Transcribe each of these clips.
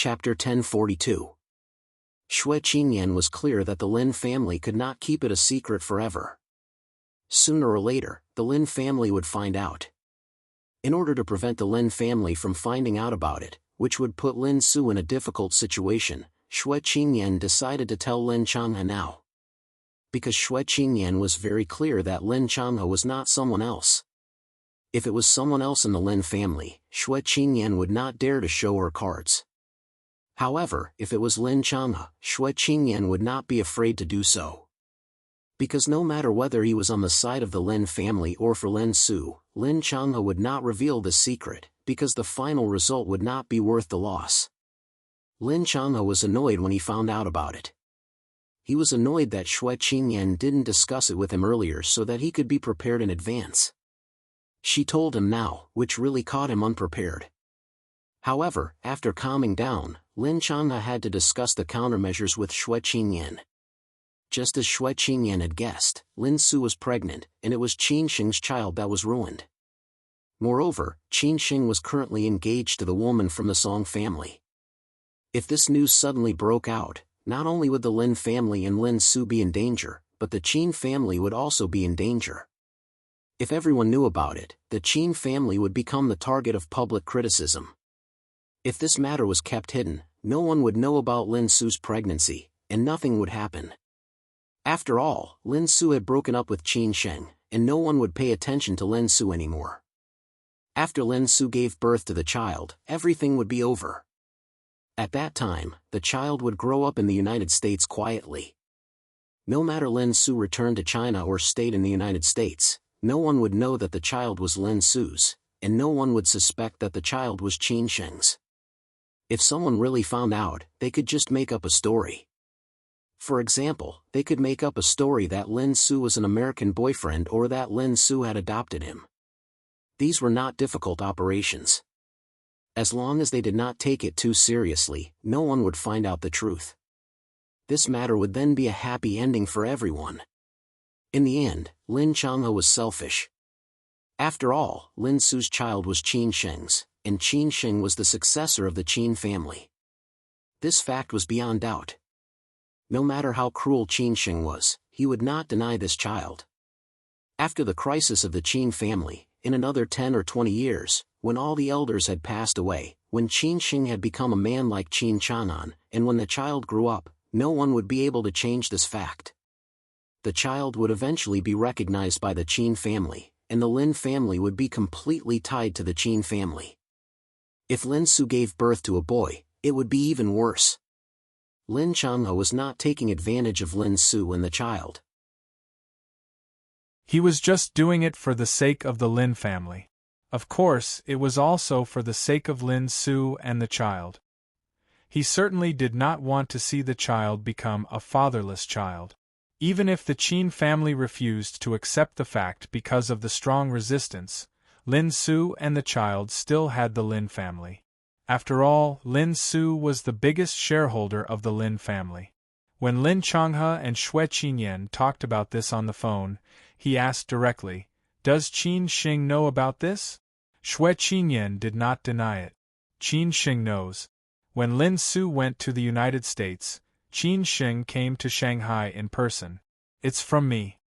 Chapter 1042. Xue Qingyan was clear that the Lin family could not keep it a secret forever. Sooner or later, the Lin family would find out. In order to prevent the Lin family from finding out about it, which would put Lin Su in a difficult situation, Xue Qingyan decided to tell Lin Changhe now. Because Xue Qingyan was very clear that Lin Changhe was not someone else. If it was someone else in the Lin family, Xue Qingyan would not dare to show her cards. However, if it was Lin Changhe, Xue Qingyan would not be afraid to do so. Because no matter whether he was on the side of the Lin family or for Lin Su, Lin Changhe would not reveal the secret, because the final result would not be worth the loss. Lin Changhe was annoyed when he found out about it. He was annoyed that Xue Qingyan didn't discuss it with him earlier so that he could be prepared in advance. She told him now, which really caught him unprepared. However, after calming down, Lin Changhe had to discuss the countermeasures with Xue Qingyan. Just as Xue Qingyan had guessed, Lin Su was pregnant, and it was Qin Sheng's child that was ruined. Moreover, Qin Sheng was currently engaged to the woman from the Song family. If this news suddenly broke out, not only would the Lin family and Lin Su be in danger, but the Qin family would also be in danger. If everyone knew about it, the Qin family would become the target of public criticism. If this matter was kept hidden, no one would know about Lin Su's pregnancy, and nothing would happen. After all, Lin Su had broken up with Qin Sheng, and no one would pay attention to Lin Su anymore. After Lin Su gave birth to the child, everything would be over. At that time, the child would grow up in the United States quietly. No matter Lin Su returned to China or stayed in the United States, no one would know that the child was Lin Su's, and no one would suspect that the child was Qin Sheng's. If someone really found out, they could just make up a story. For example, they could make up a story that Lin Su was an American boyfriend or that Lin Su had adopted him. These were not difficult operations. As long as they did not take it too seriously, no one would find out the truth. This matter would then be a happy ending for everyone. In the end, Lin Changhe was selfish. After all, Lin Su's child was Qin Sheng's, and Qin Sheng was the successor of the Qin family. This fact was beyond doubt. No matter how cruel Qin Sheng was, he would not deny this child. After the crisis of the Qin family, in another 10 or 20 years, when all the elders had passed away, when Qin Sheng had become a man like Qin Chang'an, and when the child grew up, no one would be able to change this fact. The child would eventually be recognized by the Qin family, and the Lin family would be completely tied to the Qin family. If Lin Su gave birth to a boy, it would be even worse. Lin Changhe was not taking advantage of Lin Su and the child. He was just doing it for the sake of the Lin family. Of course, it was also for the sake of Lin Su and the child. He certainly did not want to see the child become a fatherless child. Even if the Qin family refused to accept the fact because of the strong resistance, Lin Su and the child still had the Lin family. After all, Lin Su was the biggest shareholder of the Lin family. When Lin Changhe and Xue Qingyan talked about this on the phone, he asked directly, "Does Qin Sheng know about this?" Xue Qingyan did not deny it. Qin Sheng knows. When Lin Su went to the United States, Qin Sheng came to Shanghai in person. "It's from me."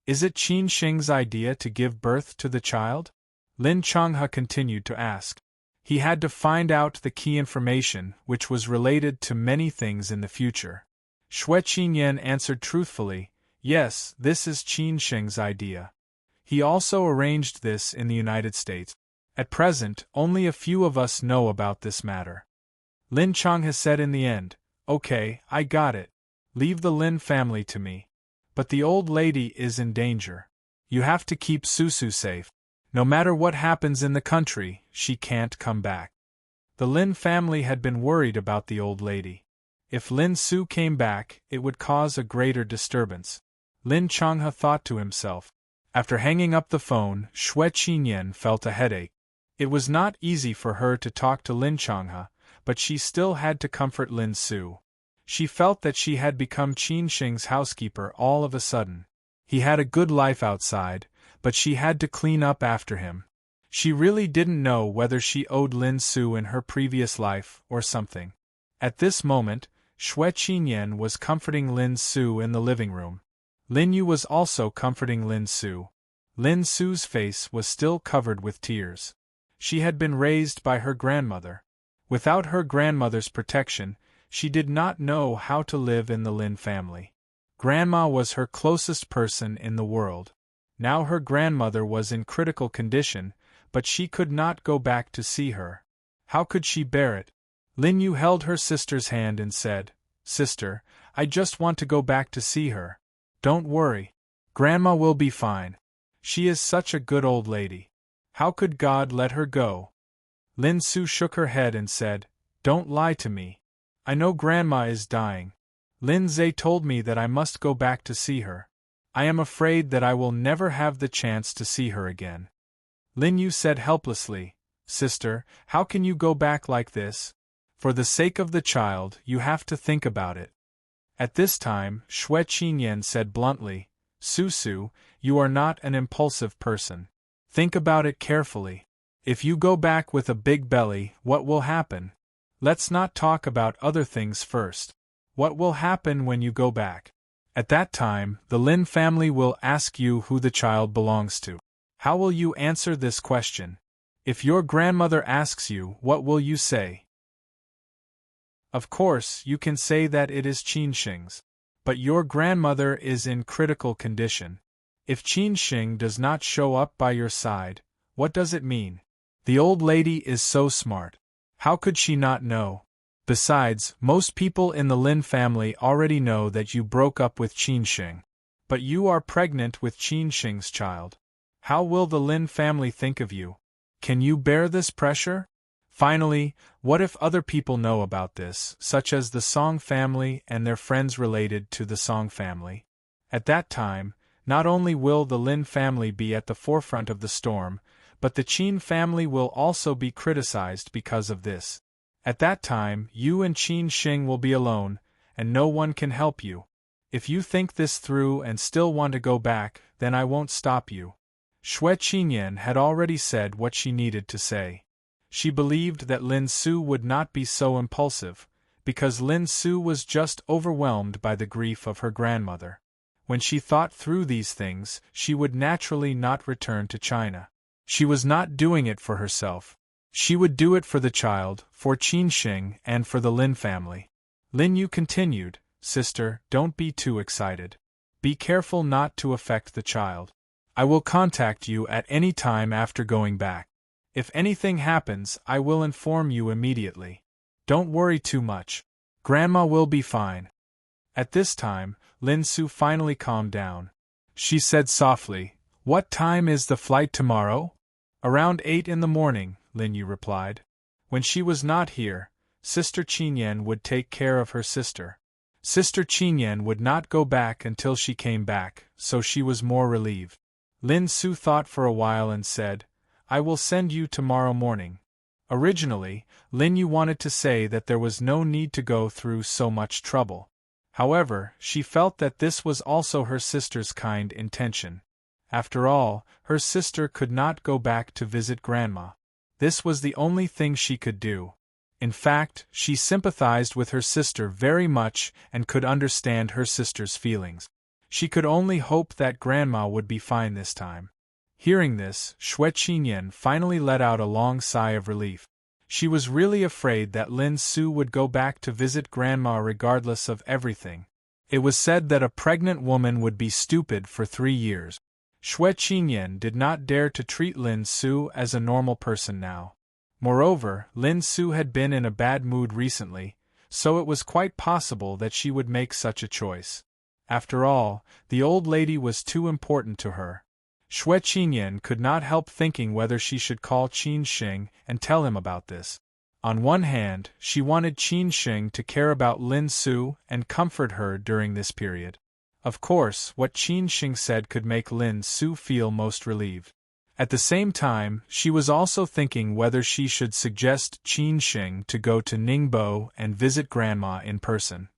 "Is it Qin Sheng's idea to give birth to the child?" Lin Changhe continued to ask. He had to find out the key information, which was related to many things in the future. Xue Qingyan answered truthfully, "Yes, this is Qin Sheng's idea. He also arranged this in the United States. At present, only a few of us know about this matter." Lin Changhe said in the end, "Okay, I got it. Leave the Lin family to me. But the old lady is in danger. You have to keep Susu safe. No matter what happens in the country, she can't come back." The Lin family had been worried about the old lady. If Lin Su came back, it would cause a greater disturbance. Lin Changhe thought to himself. After hanging up the phone, Xue Qingyan felt a headache. It was not easy for her to talk to Lin Changhe, but she still had to comfort Lin Su. She felt that she had become Qin Sheng's housekeeper all of a sudden. He had a good life outside, but she had to clean up after him. She really didn't know whether she owed Lin Su in her previous life or something. At this moment, Xue Qinyan was comforting Lin Su in the living room. Lin Yu was also comforting Lin Su. Lin Su's face was still covered with tears. She had been raised by her grandmother. Without her grandmother's protection, she did not know how to live in the Lin family. Grandma was her closest person in the world. Now her grandmother was in critical condition, but she could not go back to see her. How could she bear it? Lin Yu held her sister's hand and said, "Sister, I just want to go back to see her. Don't worry. Grandma will be fine. She is such a good old lady. How could God let her go?" Lin Su shook her head and said, "Don't lie to me. I know Grandma is dying. Lin Zhe told me that I must go back to see her. I am afraid that I will never have the chance to see her again." Lin Yu said helplessly, "Sister, how can you go back like this? For the sake of the child, you have to think about it." At this time, Xue Qinyan said bluntly, "Su, you are not an impulsive person. Think about it carefully. If you go back with a big belly, what will happen? Let's not talk about other things first. What will happen when you go back? At that time, the Lin family will ask you who the child belongs to. How will you answer this question? If your grandmother asks you, what will you say? Of course, you can say that it is Qinsheng's. But your grandmother is in critical condition. If Qinsheng does not show up by your side, what does it mean? The old lady is so smart. How could she not know? Besides, most people in the Lin family already know that you broke up with Qinsheng. But you are pregnant with Qinsheng's child. How will the Lin family think of you? Can you bear this pressure? Finally, what if other people know about this, such as the Song family and their friends related to the Song family? At that time, not only will the Lin family be at the forefront of the storm, but the Qin family will also be criticized because of this. At that time, you and Qinsheng will be alone, and no one can help you. If you think this through and still want to go back, then I won't stop you." Xue Qinyan had already said what she needed to say. She believed that Lin Su would not be so impulsive, because Lin Su was just overwhelmed by the grief of her grandmother. When she thought through these things, she would naturally not return to China. She was not doing it for herself. She would do it for the child, for Qinsheng, and for the Lin family. Lin Yu continued, "Sister, don't be too excited. Be careful not to affect the child. I will contact you at any time after going back. If anything happens, I will inform you immediately. Don't worry too much. Grandma will be fine." At this time, Lin Su finally calmed down. She said softly, "What time is the flight tomorrow?" "Around 8 in the morning," Lin Yu replied. When she was not here, Sister Qinyan would take care of her sister. Sister Qinyan would not go back until she came back, so she was more relieved. Lin Su thought for a while and said, "I will send you tomorrow morning." Originally, Lin Yu wanted to say that there was no need to go through so much trouble. However, she felt that this was also her sister's kind intention. After all, her sister could not go back to visit Grandma. This was the only thing she could do. In fact, she sympathized with her sister very much and could understand her sister's feelings. She could only hope that Grandma would be fine this time. Hearing this, Xue Qinyan finally let out a long sigh of relief. She was really afraid that Lin Su would go back to visit Grandma regardless of everything. It was said that a pregnant woman would be stupid for 3 years. Xue Qinyan did not dare to treat Lin Su as a normal person now. Moreover, Lin Su had been in a bad mood recently, so it was quite possible that she would make such a choice. After all, the old lady was too important to her. Xue Qinyan could not help thinking whether she should call Qinsheng and tell him about this. On one hand, she wanted Qinsheng to care about Lin Su and comfort her during this period. Of course, what Qinsheng said could make Lin Su feel most relieved. At the same time, she was also thinking whether she should suggest Qinsheng to go to Ningbo and visit Grandma in person.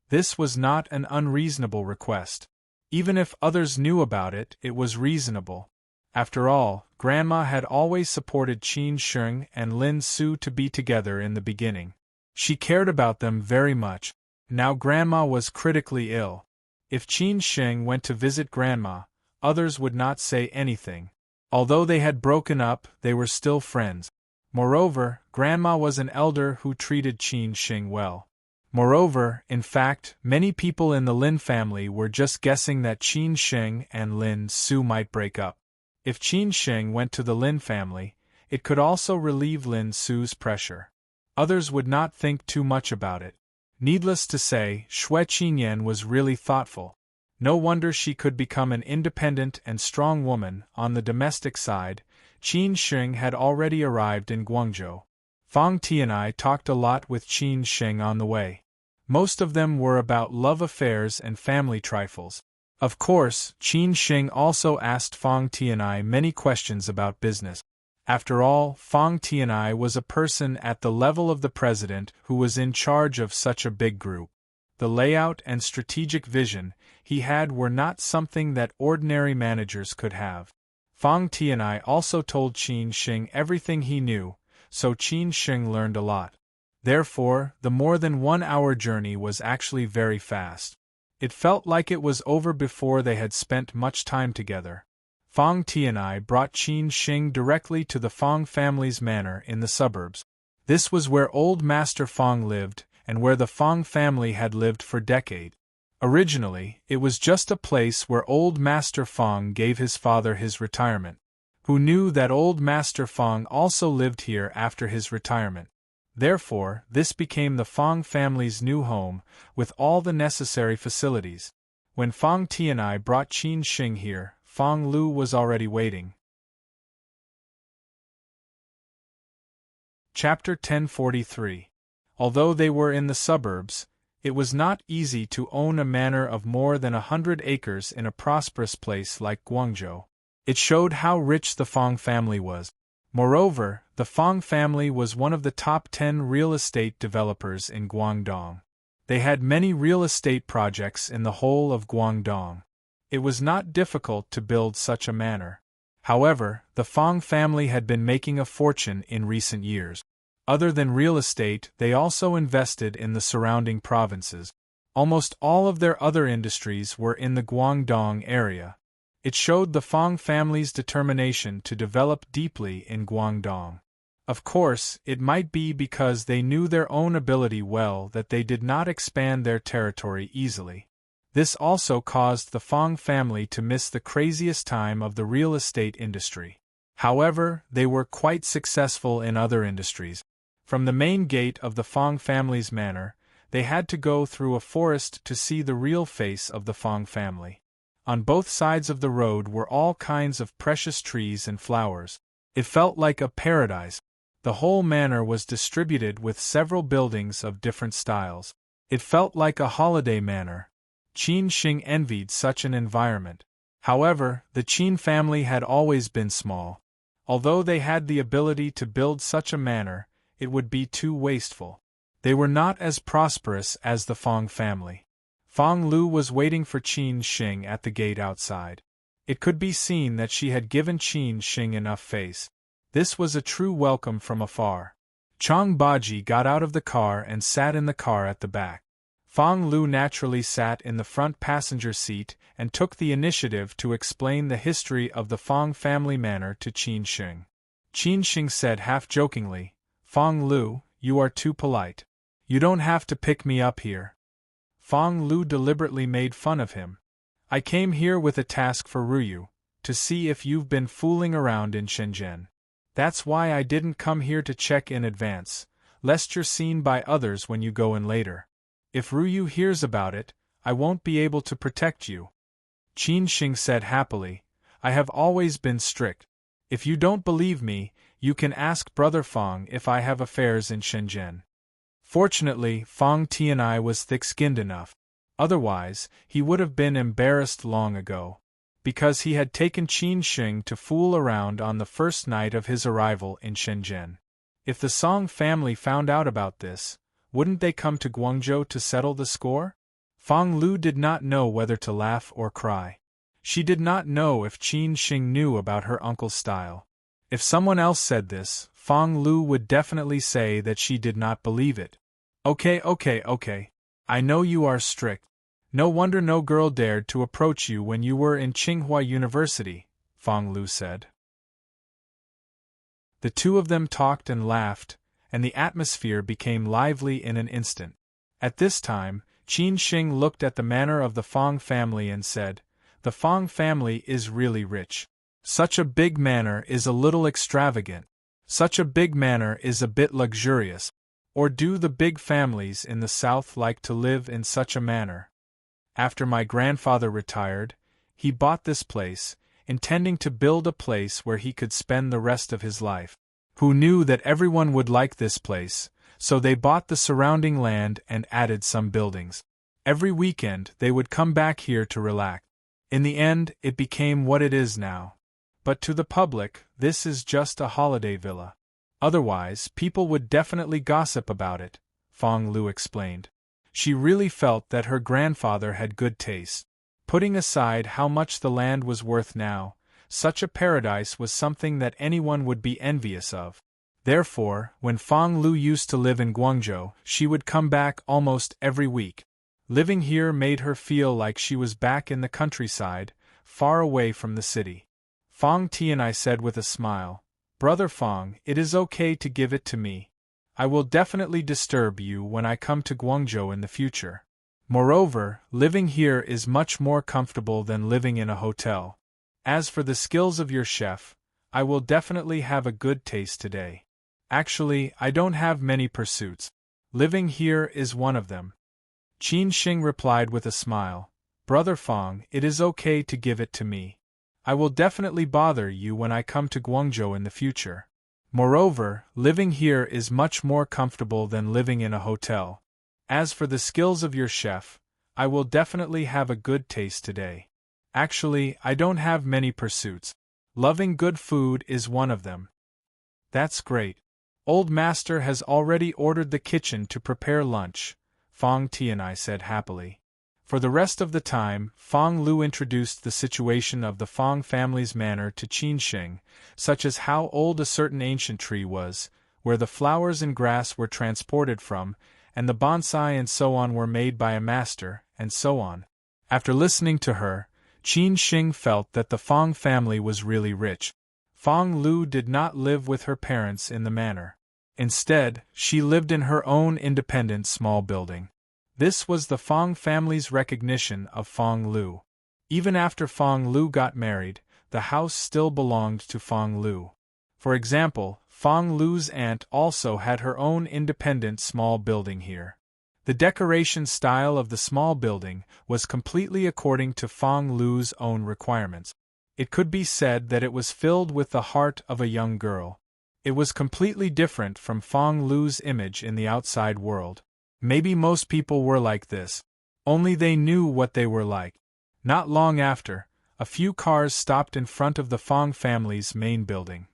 This was not an unreasonable request. Even if others knew about it, it was reasonable. After all, Grandma had always supported Qinsheng and Lin Su to be together in the beginning. She cared about them very much. Now Grandma was critically ill. If Qin Sheng went to visit Grandma, others would not say anything. Although they had broken up, they were still friends. Moreover, Grandma was an elder who treated Qin Sheng well. Moreover, in fact, many people in the Lin family were just guessing that Qin Sheng and Lin Su might break up. If Qin Sheng went to the Lin family, it could also relieve Lin Su's pressure. Others would not think too much about it. Needless to say, Xue Qinyan was really thoughtful. No wonder she could become an independent and strong woman. On the domestic side, Qin Sheng had already arrived in Guangzhou. Fang Tianai talked a lot with Qin Sheng on the way. Most of them were about love affairs and family trifles. Of course, Qin Sheng also asked Fang Tianai many questions about business. After all, Fang Tianai was a person at the level of the president who was in charge of such a big group. The layout and strategic vision he had were not something that ordinary managers could have. Fang Tianai also told Qin Sheng everything he knew, so Qin Sheng learned a lot. Therefore, the more than 1 hour journey was actually very fast. It felt like it was over before they had spent much time together. Fang Tianai brought Qin Sheng directly to the Fang family's manor in the suburbs. This was where old Master Fang lived, and where the Fang family had lived for decades. Originally, it was just a place where old Master Fang gave his father his retirement. Who knew that old Master Fang also lived here after his retirement? Therefore, this became the Fang family's new home, with all the necessary facilities. When Fang Tianai brought Qin Sheng here, Fang Lu was already waiting. Chapter 1043. Although they were in the suburbs, it was not easy to own a manor of more than 100 acres in a prosperous place like Guangzhou. It showed how rich the Fang family was. Moreover, the Fang family was one of the top 10 real estate developers in Guangdong. They had many real estate projects in the whole of Guangdong. It was not difficult to build such a manor. However, the Fang family had been making a fortune in recent years. Other than real estate, they also invested in the surrounding provinces. Almost all of their other industries were in the Guangdong area. It showed the Fang family's determination to develop deeply in Guangdong. Of course, it might be because they knew their own ability well that they did not expand their territory easily. This also caused the Fang family to miss the craziest time of the real estate industry. However, they were quite successful in other industries. From the main gate of the Fang family's manor, they had to go through a forest to see the real face of the Fang family. On both sides of the road were all kinds of precious trees and flowers. It felt like a paradise. The whole manor was distributed with several buildings of different styles. It felt like a holiday manor. Qin Sheng envied such an environment. However, the Qin family had always been small. Although they had the ability to build such a manor, it would be too wasteful. They were not as prosperous as the Fang family. Fang Lu was waiting for Qin Sheng at the gate outside. It could be seen that she had given Qin Sheng enough face. This was a true welcome from afar. Chang Baji got out of the car and sat in the car at the back. Fang Lu naturally sat in the front passenger seat and took the initiative to explain the history of the Fang family manor to Qin Sheng. Qin Sheng said half-jokingly, "Fang Lu, you are too polite. You don't have to pick me up here." Fang Lu deliberately made fun of him. "I came here with a task for Ruyu, to see if you've been fooling around in Shenzhen. That's why I didn't come here to check in advance, lest you're seen by others when you go in later. If Ruyu hears about it, I won't be able to protect you." Qin Sheng said happily, "I have always been strict. If you don't believe me, you can ask Brother Fang if I have affairs in Shenzhen." Fortunately, Fang Tianai was thick-skinned enough. Otherwise, he would have been embarrassed long ago. Because he had taken Qin Sheng to fool around on the first night of his arrival in Shenzhen. If the Song family found out about this, wouldn't they come to Guangzhou to settle the score? Fang Lu did not know whether to laugh or cry. She did not know if Qin Sheng knew about her uncle's style. If someone else said this, Fang Lu would definitely say that she did not believe it. Okay. I know you are strict. No wonder no girl dared to approach you when you were in Tsinghua University, Fong Lu said. The two of them talked and laughed, and the atmosphere became lively in an instant. At this time, Qin Shing looked at the manner of the Fong family and said, "The Fong family is really rich. Such a big manor is a little extravagant. Such a big manor is a bit luxurious. Or do the big families in the South like to live in such a manor? After my grandfather retired, he bought this place, intending to build a place where he could spend the rest of his life. Who knew that everyone would like this place, so they bought the surrounding land and added some buildings. Every weekend they would come back here to relax. In the end, it became what it is now. But to the public, this is just a holiday villa. Otherwise, people would definitely gossip about it," Fong Lu explained. She really felt that her grandfather had good taste. Putting aside how much the land was worth now, such a paradise was something that anyone would be envious of. Therefore, when Fong Lu used to live in Guangzhou, she would come back almost every week. Living here made her feel like she was back in the countryside, far away from the city. Fong Tianai said with a smile, "Brother Fong, it is okay to give it to me. I will definitely disturb you when I come to Guangzhou in the future. Moreover, living here is much more comfortable than living in a hotel. As for the skills of your chef, I will definitely have a good taste today. Actually, I don't have many pursuits. Living here is one of them." Qin Shing replied with a smile, "Brother Fong, it is okay to give it to me. I will definitely bother you when I come to Guangzhou in the future. Moreover, living here is much more comfortable than living in a hotel. As for the skills of your chef, I will definitely have a good taste today. Actually, I don't have many pursuits. Loving good food is one of them." "That's great. Old Master has already ordered the kitchen to prepare lunch," Fong Tianai said happily. For the rest of the time, Fong Lu introduced the situation of the Fong family's manor to Qin Shing, such as how old a certain ancient tree was, where the flowers and grass were transported from, and the bonsai and so on were made by a master, and so on. After listening to her, Qin Shing felt that the Fong family was really rich. Fong Lu did not live with her parents in the manor. Instead, she lived in her own independent small building. This was the Fong family's recognition of Fong Lu. Even after Fong Lu got married, the house still belonged to Fong Lu. For example, Fong Lu's aunt also had her own independent small building here. The decoration style of the small building was completely according to Fong Lu's own requirements. It could be said that it was filled with the heart of a young girl. It was completely different from Fong Lu's image in the outside world. Maybe most people were like this. Only they knew what they were like. Not long after, a few cars stopped in front of the Fong family's main building.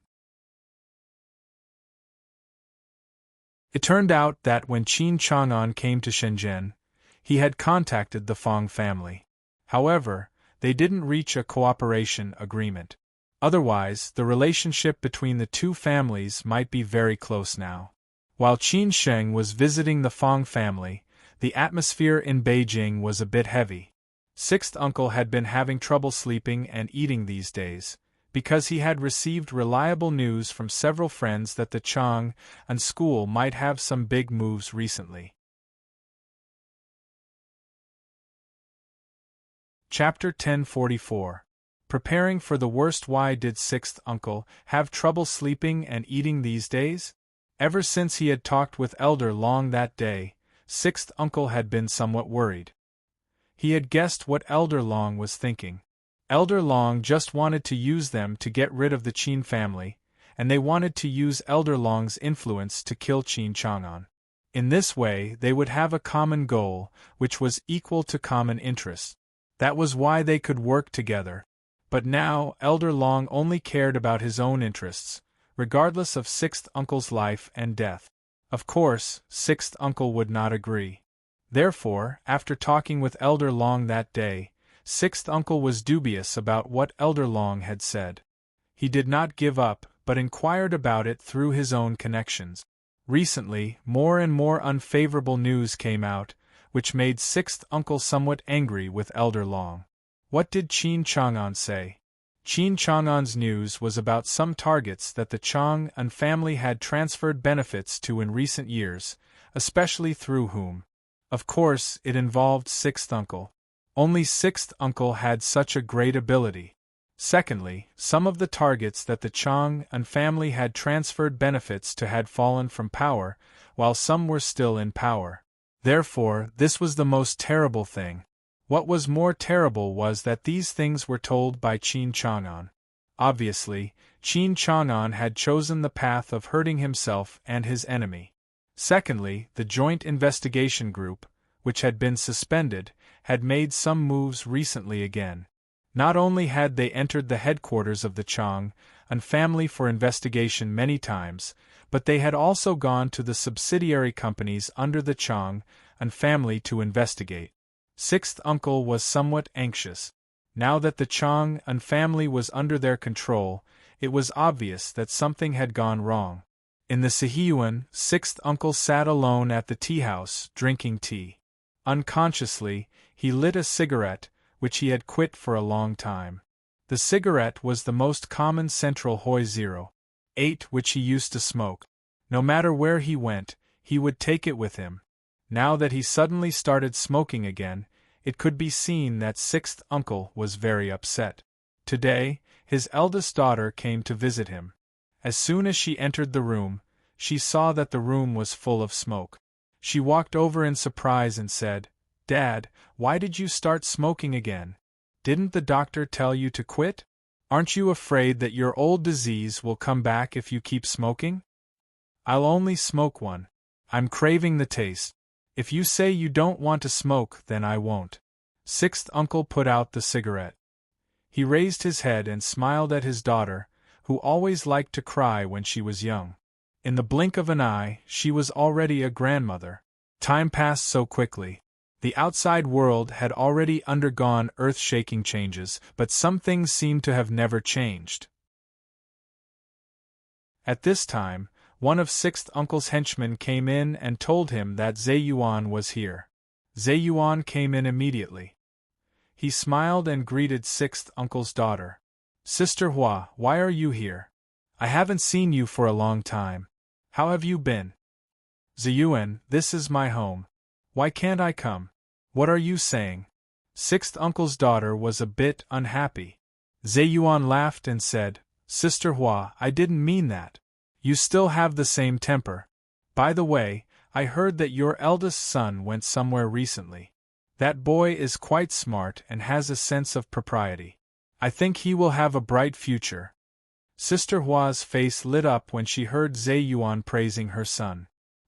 It turned out that when Qin Chang'an came to Shenzhen, he had contacted the Fong family. However, they didn't reach a cooperation agreement. Otherwise, the relationship between the two families might be very close now. While Qin Sheng was visiting the Fong family, the atmosphere in Beijing was a bit heavy. Sixth uncle had been having trouble sleeping and eating these days, because he had received reliable news from several friends that the Chang'an school might have some big moves recently. Chapter 1044. Preparing for the worst. Why did sixth uncle have trouble sleeping and eating these days? Ever since he had talked with Elder Long that day, sixth uncle had been somewhat worried. He had guessed what Elder Long was thinking. Elder Long just wanted to use them to get rid of the Qin family, and they wanted to use Elder Long's influence to kill Qin Chang'an. In this way they would have a common goal, which was equal to common interests. That was why they could work together. But now Elder Long only cared about his own interests, regardless of sixth uncle's life and death. Of course, sixth uncle would not agree. Therefore, after talking with Elder Long that day, sixth uncle was dubious about what Elder Long had said. He did not give up, but inquired about it through his own connections. Recently, more and more unfavorable news came out, which made sixth uncle somewhat angry with Elder Long. What did Qin Chang'an say? Qin Chang'an's news was about some targets that the Chang'an family had transferred benefits to in recent years, especially through whom. Of course, it involved sixth uncle. Only sixth uncle had such a great ability. Secondly, some of the targets that the Chang'an family had transferred benefits to had fallen from power, while some were still in power. Therefore, this was the most terrible thing. What was more terrible was that these things were told by Qin Chang'an. Obviously, Qin Chang'an had chosen the path of hurting himself and his enemy. Secondly, the Joint Investigation Group, which had been suspended, had made some moves recently again. Not only had they entered the headquarters of the Chang'an family for investigation many times, but they had also gone to the subsidiary companies under the Chang'an family to investigate. Sixth uncle was somewhat anxious. Now that the Chang'an family was under their control, it was obvious that something had gone wrong. In the Sihiyuan, sixth uncle sat alone at the tea house, drinking tea. Unconsciously, he lit a cigarette, which he had quit for a long time. The cigarette was the most common Central Hoi 08 which he used to smoke. No matter where he went, he would take it with him. Now that he suddenly started smoking again, it could be seen that sixth uncle was very upset. Today, his eldest daughter came to visit him. As soon as she entered the room, she saw that the room was full of smoke. She walked over in surprise and said, "Dad, why did you start smoking again? Didn't the doctor tell you to quit? Aren't you afraid that your old disease will come back if you keep smoking?" "I'll only smoke one. I'm craving the taste. If you say you don't want to smoke, then I won't." Sixth uncle put out the cigarette. He raised his head and smiled at his daughter, who always liked to cry when she was young. In the blink of an eye, she was already a grandmother. Time passed so quickly. The outside world had already undergone earth-shaking changes, but some things seemed to have never changed. At this time, one of sixth uncle's henchmen came in and told him that Zeyuan was here. Zeyuan came in immediately. He smiled and greeted sixth uncle's daughter. "Sister Hua, why are you here? I haven't seen you for a long time. How have you been?" "Zeyuan, this is my home. Why can't I come? What are you saying?" Sixth uncle's daughter was a bit unhappy. Zeyuan laughed and said, "Sister Hua, I didn't mean that. You still have the same temper. By the way, I heard that your eldest son went somewhere recently. That boy is quite smart and has a sense of propriety. I think he will have a bright future." Sister Hua's face lit up when she heard Zeyuan praising her son.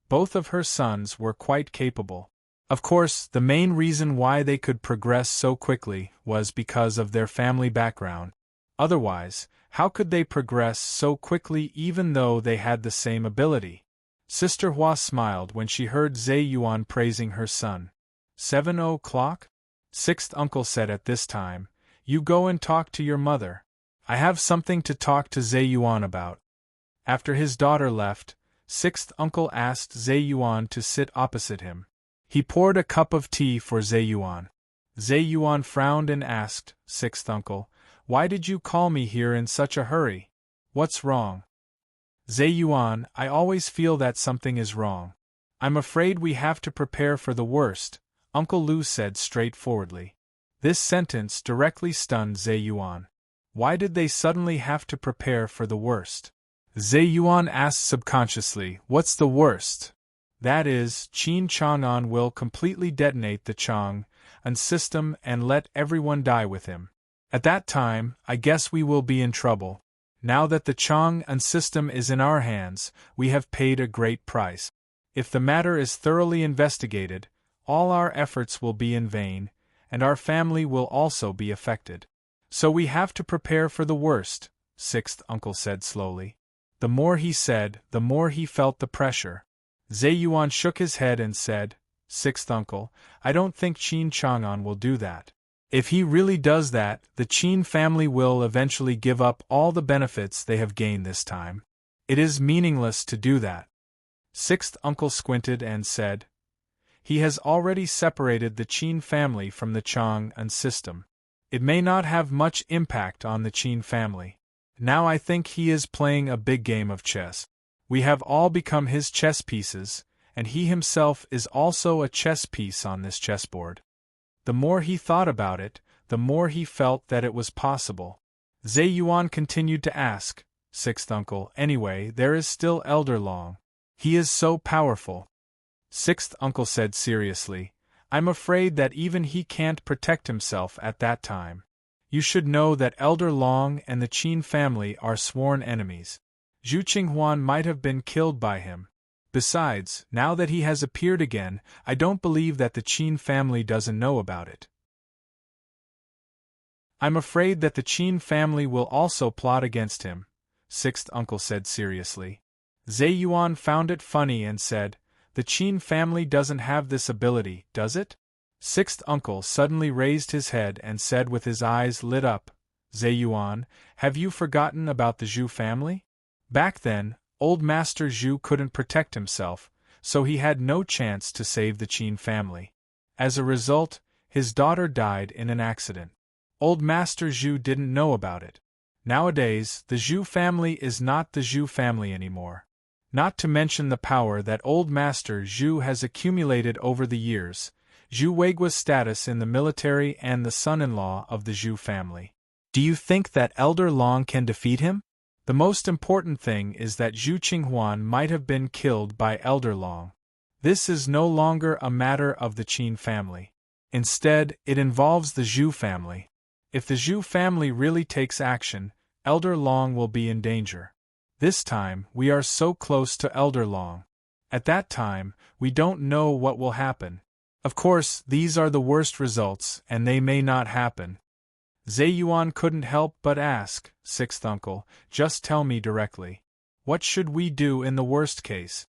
Both of her sons were quite capable. Of course, the main reason why they could progress so quickly was because of their family background. Otherwise, how could they progress so quickly even though they had the same ability? Sister Hua smiled when she heard Zeyuan praising her son. 7 o'clock? Sixth uncle said at this time, "You go and talk to your mother. I have something to talk to Zeyuan about." After his daughter left, sixth uncle asked Zeyuan to sit opposite him. He poured a cup of tea for Zeyuan. Zeyuan frowned and asked, "Sixth uncle, why did you call me here in such a hurry? What's wrong?" "Zeyuan, I always feel that something is wrong. I'm afraid we have to prepare for the worst," Uncle Lu said straightforwardly. This sentence directly stunned Zeyuan. Why did they suddenly have to prepare for the worst? Zeyuan asked subconsciously, "What's the worst?" "That is, Qin Chang'an will completely detonate the Chang'an system and let everyone die with him. At that time, I guess we will be in trouble. Now that the Chang'an system is in our hands, we have paid a great price. If the matter is thoroughly investigated, all our efforts will be in vain, and our family will also be affected. So we have to prepare for the worst," sixth uncle said slowly. The more he said, the more he felt the pressure. Zeyuan shook his head and said, "Sixth uncle, I don't think Qin Chang'an will do that. If he really does that, the Qin family will eventually give up all the benefits they have gained this time. It is meaningless to do that." Sixth uncle squinted and said, "He has already separated the Qin family from the Chang'an system. It may not have much impact on the Qin family. Now I think he is playing a big game of chess. We have all become his chess pieces, and he himself is also a chess piece on this chessboard." The more he thought about it, the more he felt that it was possible. Zhe Yuan continued to ask, "Sixth uncle, anyway, there is still Elder Long. He is so powerful." Sixth uncle said seriously, "I'm afraid that even he can't protect himself at that time. You should know that Elder Long and the Qin family are sworn enemies. Zhu Qinghuan might have been killed by him. Besides, now that he has appeared again, I don't believe that the Qin family doesn't know about it. I'm afraid that the Qin family will also plot against him," Sixth uncle said seriously. Zhe Yuan found it funny and said, "The Qin family doesn't have this ability, does it?" Sixth uncle suddenly raised his head and said with his eyes lit up, "Zhe Yuan, have you forgotten about the Zhu family? Back then, old Master Zhu couldn't protect himself, so he had no chance to save the Qin family. As a result, his daughter died in an accident. Old Master Zhu didn't know about it. Nowadays, the Zhu family is not the Zhu family anymore. Not to mention the power that old Master Zhu has accumulated over the years, Zhu Weigua's status in the military and the son-in-law of the Zhu family. Do you think that Elder Long can defeat him? The most important thing is that Zhu Qinghuan might have been killed by Elder Long. This is no longer a matter of the Qin family. Instead, it involves the Zhu family. If the Zhu family really takes action, Elder Long will be in danger. This time, we are so close to Elder Long. At that time, we don't know what will happen. Of course, these are the worst results, and they may not happen." Zhe Yuan couldn't help but ask, "Sixth uncle, just tell me directly. What should we do in the worst case?"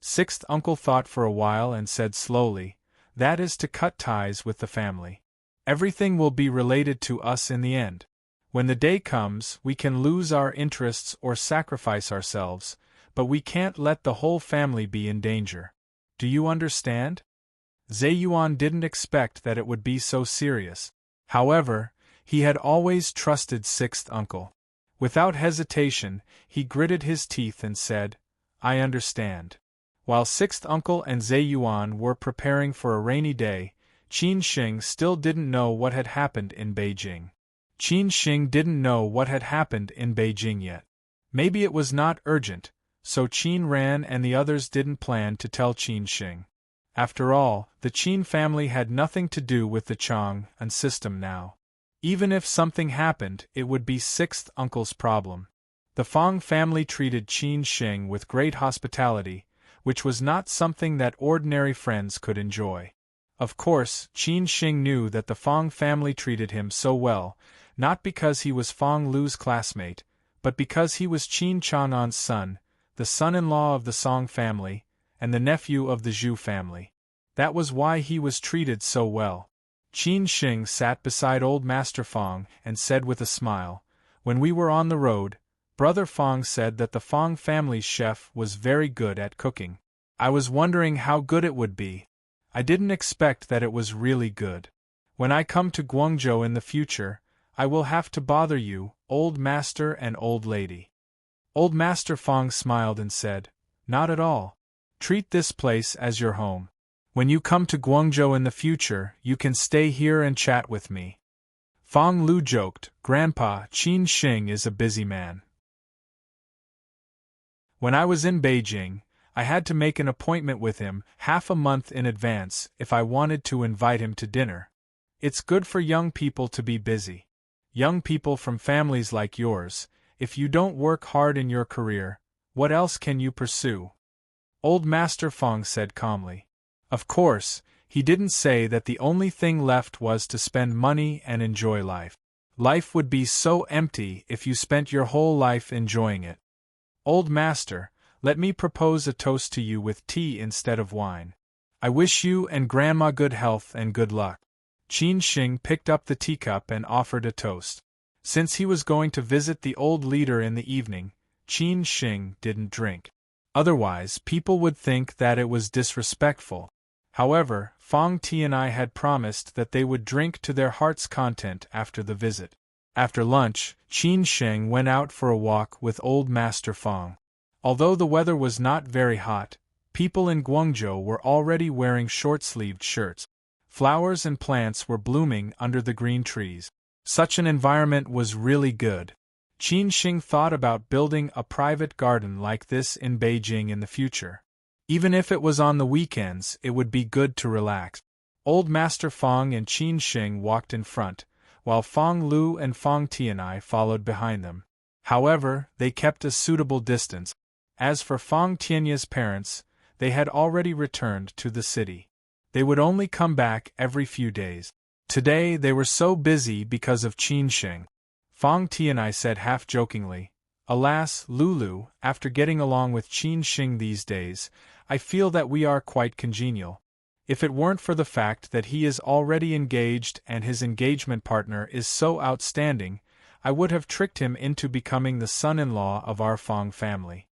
Sixth uncle thought for a while and said slowly, "That is to cut ties with the family. Everything will be related to us in the end. When the day comes, we can lose our interests or sacrifice ourselves, but we can't let the whole family be in danger. Do you understand?" Zhe Yuan didn't expect that it would be so serious. However, he had always trusted Sixth uncle. Without hesitation, he gritted his teeth and said, "I understand." While Sixth uncle and Zhe Yuan were preparing for a rainy day, Qin Shing still didn't know what had happened in Beijing. Qin Shing didn't know what had happened in Beijing yet. Maybe it was not urgent, so Qin Ran and the others didn't plan to tell Qin Shing. After all, the Qin family had nothing to do with the Chang'an system now. Even if something happened, it would be Sixth uncle's problem. The Fang family treated Qin Shing with great hospitality, which was not something that ordinary friends could enjoy. Of course, Qin Shing knew that the Fang family treated him so well, not because he was Fang Lu's classmate, but because he was Qin Chang'an's son, the son-in-law of the Song family, and the nephew of the Zhu family. That was why he was treated so well. Qin Shing sat beside old Master Fang and said with a smile, "When we were on the road, Brother Fang said that the Fang family's chef was very good at cooking. I was wondering how good it would be. I didn't expect that it was really good. When I come to Guangzhou in the future, I will have to bother you, old master and old lady." Old Master Fang smiled and said, "Not at all. Treat this place as your home. When you come to Guangzhou in the future, you can stay here and chat with me." Fang Lu joked, "Grandpa, Qin Shing is a busy man. When I was in Beijing, I had to make an appointment with him half a month in advance if I wanted to invite him to dinner. It's good for young people to be busy. Young people from families like yours, if you don't work hard in your career, what else can you pursue?" Old Master Fang said calmly. Of course, he didn't say that the only thing left was to spend money and enjoy life. Life would be so empty if you spent your whole life enjoying it. "Old Master, let me propose a toast to you with tea instead of wine. I wish you and Grandma good health and good luck." Qin Shing picked up the teacup and offered a toast. Since he was going to visit the old leader in the evening, Qin Shing didn't drink. Otherwise, people would think that it was disrespectful. However, Fong Tianai had promised that they would drink to their heart's content after the visit. After lunch, Qin Sheng went out for a walk with Old Master Fong. Although the weather was not very hot, people in Guangzhou were already wearing short-sleeved shirts. Flowers and plants were blooming under the green trees. Such an environment was really good. Qin Sheng thought about building a private garden like this in Beijing in the future. Even if it was on the weekends, it would be good to relax. Old Master Fong and Qin Sheng walked in front, while Fong Lu and Fong Tianai followed behind them. However, they kept a suitable distance. As for Fong Tiany's parents, they had already returned to the city. They would only come back every few days. Today they were so busy because of Qin Sheng. Fong Tianai said half-jokingly, "Alas, Lulu, after getting along with Qin Sheng these days, I feel that we are quite congenial. If it weren't for the fact that he is already engaged and his engagement partner is so outstanding, I would have tricked him into becoming the son-in-law of our Fong family."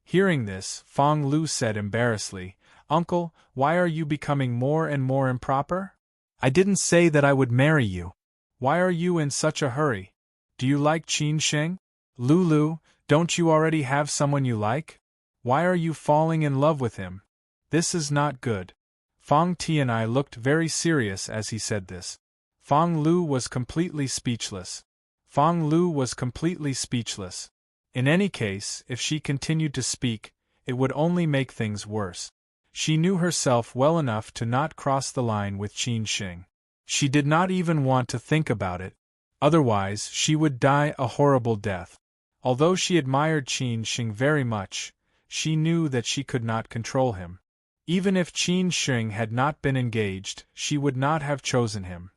Hearing this, Fong Lu said embarrassedly, "Uncle, why are you becoming more and more improper? I didn't say that I would marry you. Why are you in such a hurry? Do you like Qin Sheng? Lulu, don't you already have someone you like? Why are you falling in love with him? This is not good." Fong Tianai looked very serious as he said this. Fong Lu was completely speechless. In any case, if she continued to speak, it would only make things worse. She knew herself well enough to not cross the line with Qin Sheng. She did not even want to think about it. Otherwise, she would die a horrible death. Although she admired Qin Sheng very much, she knew that she could not control him. Even if Qin Sheng had not been engaged, she would not have chosen him.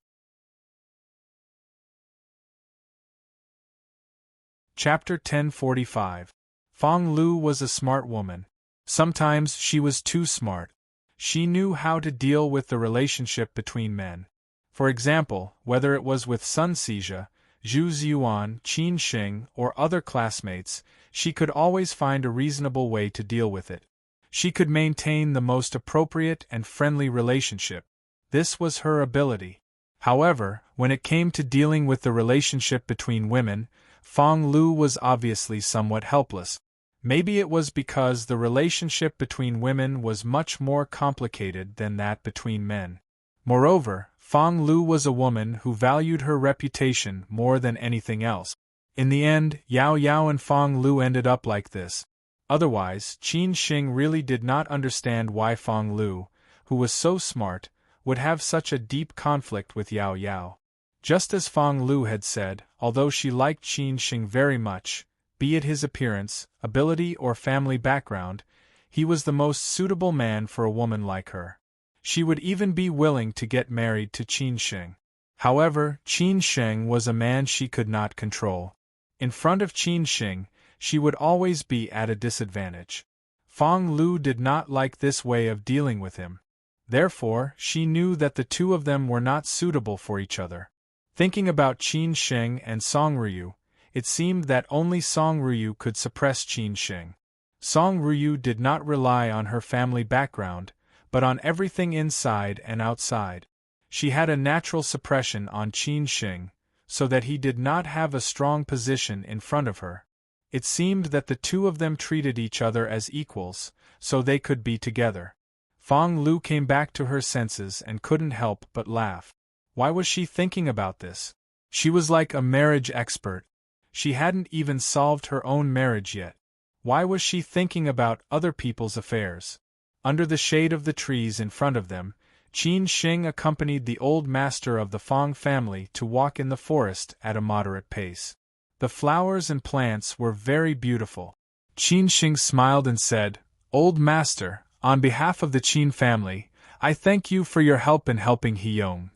Chapter 1045. Fong Lu was a smart woman. Sometimes she was too smart. She knew how to deal with the relationship between men. For example, whether it was with Sun Xizhe, Zhu Ziyuan, Qin Sheng, or other classmates, she could always find a reasonable way to deal with it. She could maintain the most appropriate and friendly relationship. This was her ability. However, when it came to dealing with the relationship between women, Fong Lu was obviously somewhat helpless. Maybe it was because the relationship between women was much more complicated than that between men. Moreover, Fong Lu was a woman who valued her reputation more than anything else. In the end, Yao Yao and Fong Lu ended up like this. Otherwise, Qin Sheng really did not understand why Fong Lu, who was so smart, would have such a deep conflict with Yao Yao. Just as Fong Lu had said, although she liked Qin Sheng very much, be it his appearance, ability or family background, he was the most suitable man for a woman like her. She would even be willing to get married to Qin Sheng. However, Qin Sheng was a man she could not control. In front of Qin Sheng, she would always be at a disadvantage. Fong Lu did not like this way of dealing with him. Therefore, she knew that the two of them were not suitable for each other. Thinking about Qin Sheng and Song Ryu, it seemed that only Song Ryu could suppress Qin Sheng. Song Ryu did not rely on her family background, but on everything inside and outside. She had a natural suppression on Qin Sheng, so that he did not have a strong position in front of her. It seemed that the two of them treated each other as equals, so they could be together. Fong Lu came back to her senses and couldn't help but laugh. Why was she thinking about this? She was like a marriage expert. She hadn't even solved her own marriage yet. Why was she thinking about other people's affairs? Under the shade of the trees in front of them, Qin Sheng accompanied the old master of the Fong family to walk in the forest at a moderate pace. The flowers and plants were very beautiful. Qin Sheng smiled and said, "Old master, on behalf of the Qin family, I thank you for your help in helping Hiyong."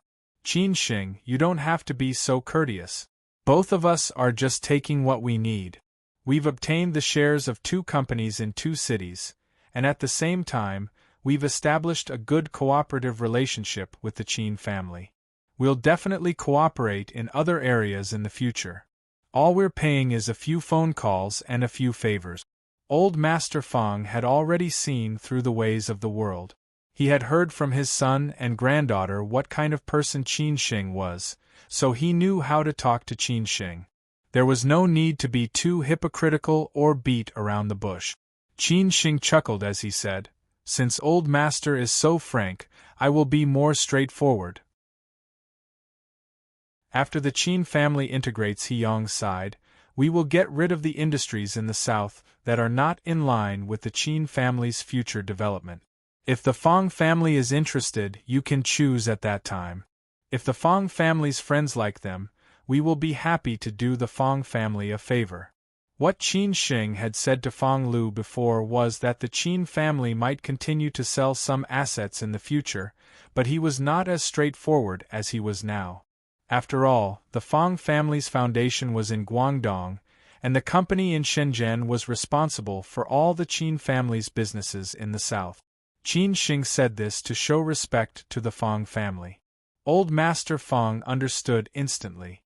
"Qin Sheng, you don't have to be so courteous. Both of us are just taking what we need. We've obtained the shares of 2 companies in 2 cities, and at the same time, we've established a good cooperative relationship with the Qin family. We'll definitely cooperate in other areas in the future. All we're paying is a few phone calls and a few favors." Old Master Fang had already seen through the ways of the world. He had heard from his son and granddaughter what kind of person Qin Shing was, so he knew how to talk to Qin Shing. There was no need to be too hypocritical or beat around the bush. Qin Shing chuckled as he said, "Since old master is so frank, I will be more straightforward." After the Qin family integrates, He Yong sighed, "We will get rid of the industries in the south that are not in line with the Qin family's future development. If the Fang family is interested, you can choose at that time. If the Fang family's friends like them, we will be happy to do the Fang family a favor." What Qin Shing had said to Fang Lu before was that the Qin family might continue to sell some assets in the future, but he was not as straightforward as he was now. After all, the Fang family's foundation was in Guangdong, and the company in Shenzhen was responsible for all the Qin family's businesses in the south. Qin Shing said this to show respect to the Fang family. Old Master Fang understood instantly.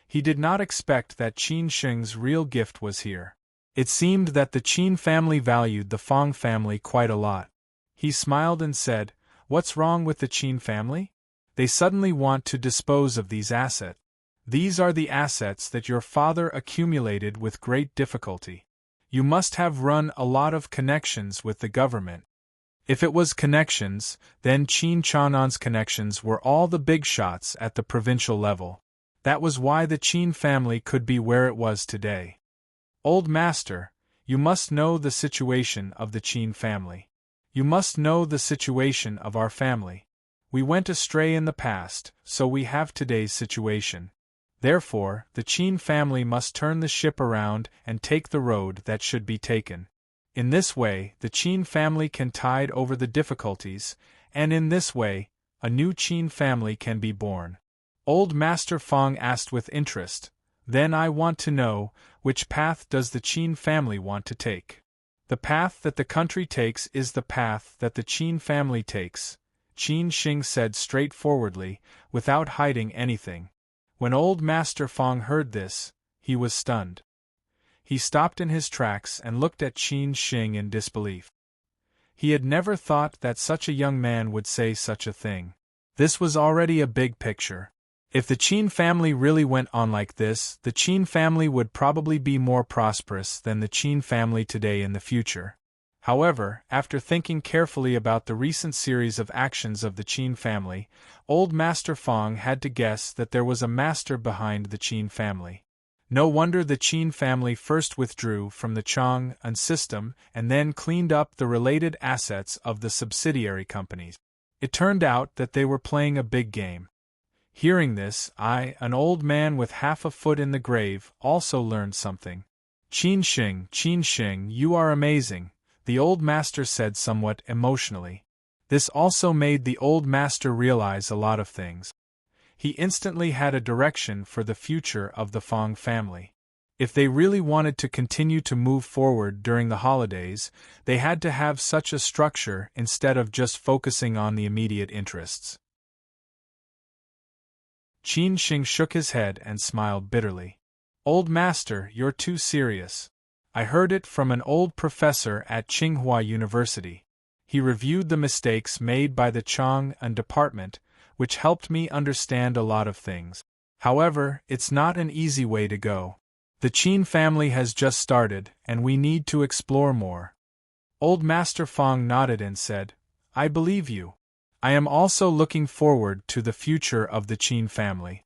He did not expect that Qin Shing's real gift was here. It seemed that the Qin family valued the Fang family quite a lot. He smiled and said, "What's wrong with the Qin family? They suddenly want to dispose of these assets. These are the assets that your father accumulated with great difficulty. You must have run a lot of connections with the government." If it was connections, then Qin Chanan's connections were all the big shots at the provincial level. That was why the Qin family could be where it was today. "Old master, you must know the situation of the Qin family. You must know the situation of our family. We went astray in the past, so we have today's situation. Therefore, the Qin family must turn the ship around and take the road that should be taken. In this way, the Qin family can tide over the difficulties, and in this way, a new Qin family can be born." Old Master Fang asked with interest, "Then I want to know, which path does the Qin family want to take?" "The path that the country takes is the path that the Qin family takes," Qin Shing said straightforwardly, without hiding anything. When Old Master Fang heard this, he was stunned. He stopped in his tracks and looked at Qin Shing in disbelief. He had never thought that such a young man would say such a thing. This was already a big picture. If the Qin family really went on like this, the Qin family would probably be more prosperous than the Qin family today in the future. However, after thinking carefully about the recent series of actions of the Qin family, Old Master Fang had to guess that there was a master behind the Qin family. No wonder the Qin family first withdrew from the Chang'an system and then cleaned up the related assets of the subsidiary companies. It turned out that they were playing a big game. Hearing this, I, an old man with half a foot in the grave, also learned something. Qin Shing, you are amazing," the old master said somewhat emotionally. This also made the old master realize a lot of things. He instantly had a direction for the future of the Fang family. If they really wanted to continue to move forward during the holidays, they had to have such a structure instead of just focusing on the immediate interests. Qin Shing shook his head and smiled bitterly. "Old master, you're too serious. I heard it from an old professor at Tsinghua University. He reviewed the mistakes made by the Chang'an department, which helped me understand a lot of things. However, it's not an easy way to go. The Qin family has just started, and we need to explore more." Old Master Fang nodded and said, "I believe you. I am also looking forward to the future of the Qin family."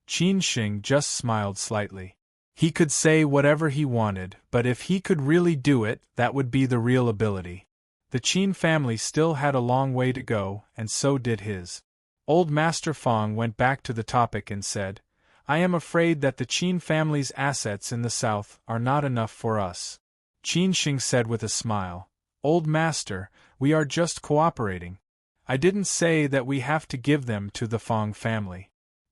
Qin Shing just smiled slightly. He could say whatever he wanted, but if he could really do it, that would be the real ability. The Qin family still had a long way to go, and so did his. Old Master Fang went back to the topic and said, "I am afraid that the Qin family's assets in the south are not enough for us." Qin Shing said with a smile, "Old Master, we are just cooperating. I didn't say that we have to give them to the Fang family.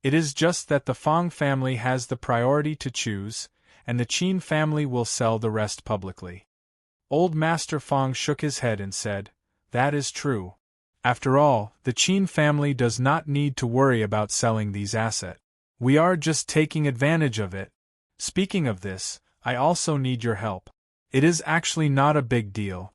It is just that the Fang family has the priority to choose, and the Qin family will sell the rest publicly." Old Master Fang shook his head and said, "That is true. After all, the Qin family does not need to worry about selling these assets. We are just taking advantage of it. Speaking of this, I also need your help. It is actually not a big deal.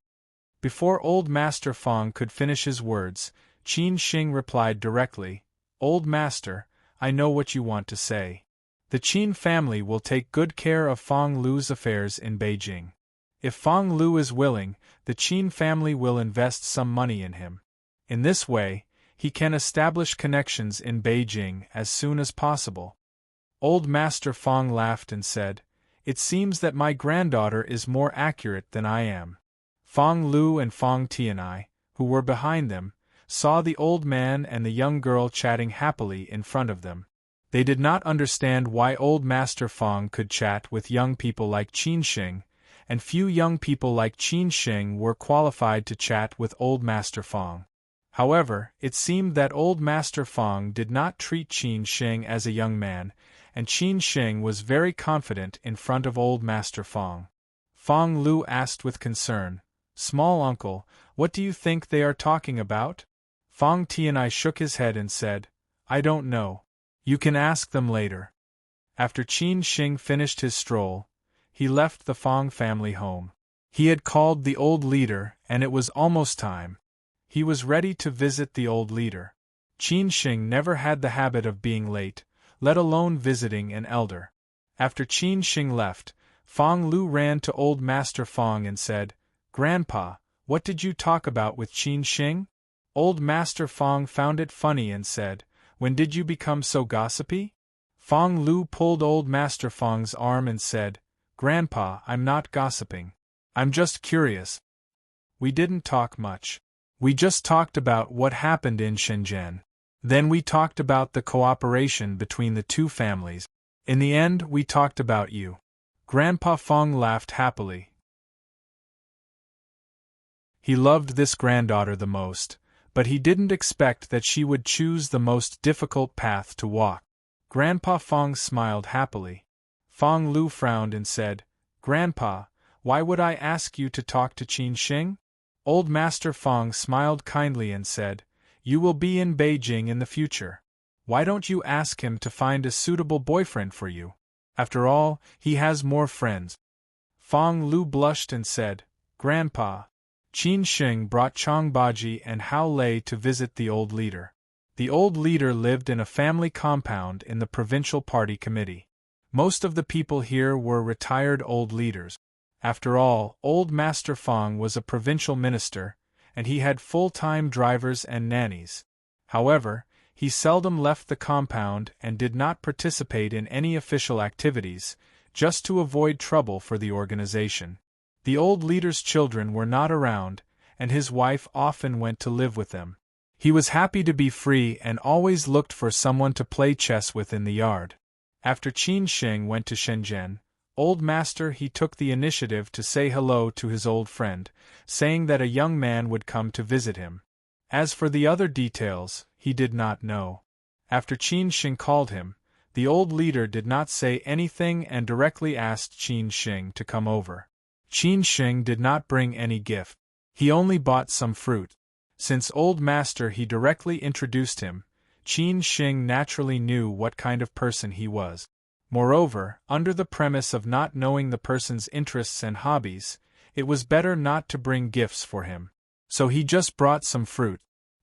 Before Old Master Fong could finish his words, Qin Shing replied directly, Old Master, I know what you want to say. The Qin family will take good care of Fong Lu's affairs in Beijing. If Fong Lu is willing, the Qin family will invest some money in him. In this way, he can establish connections in Beijing as soon as possible. Old Master Fong laughed and said, It seems that my granddaughter is more accurate than I am. Fong Lu and Fong Tianai, who were behind them, saw the old man and the young girl chatting happily in front of them. They did not understand why Old Master Fong could chat with young people like Qin Shing, and few young people like Qin Shing were qualified to chat with Old Master Fong. However, it seemed that Old Master Fong did not treat Qin Shing as a young man, and Qin Shing was very confident in front of Old Master Fong. Fong Lu asked with concern, Small uncle, what do you think they are talking about? Fong Tianai shook his head and said, I don't know. You can ask them later. After Qin Shing finished his stroll, he left the Fong family home. He had called the old leader, and it was almost time. He was ready to visit the old leader. Qin Shing never had the habit of being late, let alone visiting an elder. After Qin Shing left, Fong Lu ran to Old Master Fong and said, Grandpa, what did you talk about with Qin Shing? Old Master Fong found it funny and said, When did you become so gossipy? Fong Lu pulled Old Master Fong's arm and said, Grandpa, I'm not gossiping. I'm just curious. We didn't talk much. We just talked about what happened in Shenzhen. Then we talked about the cooperation between the two families. In the end, we talked about you. Grandpa Fong laughed happily. He loved this granddaughter the most, but he didn't expect that she would choose the most difficult path to walk. Grandpa Fong smiled happily. Fong Lu frowned and said, Grandpa, why would I ask you to talk to Qin Shing? Old Master Fong smiled kindly and said, You will be in Beijing in the future. Why don't you ask him to find a suitable boyfriend for you? After all, he has more friends. Fong Lu blushed and said, Grandpa, Qin Shing brought Chang Baji and Hao Lei to visit the old leader. The old leader lived in a family compound in the provincial party committee. Most of the people here were retired old leaders. After all, Old Master Fong was a provincial minister, and he had full-time drivers and nannies. However, he seldom left the compound and did not participate in any official activities, just to avoid trouble for the organization. The old leader's children were not around, and his wife often went to live with them. He was happy to be free and always looked for someone to play chess with in the yard. After Qin Shing went to Shenzhen, Old Master he took the initiative to say hello to his old friend, saying that a young man would come to visit him. As for the other details, he did not know. After Qin Shing called him, the old leader did not say anything and directly asked Qin Shing to come over. Qin Shing did not bring any gift. He only bought some fruit. Since Old Master he directly introduced him, Qin Shing naturally knew what kind of person he was. Moreover, under the premise of not knowing the person's interests and hobbies, it was better not to bring gifts for him. So he just brought some fruit.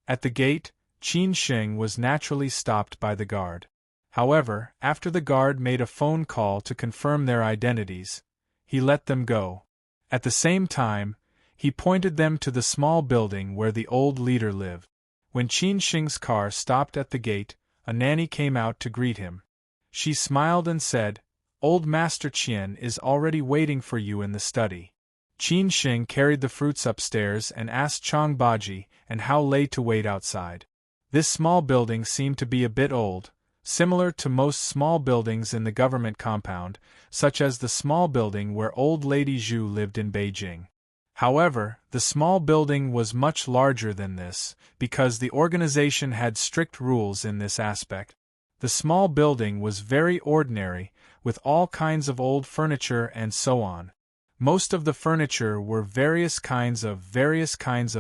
At the gate, Qin Shing was naturally stopped by the guard. However, after the guard made a phone call to confirm their identities, he let them go. At the same time, he pointed them to the small building where the old leader lived. When Qin Shing's car stopped at the gate, a nanny came out to greet him. She smiled and said, Old Master Qian is already waiting for you in the study. Qin Shing carried the fruits upstairs and asked Chang Baji and Hao Lei to wait outside. This small building seemed to be a bit old, similar to most small buildings in the government compound, such as the small building where old Lady Zhu lived in Beijing. However, the small building was much larger than this, because the organization had strict rules in this aspect. The small building was very ordinary, with all kinds of old furniture and so on. Most of the furniture were various kinds of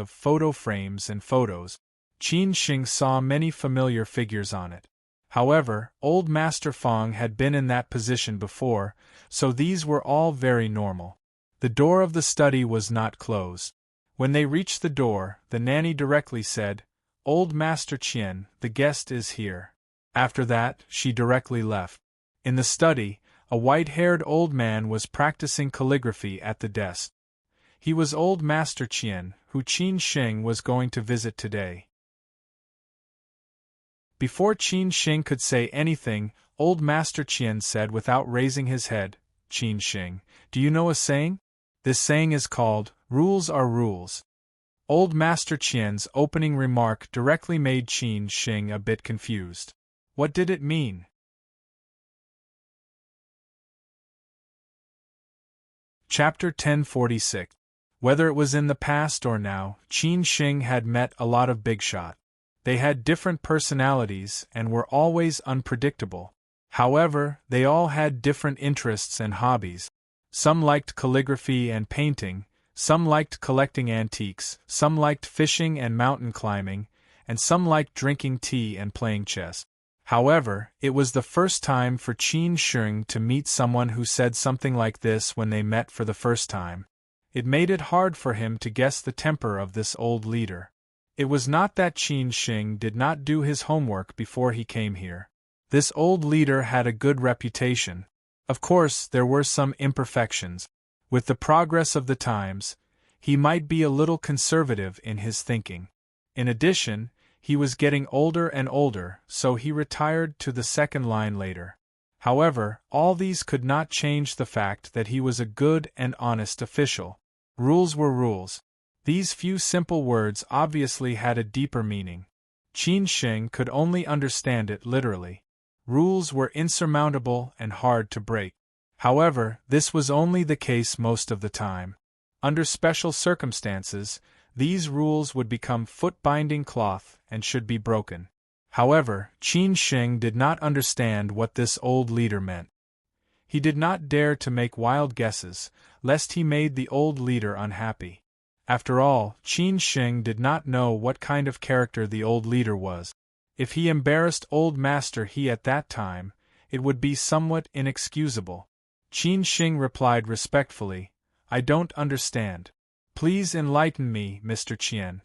photo frames and photos. Qin Shing saw many familiar figures on it. However, Old Master Fong had been in that position before, so these were all very normal. The door of the study was not closed. When they reached the door, the nanny directly said, "Old Master Chien, the guest is here." After that, she directly left. In the study, a white-haired old man was practicing calligraphy at the desk. He was Old Master Chien, who Qin Sheng was going to visit today. Before Qin Sheng could say anything, Old Master Chien said without raising his head, "Qin Sheng, do you know a saying? This saying is called, 'Rules are rules.'" Old Master Qian's opening remark directly made Qin Sheng a bit confused. What did it mean? Chapter 1046. Whether it was in the past or now, Qin Sheng had met a lot of big shot. They had different personalities and were always unpredictable. However, they all had different interests and hobbies. Some liked calligraphy and painting, some liked collecting antiques, some liked fishing and mountain climbing, and some liked drinking tea and playing chess. However, it was the first time for Qin Sheng to meet someone who said something like this when they met for the first time. It made it hard for him to guess the temper of this old leader. It was not that Qin Sheng did not do his homework before he came here. This old leader had a good reputation. Of course, there were some imperfections. With the progress of the times, he might be a little conservative in his thinking. In addition, he was getting older and older, so he retired to the second line later. However, all these could not change the fact that he was a good and honest official. Rules were rules. These few simple words obviously had a deeper meaning. Qin Sheng could only understand it literally. Rules were insurmountable and hard to break. However, this was only the case most of the time. Under special circumstances, these rules would become foot-binding cloth and should be broken. However, Qin Sheng did not understand what this old leader meant. He did not dare to make wild guesses, lest he made the old leader unhappy. After all, Qin Sheng did not know what kind of character the old leader was. If he embarrassed Old Master He at that time, it would be somewhat inexcusable. Qin Sheng replied respectfully, "I don't understand. Please enlighten me, Mr. Qian.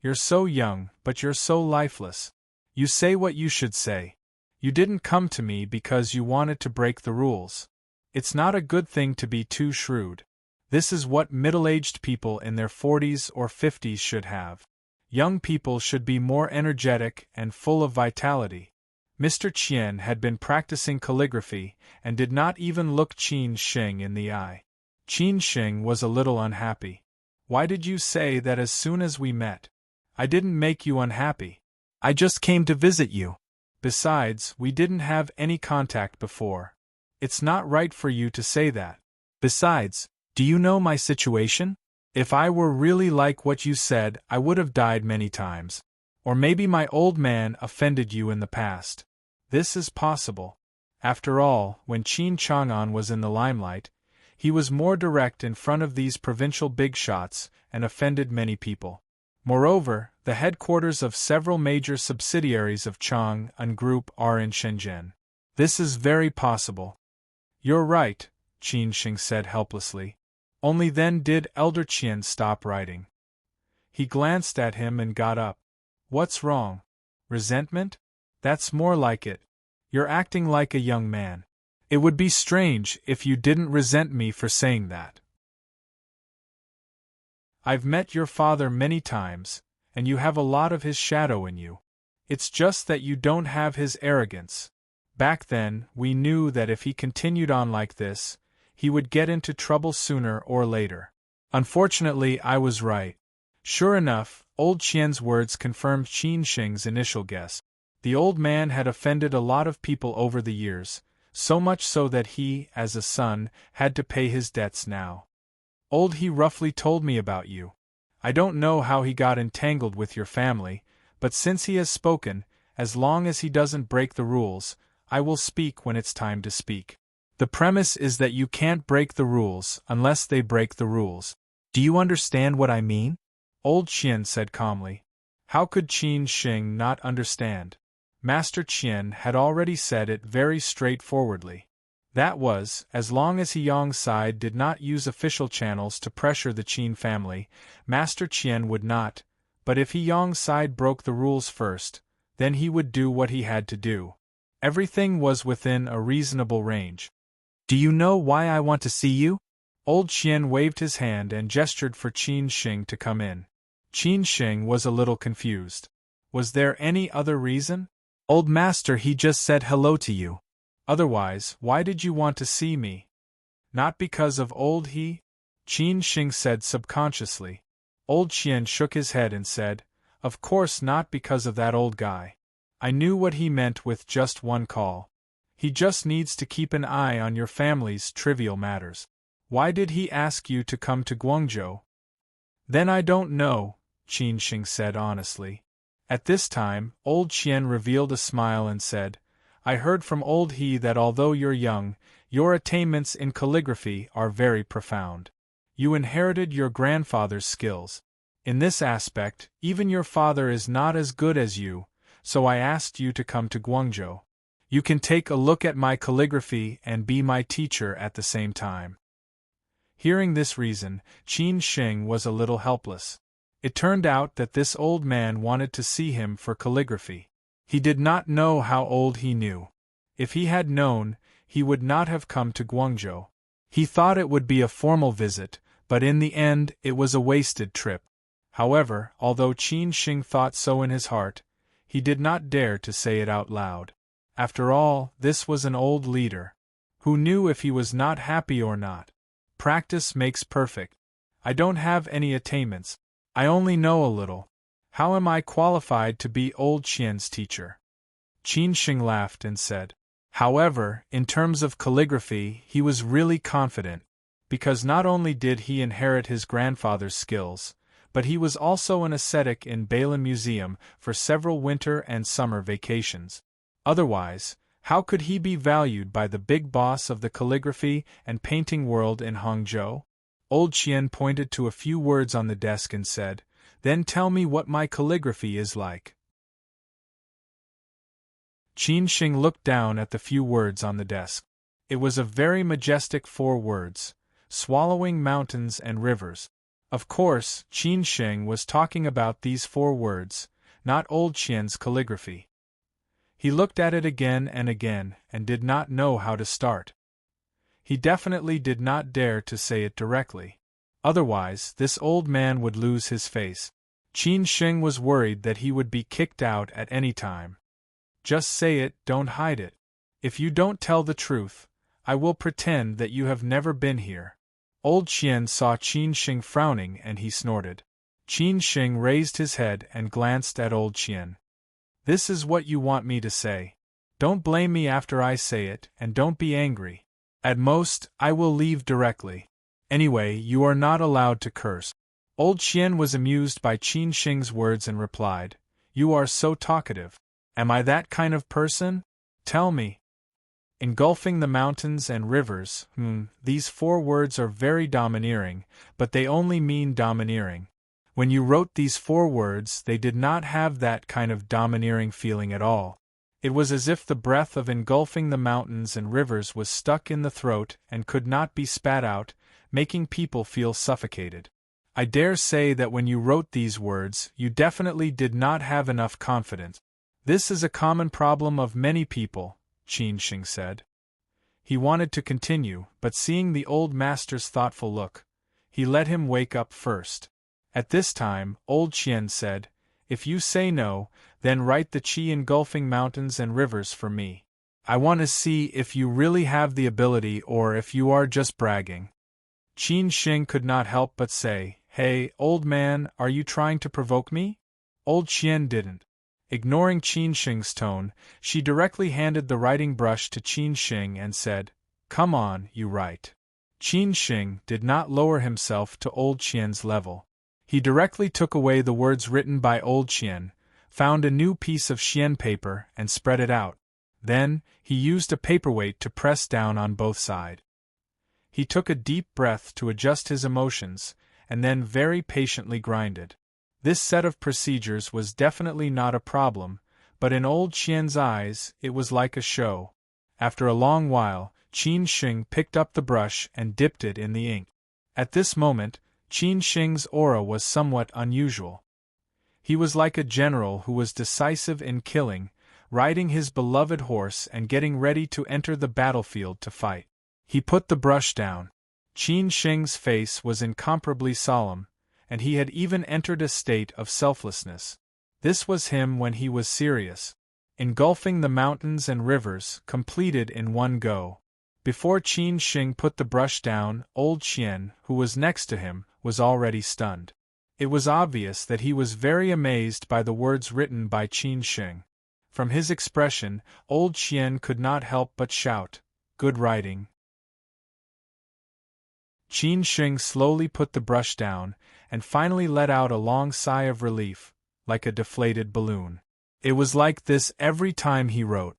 You're so young, but you're so lifeless. You say what you should say. You didn't come to me because you wanted to break the rules. It's not a good thing to be too shrewd. This is what middle-aged people in their 40s or 50s should have. Young people should be more energetic and full of vitality." Mr. Qian had been practicing calligraphy and did not even look Qin Sheng in the eye. Qin Sheng was a little unhappy. "Why did you say that as soon as we met? I didn't make you unhappy. I just came to visit you. Besides, we didn't have any contact before. It's not right for you to say that. Besides, do you know my situation? If I were really like what you said, I would have died many times. Or maybe my old man offended you in the past. This is possible." After all, when Qin Chang'an was in the limelight, he was more direct in front of these provincial big shots and offended many people. Moreover, the headquarters of several major subsidiaries of Chang'an Group are in Shenzhen. This is very possible. "You're right," Qin Sheng said helplessly. Only then did Elder Qian stop writing. He glanced at him and got up. "What's wrong? Resentment? That's more like it. You're acting like a young man. It would be strange if you didn't resent me for saying that. I've met your father many times, and you have a lot of his shadow in you. It's just that you don't have his arrogance. Back then, we knew that if he continued on like this, he would get into trouble sooner or later. Unfortunately, I was right." Sure enough, Old Qian's words confirmed Qin Sheng's initial guess. The old man had offended a lot of people over the years, so much so that he, as a son, had to pay his debts now. "Old He roughly told me about you. I don't know how he got entangled with your family, but since he has spoken, as long as he doesn't break the rules, I will speak when it's time to speak. The premise is that you can't break the rules unless they break the rules. Do you understand what I mean?" Old Qian said calmly. How could Qin Sheng not understand? Master Qian had already said it very straightforwardly. That was, as long as He Yong's side did not use official channels to pressure the Qin family, Master Qian would not, but if He Yong's side broke the rules first, then he would do what he had to do. Everything was within a reasonable range. Do you know why I want to see you? Old Qian waved his hand and gestured for Qin Shing to come in. Qin Shing was a little confused. Was there any other reason? Old master, he just said hello to you. Otherwise, why did you want to see me? Not because of old he? Qin Shing said subconsciously. Old Qian shook his head and said, of course not because of that old guy. I knew what he meant with just one call. He just needs to keep an eye on your family's trivial matters. Why did he ask you to come to Guangzhou? Then I don't know, Qin Shing said honestly. At this time, old Qian revealed a smile and said, I heard from old he that although you're young, your attainments in calligraphy are very profound. You inherited your grandfather's skills. In this aspect, even your father is not as good as you, so I asked you to come to Guangzhou. You can take a look at my calligraphy and be my teacher at the same time. Hearing this reason, Qin Shing was a little helpless. It turned out that this old man wanted to see him for calligraphy. He did not know how old he knew. If he had known, he would not have come to Guangzhou. He thought it would be a formal visit, but in the end it was a wasted trip. However, although Qin Shing thought so in his heart, he did not dare to say it out loud. After all, this was an old leader. Who knew if he was not happy or not? Practice makes perfect. I don't have any attainments. I only know a little. How am I qualified to be old Qian's teacher? Qin Shing laughed and said. However, in terms of calligraphy, he was really confident, because not only did he inherit his grandfather's skills, but he was also an ascetic in Bailin Museum for several winter and summer vacations. Otherwise, how could he be valued by the big boss of the calligraphy and painting world in Hangzhou? Old Qian pointed to a few words on the desk and said, Then tell me what my calligraphy is like. Qin Shing looked down at the few words on the desk. It was a very majestic 4 words, swallowing mountains and rivers. Of course, Qin Shing was talking about these 4 words, not old Qian's calligraphy. He looked at it again and did not know how to start. He definitely did not dare to say it directly. Otherwise, this old man would lose his face. Qin Shing was worried that he would be kicked out at any time. Just say it, don't hide it. If you don't tell the truth, I will pretend that you have never been here. Old Qian saw Qin Shing frowning and he snorted. Qin Shing raised his head and glanced at old Qian. This is what you want me to say. Don't blame me after I say it, and don't be angry. At most, I will leave directly. Anyway, you are not allowed to curse. Old Qian was amused by Qin Shing's words and replied, You are so talkative. Am I that kind of person? Tell me. Engulfing the mountains and rivers, these 4 words are very domineering, but they only mean domineering. When you wrote these 4 words, they did not have that kind of domineering feeling at all. It was as if the breath of engulfing the mountains and rivers was stuck in the throat and could not be spat out, making people feel suffocated. I dare say that when you wrote these words, you definitely did not have enough confidence. This is a common problem of many people, Qin Shing said. He wanted to continue, but seeing the old master's thoughtful look, he let him wake up first. At this time, old Qian said, If you say no, then write the Qi engulfing mountains and rivers for me. I want to see if you really have the ability or if you are just bragging. Qin Shing could not help but say, Hey, old man, are you trying to provoke me? Old Qian didn't. Ignoring Qin Shing's tone, she directly handed the writing brush to Qin Shing and said, Come on, you write. Qin Shing did not lower himself to old Qian's level. He directly took away the words written by old Qian, found a new piece of Xian paper and spread it out. Then, he used a paperweight to press down on both sides. He took a deep breath to adjust his emotions, and then very patiently grinded. This set of procedures was definitely not a problem, but in old Qian's eyes, it was like a show. After a long while, Qin Sheng picked up the brush and dipped it in the ink. At this moment, Qin Sheng's aura was somewhat unusual. He was like a general who was decisive in killing, riding his beloved horse and getting ready to enter the battlefield to fight. He put the brush down. Qin Sheng's face was incomparably solemn, and he had even entered a state of selflessness. This was him when he was serious. Engulfing the mountains and rivers, completed in one go. Before Qin Sheng put the brush down, old Qian, who was next to him, was already stunned. It was obvious that he was very amazed by the words written by Qin Sheng. From his expression, old Qian could not help but shout, "Good writing." Qin Sheng slowly put the brush down, and finally let out a long sigh of relief, like a deflated balloon. It was like this every time he wrote.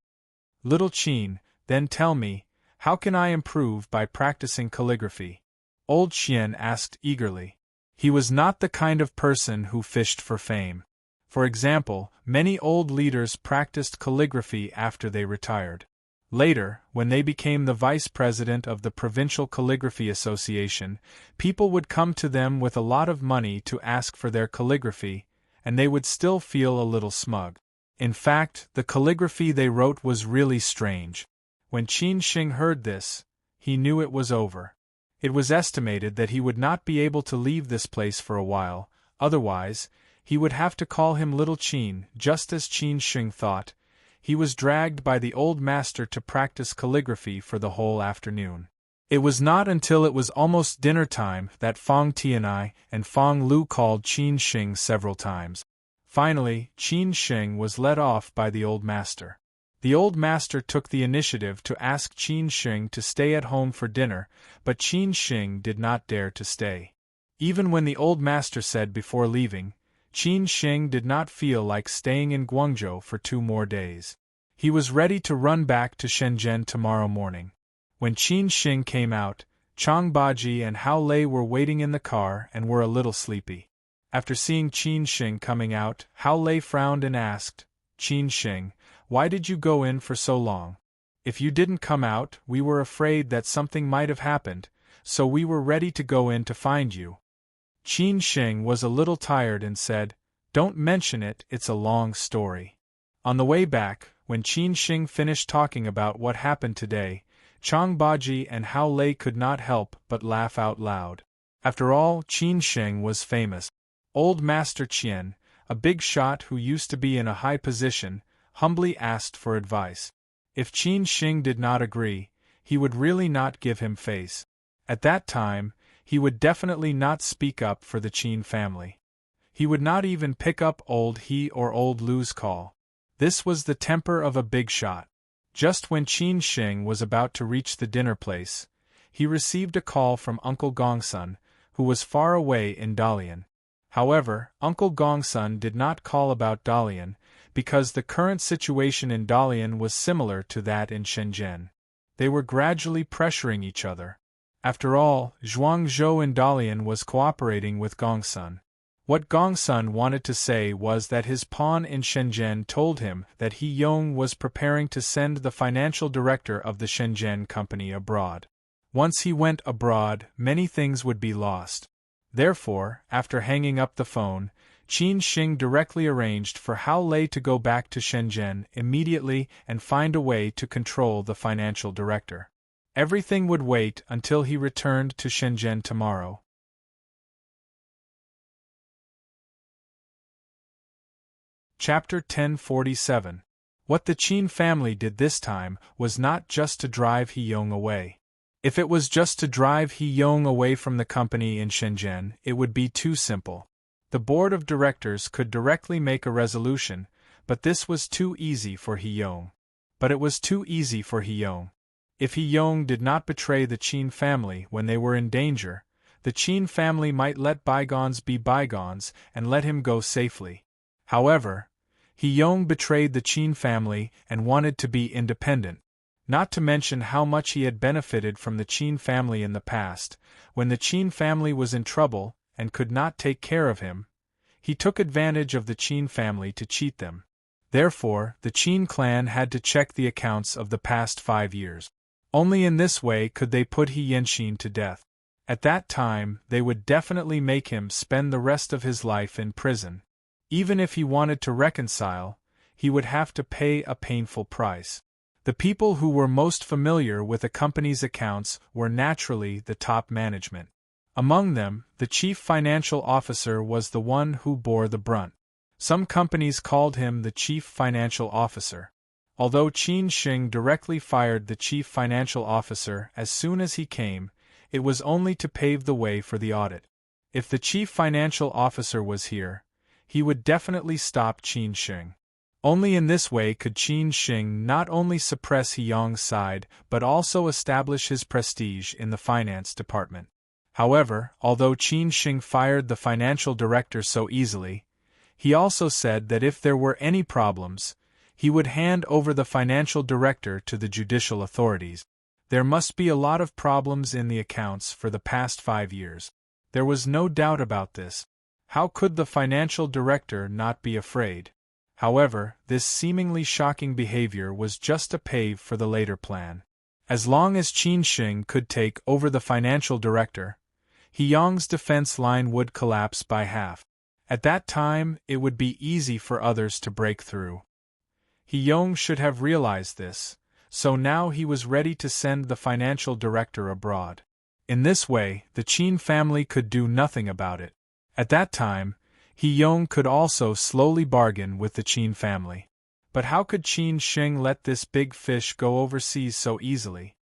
"Little Qin, then tell me, how can I improve by practicing calligraphy?" Old Qian asked eagerly. He was not the kind of person who fished for fame. For example, many old leaders practiced calligraphy after they retired. Later, when they became the vice president of the Provincial Calligraphy Association, people would come to them with a lot of money to ask for their calligraphy, and they would still feel a little smug. In fact, the calligraphy they wrote was really strange. When Qin Sheng heard this, he knew it was over. It was estimated that he would not be able to leave this place for a while, otherwise, he would have to call him Little Qin. Just as Qin Sheng thought, he was dragged by the old master to practice calligraphy for the whole afternoon. It was not until it was almost dinner time that Fang Tianai and Fang Lu called Qin Sheng several times. Finally, Qin Sheng was let off by the old master. The old master took the initiative to ask Qin Sheng to stay at home for dinner, but Qin Sheng did not dare to stay. Even when the old master said before leaving, Qin Sheng did not feel like staying in Guangzhou for 2 more days. He was ready to run back to Shenzhen tomorrow morning. When Qin Sheng came out, Chang Baji and Hao Lei were waiting in the car and were a little sleepy. After seeing Qin Sheng coming out, Hao Lei frowned and asked, "Qin Sheng, why did you go in for so long? If you didn't come out, we were afraid that something might have happened, so we were ready to go in to find you." Qin Sheng was a little tired and said, "Don't mention it, it's a long story." On the way back, when Qin Sheng finished talking about what happened today, Chang Baji and Hao Lei could not help but laugh out loud. After all, Qin Sheng was famous. Old Master Qian, a big shot who used to be in a high position, humbly asked for advice. If Qin Sheng did not agree, he would really not give him face. At that time, he would definitely not speak up for the Qin family. He would not even pick up old He or old Lu's call. This was the temper of a big shot. Just when Qin Sheng was about to reach the dinner place, he received a call from Uncle Gongsun, who was far away in Dalian. However, Uncle Gongsun did not call about Dalian, because the current situation in Dalian was similar to that in Shenzhen. They were gradually pressuring each other. After all, Zhuangzhou in Dalian was cooperating with Gongsun. What Gongsun wanted to say was that his pawn in Shenzhen told him that He Yong was preparing to send the financial director of the Shenzhen company abroad. Once he went abroad, many things would be lost. Therefore, after hanging up the phone, Qin Sheng directly arranged for Hao Lei to go back to Shenzhen immediately and find a way to control the financial director. Everything would wait until he returned to Shenzhen tomorrow. Chapter 1047. What the Qin family did this time was not just to drive He Yong away. If it was just to drive He Yong away from the company in Shenzhen, it would be too simple. The board of directors could directly make a resolution, but this was too easy for He Yong. But it was too easy for He Yong. If He Yong did not betray the Qin family when they were in danger, the Qin family might let bygones be bygones and let him go safely. However, He Yong betrayed the Qin family and wanted to be independent. Not to mention how much he had benefited from the Qin family in the past, when the Qin family was in trouble and could not take care of him. He took advantage of the Qin family to cheat them. Therefore, the Qin clan had to check the accounts of the past 5 years. Only in this way could they put He Yanxin to death. At that time, they would definitely make him spend the rest of his life in prison. Even if he wanted to reconcile, he would have to pay a painful price. The people who were most familiar with a company's accounts were naturally the top management. Among them, the chief financial officer was the one who bore the brunt. Some companies called him the chief financial officer. Although Qin Shing directly fired the chief financial officer as soon as he came, it was only to pave the way for the audit. If the chief financial officer was here, he would definitely stop Qin Shing. Only in this way could Qin Shing not only suppress He Yong's side but also establish his prestige in the finance department. However, although Qin Shing fired the financial director so easily, he also said that if there were any problems, he would hand over the financial director to the judicial authorities. There must be a lot of problems in the accounts for the past 5 years. There was no doubt about this. How could the financial director not be afraid? However, this seemingly shocking behavior was just a pave for the later plan. As long as Qin Shing could take over the financial director, He Yong's defense line would collapse by half. At that time, it would be easy for others to break through. He Yong should have realized this, so now he was ready to send the financial director abroad. In this way, the Qin family could do nothing about it. At that time, He Yong could also slowly bargain with the Qin family. But how could Qin Shing let this big fish go overseas so easily?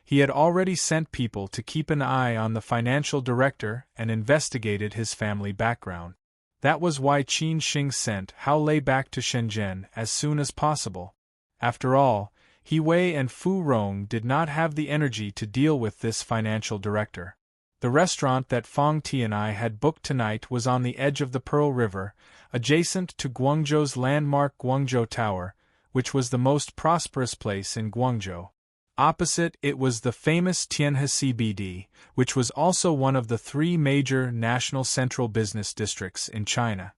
He had already sent people to keep an eye on the financial director and investigated his family background. That was why Qin Shing sent Hao Lei back to Shenzhen as soon as possible. After all, He Wei and Fu Rong did not have the energy to deal with this financial director. The restaurant that Fang Tianai had booked tonight was on the edge of the Pearl River, adjacent to Guangzhou's landmark Guangzhou Tower, which was the most prosperous place in Guangzhou. Opposite it was the famous Tianhe CBD, which was also one of the 3 major national central business districts in China.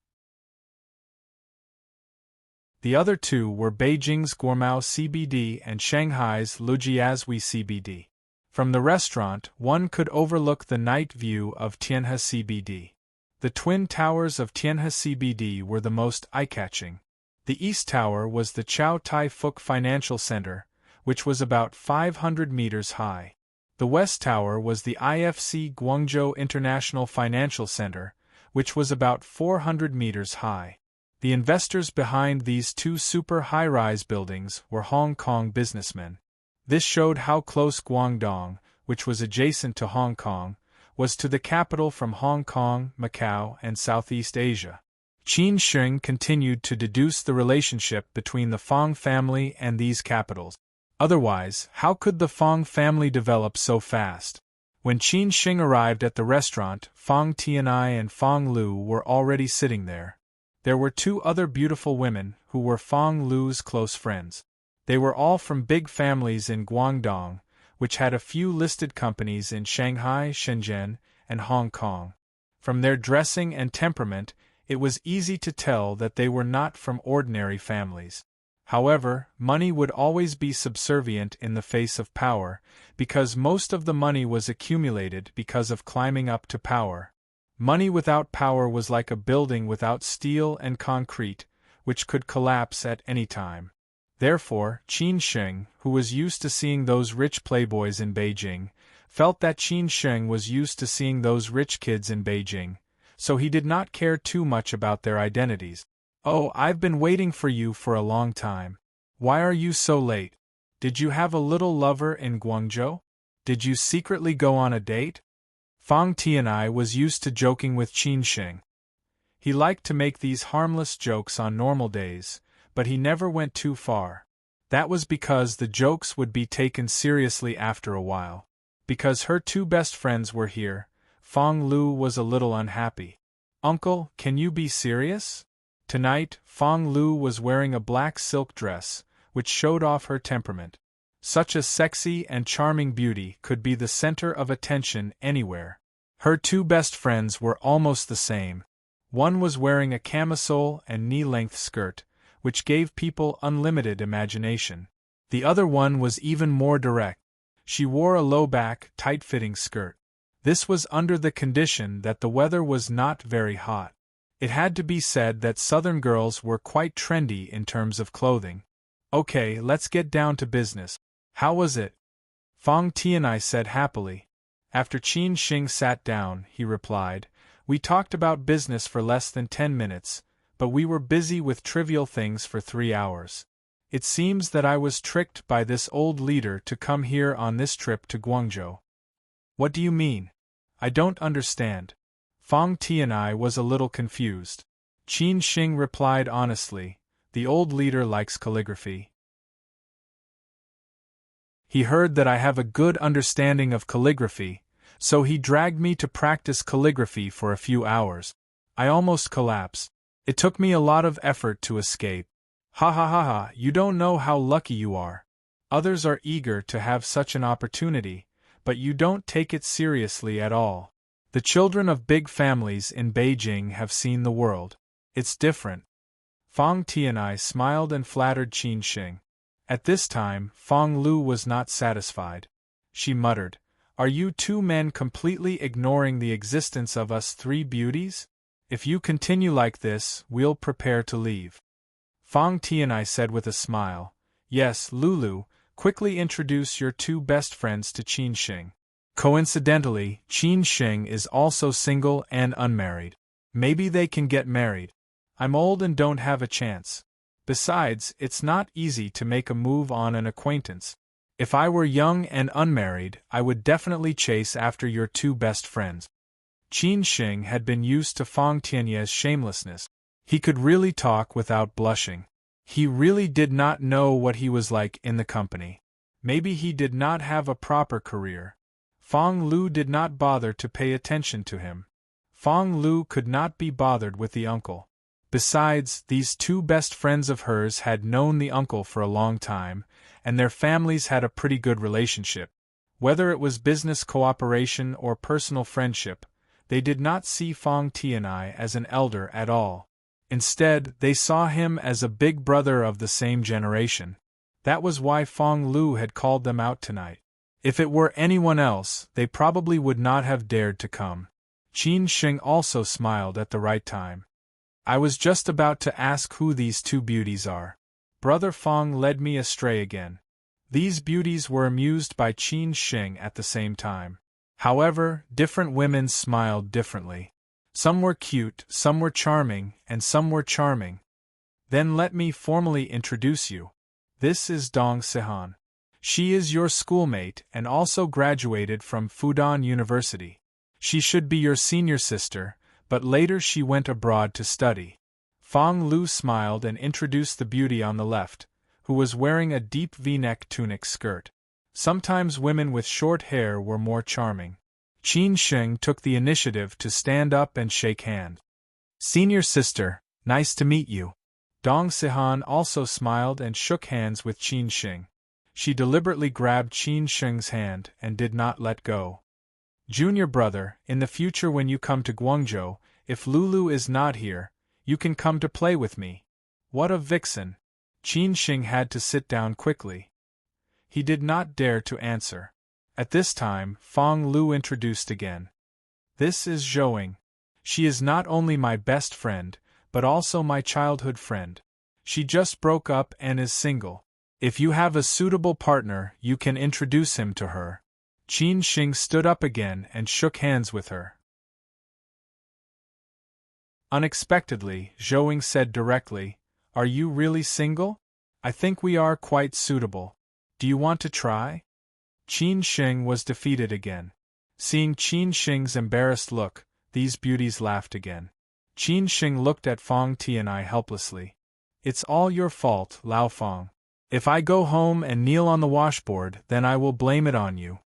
The other 2 were Beijing's Guomao CBD and Shanghai's Lujiazui CBD. From the restaurant, one could overlook the night view of Tianhe CBD. The twin towers of Tianhe CBD were the most eye-catching. The east tower was the Chow Tai Fook Financial Center, which was about 500 meters high. The west tower was the IFC Guangzhou International Financial Center, which was about 400 meters high. The investors behind these 2 super high-rise buildings were Hong Kong businessmen. This showed how close Guangdong, which was adjacent to Hong Kong, was to the capital from Hong Kong, Macau, and Southeast Asia. Qin Shing continued to deduce the relationship between the Fang family and these capitals. Otherwise, how could the Fang family develop so fast? When Qin Shing arrived at the restaurant, Fang Tianai and Fang Lu were already sitting there. There were 2 other beautiful women who were Fang Lu's close friends. They were all from big families in Guangdong, which had a few listed companies in Shanghai, Shenzhen, and Hong Kong. From their dressing and temperament, it was easy to tell that they were not from ordinary families. However, money would always be subservient in the face of power, because most of the money was accumulated because of climbing up to power. Money without power was like a building without steel and concrete, which could collapse at any time. Therefore, Qin Shing, who was used to seeing those rich playboys in Beijing, felt that Qin Shing was used to seeing those rich kids in Beijing, so he did not care too much about their identities. "Oh, I've been waiting for you for a long time. Why are you so late? Did you have a little lover in Guangzhou? Did you secretly go on a date?" Fang Tianai was used to joking with Qin Shing. He liked to make these harmless jokes on normal days, but he never went too far. That was because the jokes would be taken seriously after a while. Because her 2 best friends were here, Fang Lu was a little unhappy. "Uncle, can you be serious?" Tonight, Fang Lu was wearing a black silk dress, which showed off her temperament. Such a sexy and charming beauty could be the center of attention anywhere. Her 2 best friends were almost the same. One was wearing a camisole and knee-length skirt, which gave people unlimited imagination. The other one was even more direct. She wore a low-back, tight-fitting skirt. This was under the condition that the weather was not very hot. It had to be said that Southern girls were quite trendy in terms of clothing. Okay, let's get down to business. How was it? Fang Tianai said happily. After Qin Shing sat down, he replied, we talked about business for less than 10 minutes, but we were busy with trivial things for 3 hours. It seems that I was tricked by this old leader to come here on this trip to Guangzhou. What do you mean? I don't understand. Fang Tianai was a little confused. Qin Shing replied honestly, the old leader likes calligraphy. He heard that I have a good understanding of calligraphy, so he dragged me to practice calligraphy for a few hours. I almost collapsed. It took me a lot of effort to escape. Ha ha ha ha, you don't know how lucky you are. Others are eager to have such an opportunity, but you don't take it seriously at all. The children of big families in Beijing have seen the world. It's different. Fang Tianai smiled and flattered Qin Shing. At this time, Fang Lu was not satisfied. She muttered, are you two men completely ignoring the existence of us three beauties? If you continue like this, we'll prepare to leave. Fang Tianai said with a smile, yes, Lulu, quickly introduce your two best friends to Qin Shing. Coincidentally, Qin Shing is also single and unmarried. Maybe they can get married. I'm old and don't have a chance. Besides, it's not easy to make a move on an acquaintance. If I were young and unmarried, I would definitely chase after your two best friends. Qin Shing had been used to Fang Tianai's shamelessness. He could really talk without blushing. He really did not know what he was like in the company. Maybe he did not have a proper career. Fang Lu did not bother to pay attention to him. Fang Lu could not be bothered with the uncle. Besides, these two best friends of hers had known the uncle for a long time, and their families had a pretty good relationship. Whether it was business cooperation or personal friendship, they did not see Fang Tianai as an elder at all. Instead, they saw him as a big brother of the same generation. That was why Fang Lu had called them out tonight. If it were anyone else, they probably would not have dared to come. Qin Shing also smiled at the right time. I was just about to ask who these two beauties are. Brother Fang led me astray again. These beauties were amused by Qin Shing at the same time. However, different women smiled differently. Some were cute, some were charming, and some were charming. Then let me formally introduce you. This is Dong Sihan. She is your schoolmate and also graduated from Fudan University. She should be your senior sister, but later she went abroad to study. Fang Lu smiled and introduced the beauty on the left, who was wearing a deep V-neck tunic skirt. Sometimes women with short hair were more charming. Qin Shing took the initiative to stand up and shake hands. Senior sister, nice to meet you. Dong Sihan also smiled and shook hands with Qin Shing. She deliberately grabbed Qin Shing's hand and did not let go. Junior brother, in the future when you come to Guangzhou, if Lulu is not here, you can come to play with me. What a vixen! Qin Shing had to sit down quickly. He did not dare to answer. At this time, Fang Lu introduced again. This is Zhouing. She is not only my best friend, but also my childhood friend. She just broke up and is single. If you have a suitable partner, you can introduce him to her. Qin Shing stood up again and shook hands with her. Unexpectedly, Zhouing said directly, are you really single? I think we are quite suitable. Do you want to try? Qin Shing was defeated again. Seeing Qin Shing's embarrassed look, these beauties laughed again. Qin Shing looked at Fang Tianai helplessly. It's all your fault, Lao Fang. If I go home and kneel on the washboard, then I will blame it on you.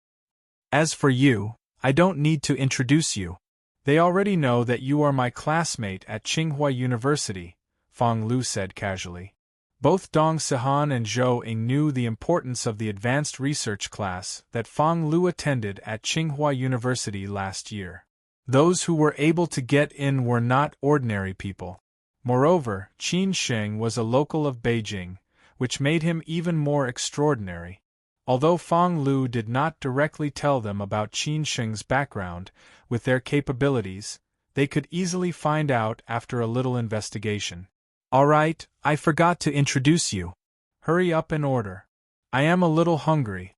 As for you, I don't need to introduce you. They already know that you are my classmate at Tsinghua University, Fang Lu said casually. Both Dong Sihan and Zhou Ying knew the importance of the advanced research class that Fang Lu attended at Tsinghua University last year. Those who were able to get in were not ordinary people. Moreover, Qin Shing was a local of Beijing, which made him even more extraordinary. Although Fong Lu did not directly tell them about Qin Sheng's background, with their capabilities, they could easily find out after a little investigation. "Alright, I forgot to introduce you. Hurry up and order. I am a little hungry."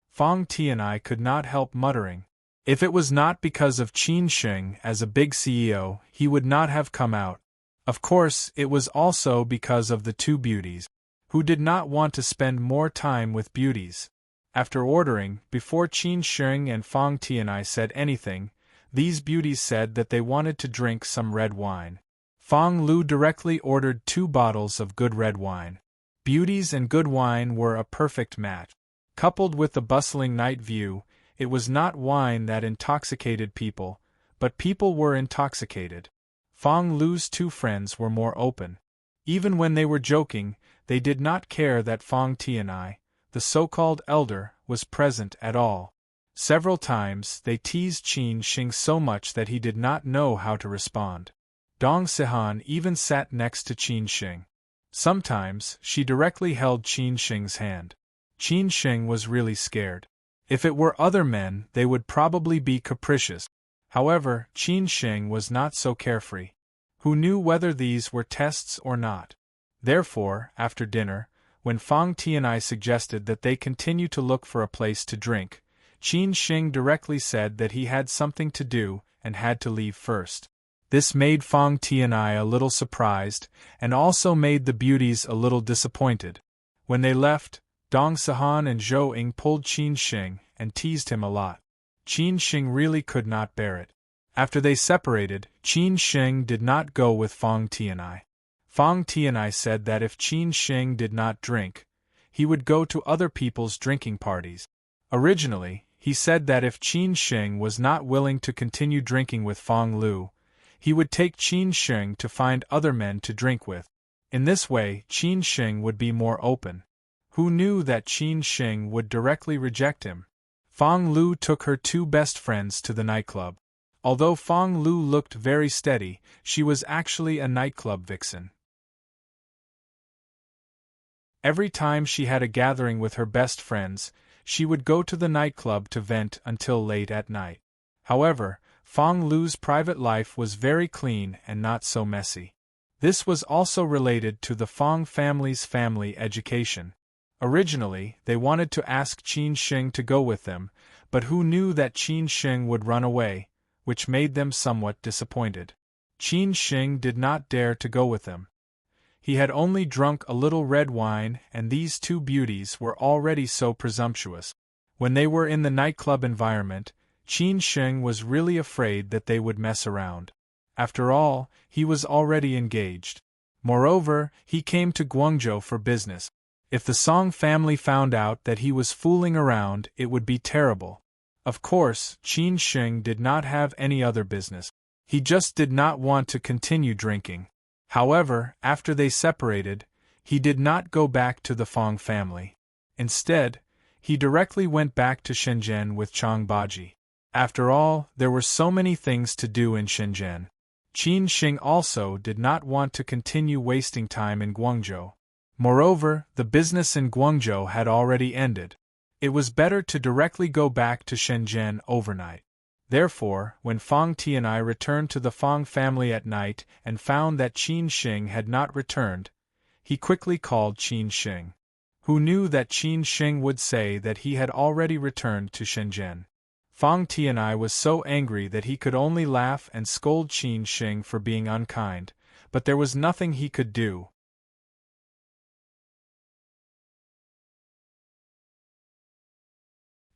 Fong Tianai could not help muttering. If it was not because of Qin Sheng as a big CEO, he would not have come out. Of course, it was also because of the two beauties. Who did not want to spend more time with beauties? After ordering, before Qin Sheng and Fong Tianai said anything, these beauties said that they wanted to drink some red wine. Fong Lu directly ordered 2 bottles of good red wine. Beauties and good wine were a perfect match. Coupled with the bustling night view, it was not wine that intoxicated people, but people were intoxicated. Fong Lu's 2 friends were more open. Even when they were joking, they did not care that Fong Tianai, the so-called elder, was present at all. Several times they teased Qin Sheng so much that he did not know how to respond. Dong Sihan even sat next to Qin Sheng. Sometimes she directly held Qin Sheng's hand. Qin Sheng was really scared. If it were other men, they would probably be capricious. However, Qin Sheng was not so carefree. Who knew whether these were tests or not? Therefore, after dinner, when Fong Tianai suggested that they continue to look for a place to drink, Qin Sheng directly said that he had something to do and had to leave first. This made Fong Tianai a little surprised, and also made the beauties a little disappointed. When they left, Dong Sihan and Zhou Ying pulled Qin Sheng and teased him a lot. Qin Sheng really could not bear it. After they separated, Qin Sheng did not go with Fong Tianai. Fong Tianai said that if Qin Sheng did not drink, he would go to other people's drinking parties. Originally, he said that if Qin Sheng was not willing to continue drinking with Fong Lu, he would take Qin Sheng to find other men to drink with. In this way, Qin Sheng would be more open. Who knew that Qin Sheng would directly reject him? Fong Lu took her 2 best friends to the nightclub. Although Fong Lu looked very steady, she was actually a nightclub vixen. Every time she had a gathering with her best friends, she would go to the nightclub to vent until late at night. However, Fong Lu's private life was very clean and not so messy. This was also related to the Fong family's family education. Originally, they wanted to ask Qin Sheng to go with them, but who knew that Qin Sheng would run away, which made them somewhat disappointed. Qin Sheng did not dare to go with them. He had only drunk a little red wine, and these 2 beauties were already so presumptuous. When they were in the nightclub environment, Qin Sheng was really afraid that they would mess around. After all, he was already engaged. Moreover, he came to Guangzhou for business. If the Song family found out that he was fooling around, it would be terrible. Of course, Qin Sheng did not have any other business. He just did not want to continue drinking. However, after they separated, he did not go back to the Fong family. Instead, he directly went back to Shenzhen with Chang Baji. After all, there were so many things to do in Shenzhen. Qin Sheng also did not want to continue wasting time in Guangzhou. Moreover, the business in Guangzhou had already ended. It was better to directly go back to Shenzhen overnight. Therefore, when Fong Tianai returned to the Fong family at night and found that Qin Sheng had not returned, he quickly called Qin Sheng. Who knew that Qin Sheng would say that he had already returned to Shenzhen? Fong Tianai was so angry that he could only laugh and scold Qin Sheng for being unkind, but there was nothing he could do.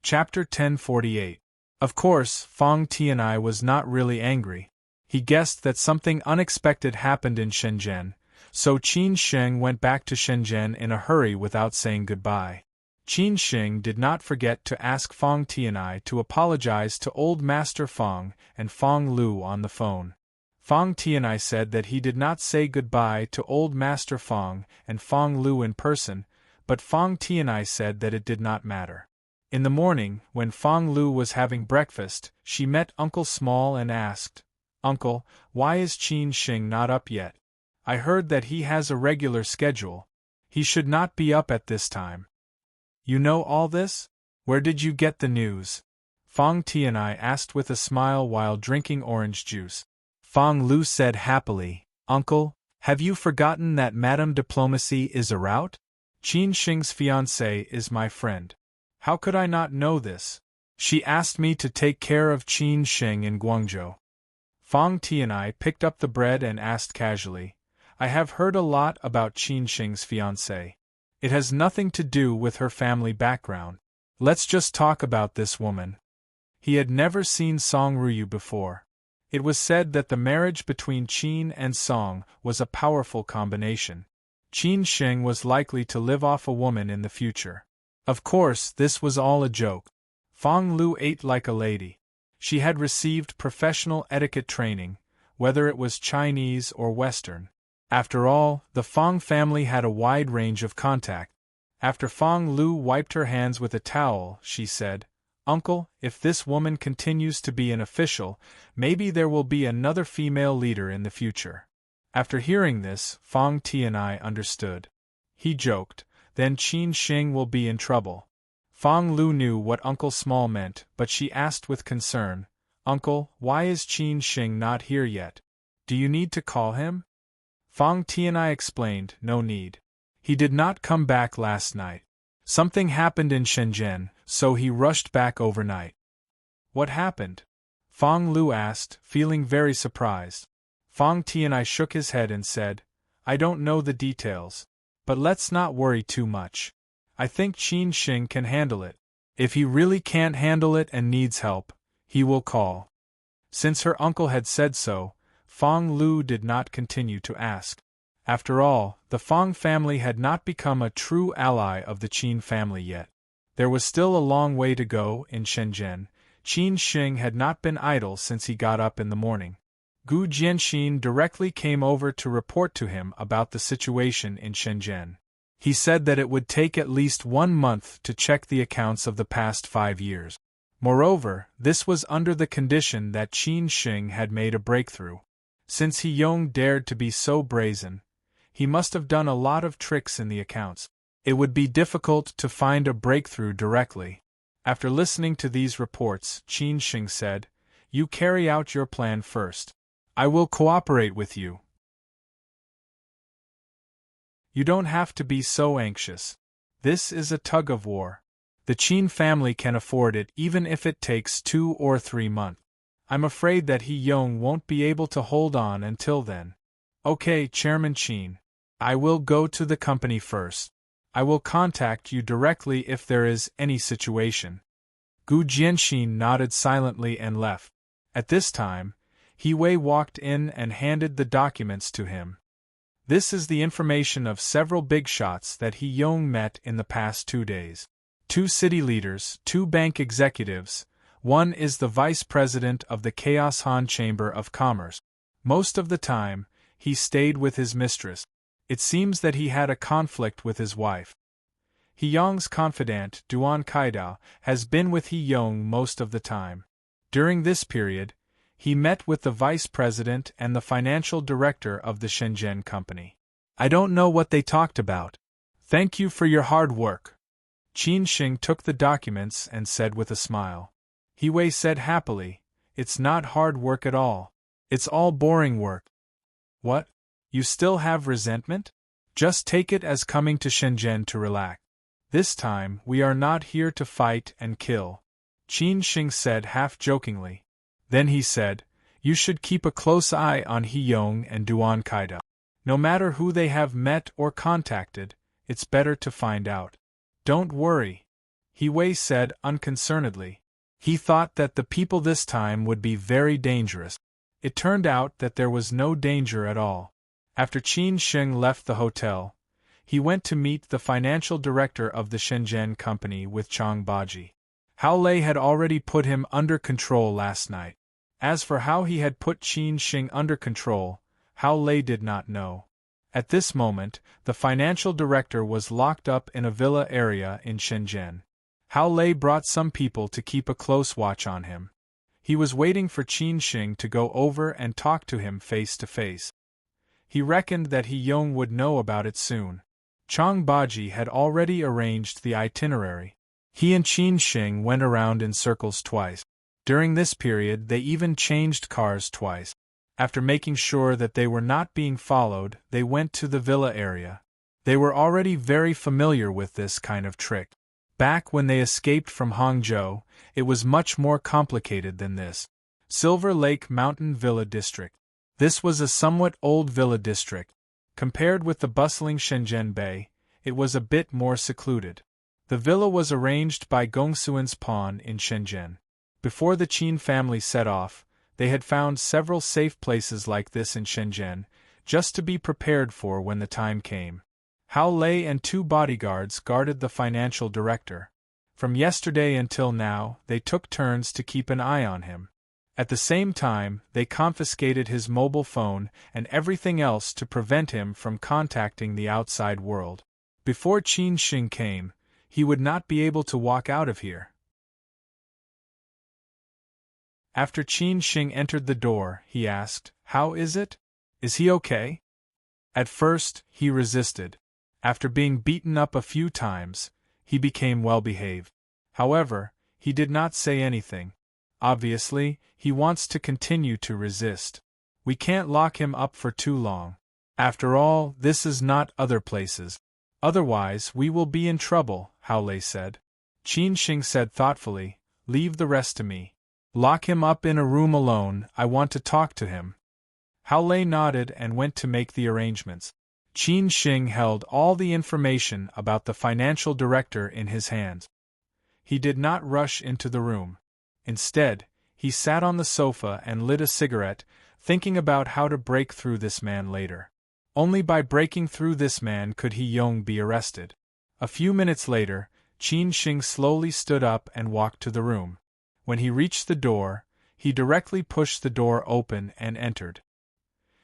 Chapter 1048. Of course, Fong Tianai was not really angry. He guessed that something unexpected happened in Shenzhen, so Qin Sheng went back to Shenzhen in a hurry without saying goodbye. Qin Sheng did not forget to ask Fong Tianai to apologize to Old Master Fong and Fong Lu on the phone. Fong Tianai said that he did not say goodbye to Old Master Fong and Fong Lu in person, but Fong Tianai said that it did not matter. In the morning, when Fong Lu was having breakfast, she met Uncle Small and asked, "Uncle, why is Qin Sheng not up yet? I heard that he has a regular schedule. He should not be up at this time." You know all this? Where did you get the news? Fang Tianai asked with a smile while drinking orange juice. Fang Lu said happily, Uncle, have you forgotten that Madame Diplomacy is a rout? Qin Shing's fiancé is my friend. How could I not know this? She asked me to take care of Qin Shing in Guangzhou. Fang Tianai picked up the bread and asked casually, I have heard a lot about Qin Shing's fiancé. It has nothing to do with her family background. Let's just talk about this woman. He had never seen Song Ruyu before. It was said that the marriage between Qin and Song was a powerful combination. Qin Shing was likely to live off a woman in the future. Of course, this was all a joke. Fang Lu ate like a lady. She had received professional etiquette training, whether it was Chinese or Western. After all, the Fang family had a wide range of contact. After Fang Lu wiped her hands with a towel, she said, Uncle, if this woman continues to be an official, maybe there will be another female leader in the future. After hearing this, Fang Tianai understood. He joked, then Qin Shing will be in trouble. Fang Lu knew what Uncle Small meant, but she asked with concern, Uncle, why is Qin Shing not here yet? Do you need to call him? Fang Tianai explained, no need. He did not come back last night. Something happened in Shenzhen, so he rushed back overnight. What happened? Fang Lu asked, feeling very surprised. Fang Tianai shook his head and said, I don't know the details. But let's not worry too much. I think Qin Shing can handle it. If he really can't handle it and needs help, he will call. Since her uncle had said so, Fang Lu did not continue to ask. After all, the Fang family had not become a true ally of the Qin family yet. There was still a long way to go in Shenzhen. Qin Shing had not been idle since he got up in the morning. Gu Jianxin directly came over to report to him about the situation in Shenzhen. He said that it would take at least 1 month to check the accounts of the past 5 years. Moreover, this was under the condition that Qin Shing had made a breakthrough. Since He Yong dared to be so brazen, he must have done a lot of tricks in the accounts. It would be difficult to find a breakthrough directly. After listening to these reports, Qin Shing said, You carry out your plan first. I will cooperate with you. You don't have to be so anxious. This is a tug-of-war. The Qin family can afford it even if it takes 2 or 3 months. I'm afraid that He Yong won't be able to hold on until then. Okay, Chairman Qin. I will go to the company first. I will contact you directly if there is any situation. Gu Jianxin nodded silently and left. At this time, He Wei walked in and handed the documents to him. This is the information of several big shots that He Yong met in the past 2 days. 2 city leaders, 2 bank executives, one is the vice president of the Chaos Han Chamber of Commerce. Most of the time, he stayed with his mistress. It seems that he had a conflict with his wife. He Yong's confidant, Duan Kaidao, has been with He Yong most of the time. During this period, he met with the vice president and the financial director of the Shenzhen company. I don't know what they talked about. Thank you for your hard work. Qin Shing took the documents and said with a smile. He Wei said happily, It's not hard work at all. It's all boring work. What? You still have resentment? Just take it as coming to Shenzhen to relax. This time, we are not here to fight and kill. Qin Shing said half-jokingly. Then he said, You should keep a close eye on He Yong and Duan Kaida. No matter who they have met or contacted, it's better to find out. Don't worry, He Wei said unconcernedly. He thought that the people this time would be very dangerous. It turned out that there was no danger at all. After Qin Shing left the hotel, he went to meet the financial director of the Shenzhen company with Chang Baji. Hao Lei had already put him under control last night. As for how he had put Qin Shing under control, Hao Lei did not know. At this moment, the financial director was locked up in a villa area in Shenzhen. Hao Lei brought some people to keep a close watch on him. He was waiting for Qin Shing to go over and talk to him face to face. He reckoned that He Yong would know about it soon. Chang Baji had already arranged the itinerary. He and Qin Xing went around in circles twice. During this period, they even changed cars twice. After making sure that they were not being followed, they went to the villa area. They were already very familiar with this kind of trick. Back when they escaped from Hangzhou, it was much more complicated than this. Silver Lake Mountain Villa District. This was a somewhat old villa district. Compared with the bustling Shenzhen Bay, it was a bit more secluded. The villa was arranged by Gongsuan's pawn in Shenzhen. Before the Qin family set off, they had found several safe places like this in Shenzhen, just to be prepared for when the time came. Hao Lei and 2 bodyguards guarded the financial director. From yesterday until now, they took turns to keep an eye on him. At the same time, they confiscated his mobile phone and everything else to prevent him from contacting the outside world. Before Qin Xing came, he would not be able to walk out of here. After Qin Xing entered the door, he asked, "How is it? Is he okay?" At first, he resisted. After being beaten up a few times, he became well-behaved. However, he did not say anything. Obviously, he wants to continue to resist. We can't lock him up for too long. After all, this is not other places. Otherwise, we will be in trouble, Hao Lei said. Qin Xing said thoughtfully, "Leave the rest to me. Lock him up in a room alone, I want to talk to him." Hao Lei nodded and went to make the arrangements. Qin Xing held all the information about the financial director in his hands. He did not rush into the room. Instead, he sat on the sofa and lit a cigarette, thinking about how to break through this man later. Only by breaking through this man could He Yong be arrested. A few minutes later, Qin Xing slowly stood up and walked to the room. When he reached the door, he directly pushed the door open and entered.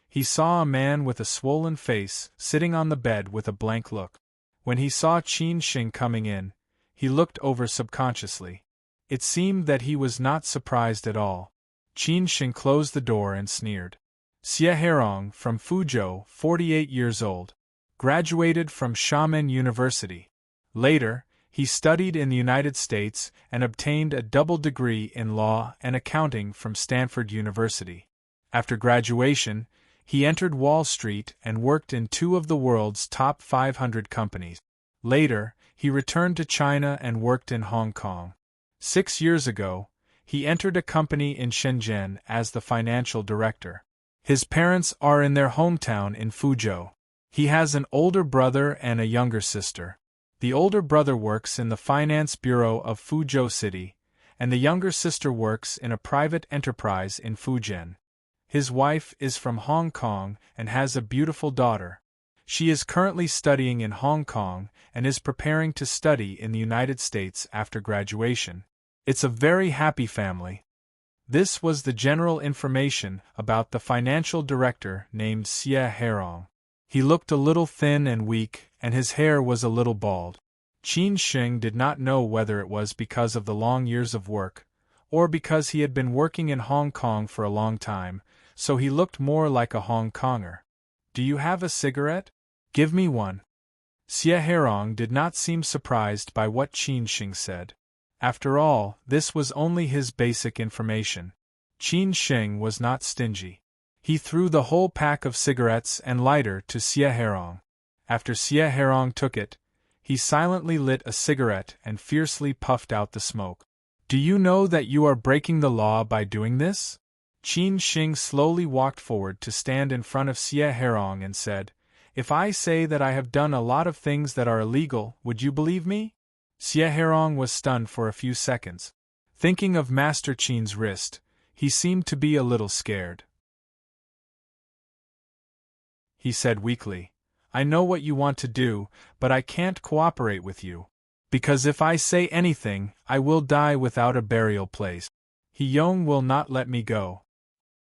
He saw a man with a swollen face, sitting on the bed with a blank look. When he saw Qin Xing coming in, he looked over subconsciously. It seemed that he was not surprised at all. Qin Xing closed the door and sneered. Xie Herong from Fuzhou, 48 years old. Graduated from Xiamen University. Later, he studied in the United States and obtained a double degree in law and accounting from Stanford University. After graduation, he entered Wall Street and worked in 2 of the world's top 500 companies. Later, he returned to China and worked in Hong Kong. 6 years ago, he entered a company in Shenzhen as the financial director. His parents are in their hometown in Fuzhou. He has an older brother and a younger sister. The older brother works in the finance bureau of Fuzhou City, and the younger sister works in a private enterprise in Fujian. His wife is from Hong Kong and has a beautiful daughter. She is currently studying in Hong Kong and is preparing to study in the United States after graduation. It's a very happy family. This was the general information about the financial director named Xie Herong. He looked a little thin and weak, and his hair was a little bald. Qin Xing did not know whether it was because of the long years of work, or because he had been working in Hong Kong for a long time, so he looked more like a Hong Konger. "Do you have a cigarette? Give me one." Xie Herong did not seem surprised by what Qin Xing said. After all, this was only his basic information. Qin Xing was not stingy. He threw the whole pack of cigarettes and lighter to Xie Herong. After Xie Herong took it, he silently lit a cigarette and fiercely puffed out the smoke. "Do you know that you are breaking the law by doing this?" Qin Xing slowly walked forward to stand in front of Xie Herong and said, "If I say that I have done a lot of things that are illegal, would you believe me?" Xie Herong was stunned for a few seconds. Thinking of Master Qin's wrist, he seemed to be a little scared. He said weakly, "I know what you want to do, but I can't cooperate with you. Because if I say anything, I will die without a burial place. He Yong will not let me go."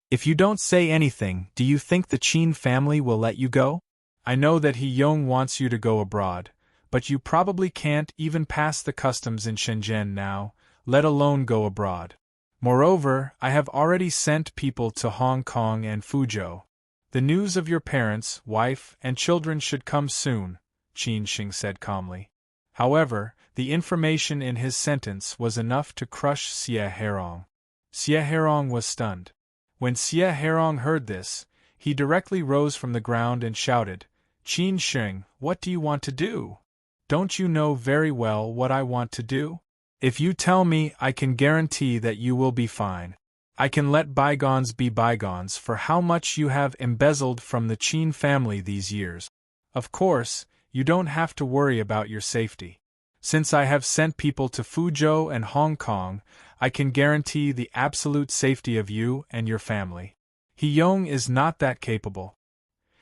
"If you don't say anything, do you think the Qin family will let you go?" "I know that He Yong wants you to go abroad, but you probably can't even pass the customs in Shenzhen now, let alone go abroad. Moreover, I have already sent people to Hong Kong and Fuzhou. The news of your parents, wife, and children should come soon, Qin Sheng said calmly. However, the information in his sentence was enough to crush Xie Herong. Xie Herong was stunned. When Xie Herong heard this, he directly rose from the ground and shouted, Qin Sheng, what do you want to do? Don't you know very well what I want to do? If you tell me, I can guarantee that you will be fine. I can let bygones be bygones for how much you have embezzled from the Qin family these years. Of course, you don't have to worry about your safety. Since I have sent people to Fuzhou and Hong Kong, I can guarantee the absolute safety of you and your family. He Yong is not that capable.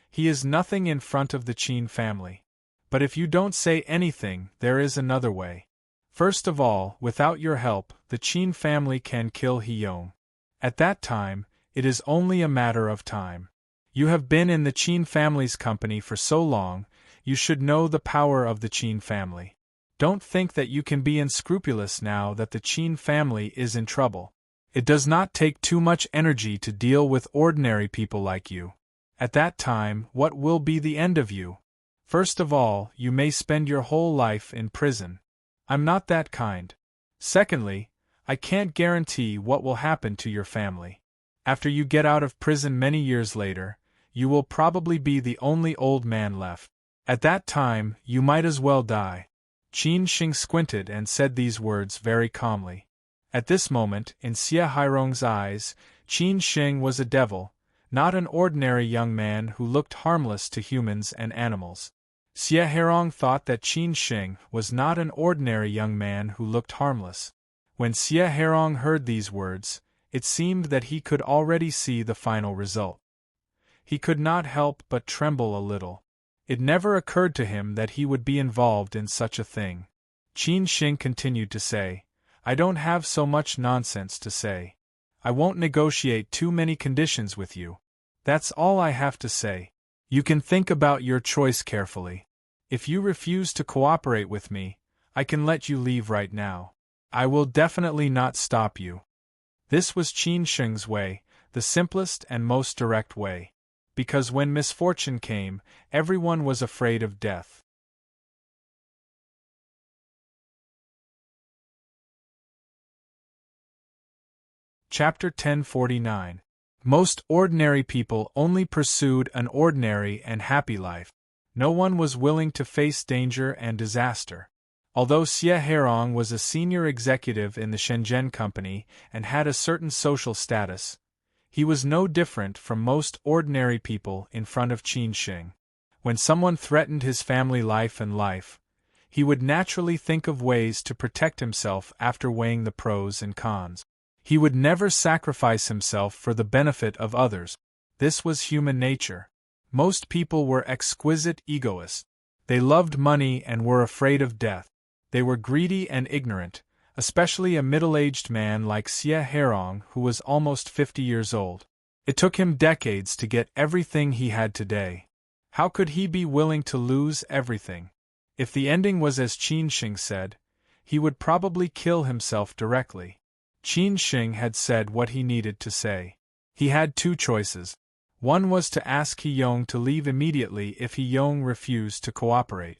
He is nothing in front of the Qin family. But if you don't say anything, there is another way. First of all, without your help, the Qin family can kill He Yong. At that time, it is only a matter of time. You have been in the Qin family's company for so long, you should know the power of the Qin family. Don't think that you can be unscrupulous now that the Qin family is in trouble. It does not take too much energy to deal with ordinary people like you. At that time, what will be the end of you? First of all, you may spend your whole life in prison. I'm not that kind. Secondly, I can't guarantee what will happen to your family. After you get out of prison many years later, you will probably be the only old man left. At that time, you might as well die. Qin Sheng squinted and said these words very calmly. At this moment, in Xie Hairong's eyes, Qin Sheng was a devil, not an ordinary young man who looked harmless to humans and animals. Xie Hairong thought that Qin Sheng was not an ordinary young man who looked harmless. When Xie Hairong heard these words, it seemed that he could already see the final result. He could not help but tremble a little. It never occurred to him that he would be involved in such a thing. Qin Sheng continued to say, I don't have so much nonsense to say. I won't negotiate too many conditions with you. That's all I have to say. You can think about your choice carefully. If you refuse to cooperate with me, I can let you leave right now. I will definitely not stop you. This was Qin Sheng's way, the simplest and most direct way. Because when misfortune came, everyone was afraid of death. Chapter 1049. Most ordinary people only pursued an ordinary and happy life. No one was willing to face danger and disaster. Although Xie Hairong was a senior executive in the Shenzhen company and had a certain social status, he was no different from most ordinary people in front of Qin Sheng. When someone threatened his family life, he would naturally think of ways to protect himself after weighing the pros and cons. He would never sacrifice himself for the benefit of others. This was human nature. Most people were exquisite egoists. They loved money and were afraid of death. They were greedy and ignorant, especially a middle-aged man like Xie Hairong who was almost 50 years old. It took him decades to get everything he had today. How could he be willing to lose everything? If the ending was as Qin Sheng said, he would probably kill himself directly. Qin Sheng had said what he needed to say. He had two choices. One was to ask He Yong to leave immediately if He Yong refused to cooperate.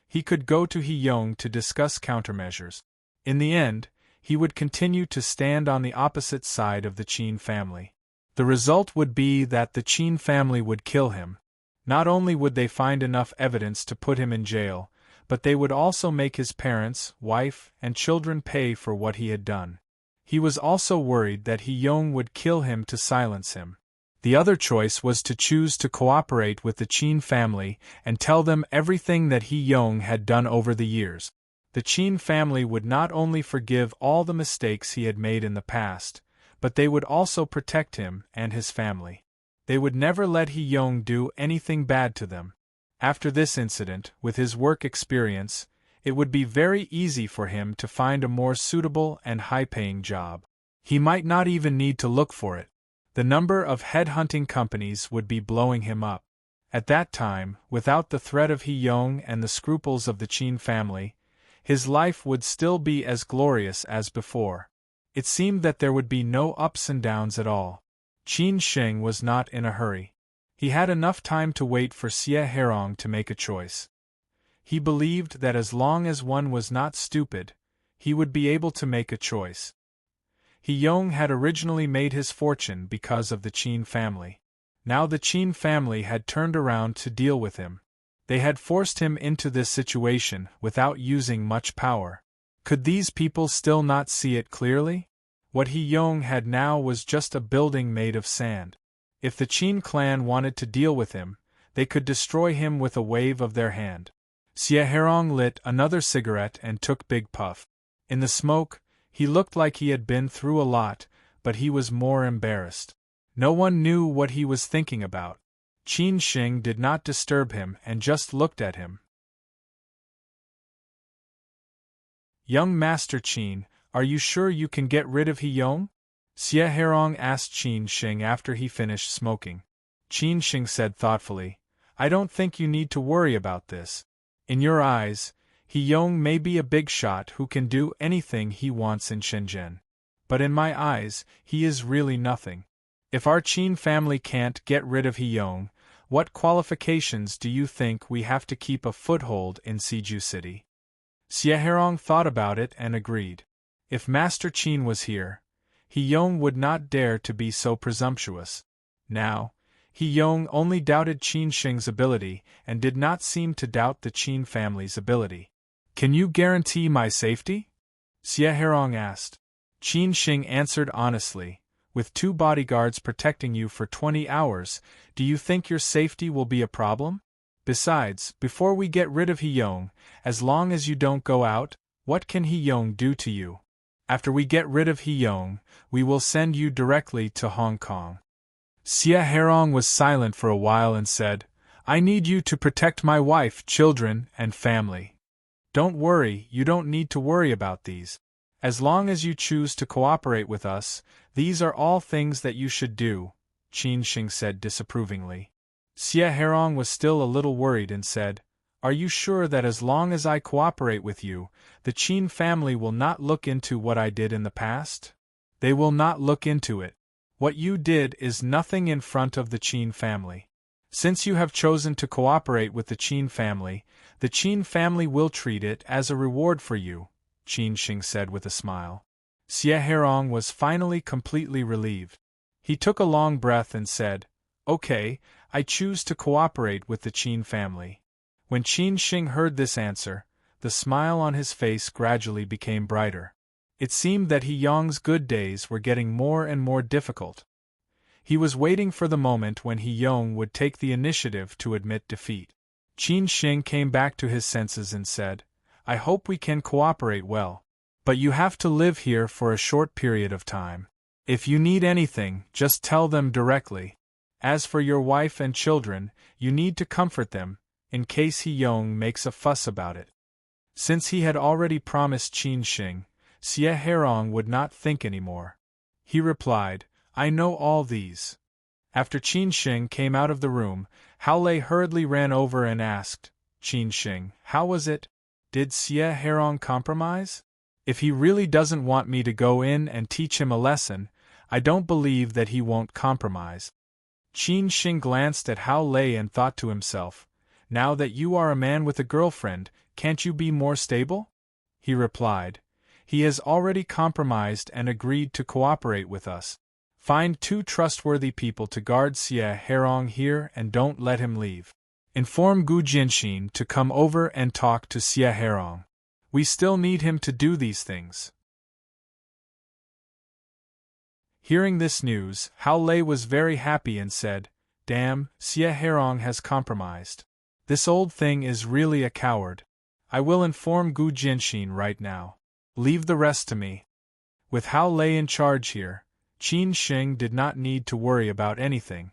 He could go to He Yong to discuss countermeasures. In the end, he would continue to stand on the opposite side of the Qin family. The result would be that the Qin family would kill him. Not only would they find enough evidence to put him in jail, but they would also make his parents, wife, and children pay for what he had done. He was also worried that He Yong would kill him to silence him. The other choice was to choose to cooperate with the Qin family and tell them everything that He Yong had done over the years. The Qin family would not only forgive all the mistakes he had made in the past, but they would also protect him and his family. They would never let He Yong do anything bad to them. After this incident, with his work experience, it would be very easy for him to find a more suitable and high-paying job. He might not even need to look for it. The number of headhunting companies would be blowing him up. At that time, without the threat of He Yong and the scruples of the Qin family, his life would still be as glorious as before. It seemed that there would be no ups and downs at all. Qin Sheng was not in a hurry. He had enough time to wait for Xie Hairong to make a choice. He believed that as long as one was not stupid, he would be able to make a choice. He-yong had originally made his fortune because of the Qin family. Now the Qin family had turned around to deal with him. They had forced him into this situation without using much power. Could these people still not see it clearly? What He-yong had now was just a building made of sand. If the Qin clan wanted to deal with him, they could destroy him with a wave of their hand. Xie Herong lit another cigarette and took big puff. In the smoke, he looked like he had been through a lot, but he was more embarrassed. No one knew what he was thinking about. Qin Xing did not disturb him and just looked at him. Young Master Qin, are you sure you can get rid of He-yong? Xie Herong asked Qin Xing after he finished smoking. Qin Xing said thoughtfully, I don't think you need to worry about this. In your eyes, He-yong may be a big shot who can do anything he wants in Shenzhen. But in my eyes, he is really nothing. If our Qin family can't get rid of He-yong, what qualifications do you think we have to keep a foothold in Siju City? Xie Herong thought about it and agreed. If Master Qin was here, He-yong would not dare to be so presumptuous. Now, He-yong only doubted Qin Xing's ability and did not seem to doubt the Qin family's ability. Can you guarantee my safety? Xie Herong asked. Qin Xing answered honestly, with 2 bodyguards protecting you for 20 hours, do you think your safety will be a problem? Besides, before we get rid of He-yong, as long as you don't go out, what can He-yong do to you? After we get rid of He-yong, we will send you directly to Hong Kong. Xie Herong was silent for a while and said, I need you to protect my wife, children, and family. Don't worry, you don't need to worry about these. As long as you choose to cooperate with us, these are all things that you should do, Qin Xing said disapprovingly. Xie Herong was still a little worried and said, Are you sure that as long as I cooperate with you, the Qin family will not look into what I did in the past? They will not look into it. What you did is nothing in front of the Qin family. Since you have chosen to cooperate with the Qin family will treat it as a reward for you, Qin Xing said with a smile. Xie Herong was finally completely relieved. He took a long breath and said, Okay, I choose to cooperate with the Qin family. When Qin Xing heard this answer, the smile on his face gradually became brighter. It seemed that He-yong's good days were getting more and more difficult. He was waiting for the moment when He-yong would take the initiative to admit defeat. Qin Xing came back to his senses and said, I hope we can cooperate well. But you have to live here for a short period of time. If you need anything, just tell them directly. As for your wife and children, you need to comfort them, in case He-yong makes a fuss about it. Since he had already promised Qin Xing, Xie Herong would not think anymore. He replied, I know all these. After Qin Xing came out of the room, Hao Lei hurriedly ran over and asked, Qin Xing, how was it? Did Xie Herong compromise? If he really doesn't want me to go in and teach him a lesson, I don't believe that he won't compromise. Qin Xing glanced at Hao Lei and thought to himself, now that you are a man with a girlfriend, can't you be more stable? He replied, he has already compromised and agreed to cooperate with us. Find 2 trustworthy people to guard Xie Herong here and don't let him leave. Inform Gu Jianxin to come over and talk to Xie Herong. We still need him to do these things. Hearing this news, Hao Lei was very happy and said, Damn, Xie Herong has compromised. This old thing is really a coward. I will inform Gu Jianxin right now. Leave the rest to me. With Hao Lei in charge here, Qin Xing did not need to worry about anything.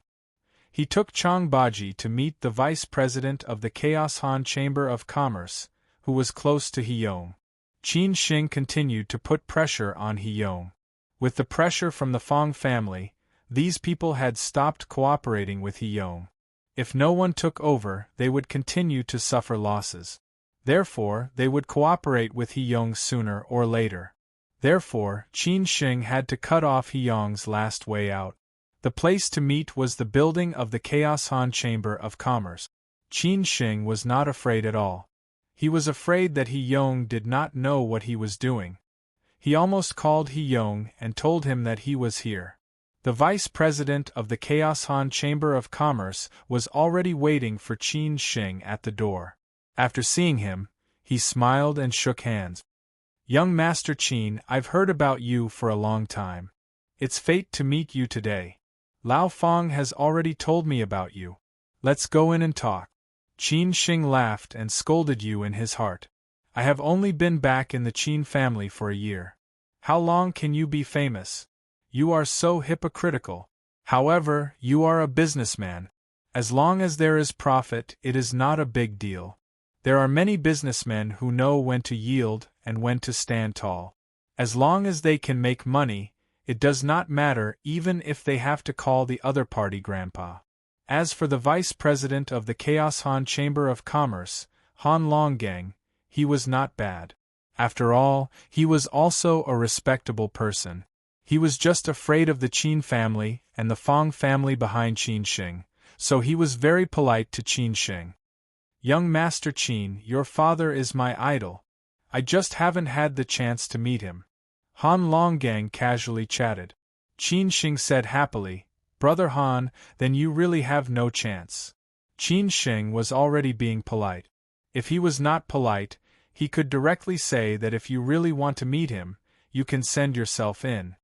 He took Chang Baji to meet the vice president of the Chaos Han Chamber of Commerce, who was close to He-yong. Qin Xing continued to put pressure on He-yong. With the pressure from the Fong family, these people had stopped cooperating with He-yong. If no one took over, they would continue to suffer losses. Therefore, they would cooperate with He-yong sooner or later. Therefore, Qin Xing had to cut off He-yong's last way out. The place to meet was the building of the Chaos Han Chamber of Commerce. Qin Xing was not afraid at all. He was afraid that He Yong did not know what he was doing. He almost called He Yong and told him that he was here. The vice president of the Chaos Han Chamber of Commerce was already waiting for Qin Shing at the door. After seeing him, he smiled and shook hands. Young Master Qin, I've heard about you for a long time. It's fate to meet you today. Lao Feng has already told me about you. Let's go in and talk. Qin Shing laughed and scolded you in his heart. I have only been back in the Qin family for a year. How long can you be famous? You are so hypocritical. However, you are a businessman. As long as there is profit, it is not a big deal. There are many businessmen who know when to yield and when to stand tall. As long as they can make money, it does not matter even if they have to call the other party grandpa. As for the vice president of the Chaos Han Chamber of Commerce, Han Longgang, he was not bad. After all, he was also a respectable person. He was just afraid of the Qin family and the Feng family behind Qin Shing, so he was very polite to Qin Shing. Young Master Qin, your father is my idol. I just haven't had the chance to meet him. Han Longgang casually chatted. Qin Shing said happily, Brother Han, then you really have no chance. Qin Shing was already being polite. If he was not polite, he could directly say that if you really want to meet him, you can send yourself in.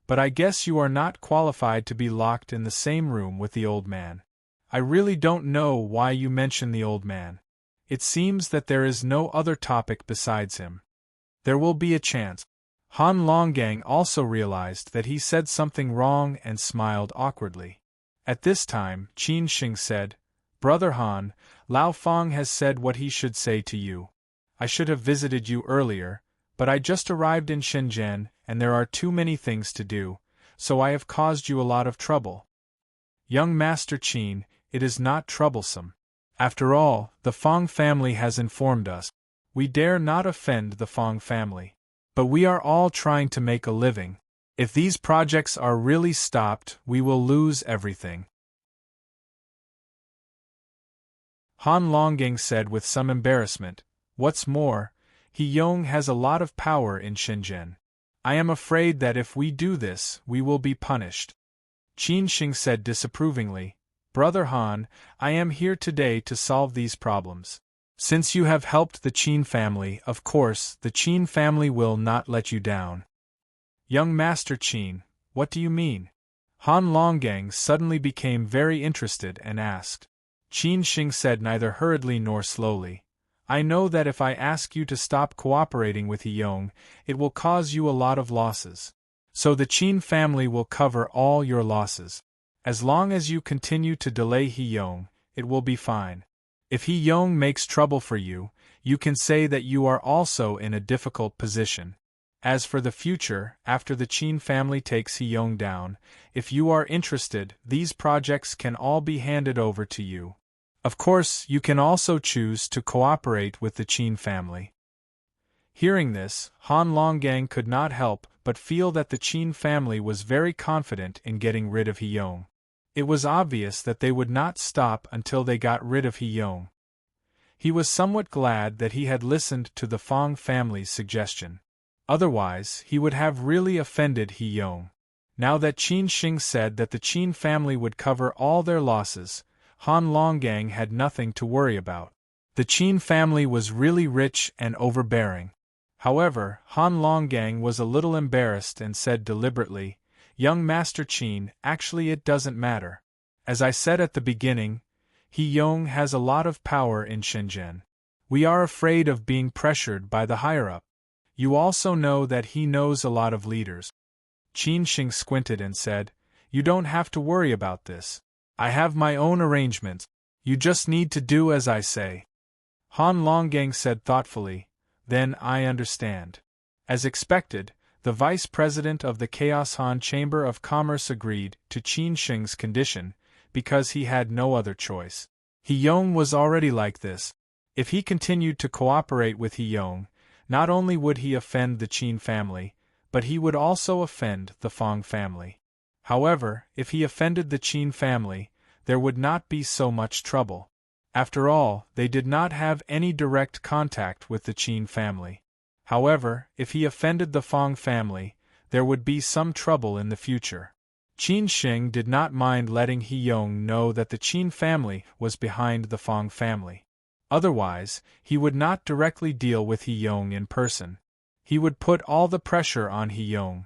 But I guess you are not qualified to be locked in the same room with the old man. I really don't know why you mention the old man. It seems that there is no other topic besides him. There will be a chance. Han Longgang also realized that he said something wrong and smiled awkwardly. At this time, Qin Shing said, Brother Han, Lao Feng has said what he should say to you. I should have visited you earlier, but I just arrived in Shenzhen and there are too many things to do, so I have caused you a lot of trouble. Young Master Qin, it is not troublesome. After all, the Feng family has informed us. We dare not offend the Feng family. But we are all trying to make a living. If these projects are really stopped, we will lose everything. Han Longgang said with some embarrassment, What's more, He Yong has a lot of power in Shenzhen. I am afraid that if we do this, we will be punished. Qin Shing said disapprovingly, Brother Han, I am here today to solve these problems. Since you have helped the Qin family, of course, the Qin family will not let you down. Young Master Qin, what do you mean? Han Longgang suddenly became very interested and asked. Qin Shing said neither hurriedly nor slowly, I know that if I ask you to stop cooperating with He Yong, it will cause you a lot of losses. So the Qin family will cover all your losses. As long as you continue to delay He Yong, it will be fine. If He Yong makes trouble for you, you can say that you are also in a difficult position. As for the future, after the Qin family takes He Yong down, if you are interested, these projects can all be handed over to you. Of course, you can also choose to cooperate with the Qin family. Hearing this, Han Longgang could not help but feel that the Qin family was very confident in getting rid of He Yong. It was obvious that they would not stop until they got rid of He Yong. He was somewhat glad that he had listened to the Feng family's suggestion. Otherwise, he would have really offended He Yong. Now that Qin Shing said that the Qin family would cover all their losses, Han Longgang had nothing to worry about. The Qin family was really rich and overbearing. However, Han Longgang was a little embarrassed and said deliberately, Young Master Qin, actually it doesn't matter. As I said at the beginning, He Yong has a lot of power in Shenzhen. We are afraid of being pressured by the higher-up. You also know that he knows a lot of leaders. Qin Shing squinted and said, You don't have to worry about this. I have my own arrangements. You just need to do as I say. Han Longgang said thoughtfully, Then I understand. As expected, the vice president of the Chaos Han Chamber of Commerce agreed to Qin Shing's condition, because he had no other choice. He Yong was already like this. If he continued to cooperate with He Yong, not only would he offend the Qin family, but he would also offend the Feng family. However, if he offended the Qin family, there would not be so much trouble. After all, they did not have any direct contact with the Qin family. However, if he offended the Fong family, there would be some trouble in the future. Qin Sheng did not mind letting He Yong know that the Qin family was behind the Fong family. Otherwise, he would not directly deal with He Yong in person. He would put all the pressure on He Yong.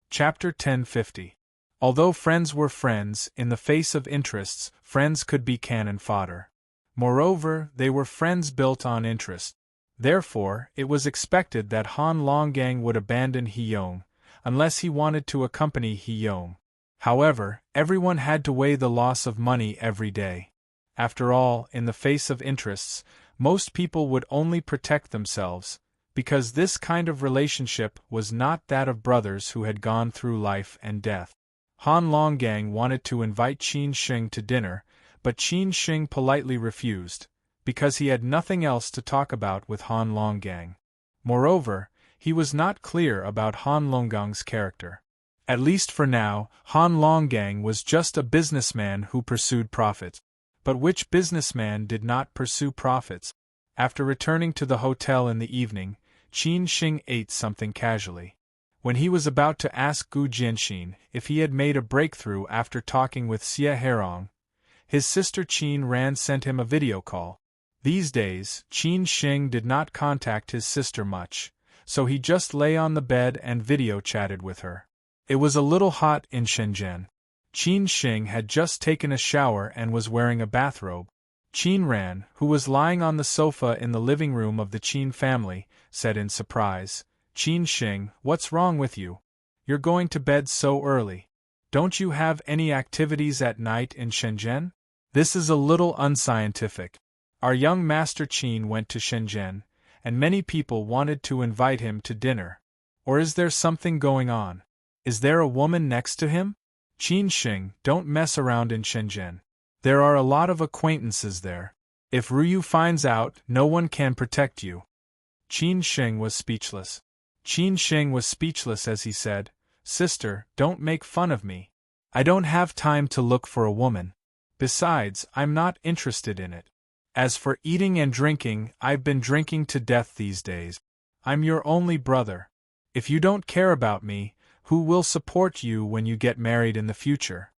Chapter 1050. Although friends were friends, in the face of interests, friends could be cannon fodder. Moreover, they were friends built on interest. Therefore, it was expected that Han Longgang would abandon He Yong, unless he wanted to accompany He Yong. However, everyone had to weigh the loss of money every day. After all, in the face of interests, most people would only protect themselves, because this kind of relationship was not that of brothers who had gone through life and death. Han Longgang wanted to invite Qin Sheng to dinner, but Qin Sheng politely refused, because he had nothing else to talk about with Han Longgang. Moreover, he was not clear about Han Longgang's character. At least for now, Han Longgang was just a businessman who pursued profits. But which businessman did not pursue profits? After returning to the hotel in the evening, Qin Sheng ate something casually. When he was about to ask Gu Jianxin if he had made a breakthrough after talking with Xie Herong, his sister Qin Ran sent him a video call. These days, Qin Sheng did not contact his sister much, so he just lay on the bed and video chatted with her. It was a little hot in Shenzhen. Qin Sheng had just taken a shower and was wearing a bathrobe. Qin Ran, who was lying on the sofa in the living room of the Qin family, said in surprise, "Qin Sheng, what's wrong with you? You're going to bed so early. Don't you have any activities at night in Shenzhen? This is a little unscientific. Our young master Qin went to Shenzhen, and many people wanted to invite him to dinner. Or is there something going on? Is there a woman next to him? Qin Sheng, don't mess around in Shenzhen. There are a lot of acquaintances there. If Ruyu finds out, no one can protect you." Qin Sheng was speechless. Qin Sheng was speechless as he said, "Sister, don't make fun of me. I don't have time to look for a woman. Besides, I'm not interested in it. As for eating and drinking, I've been drinking to death these days. I'm your only brother. If you don't care about me, who will support you when you get married in the future?"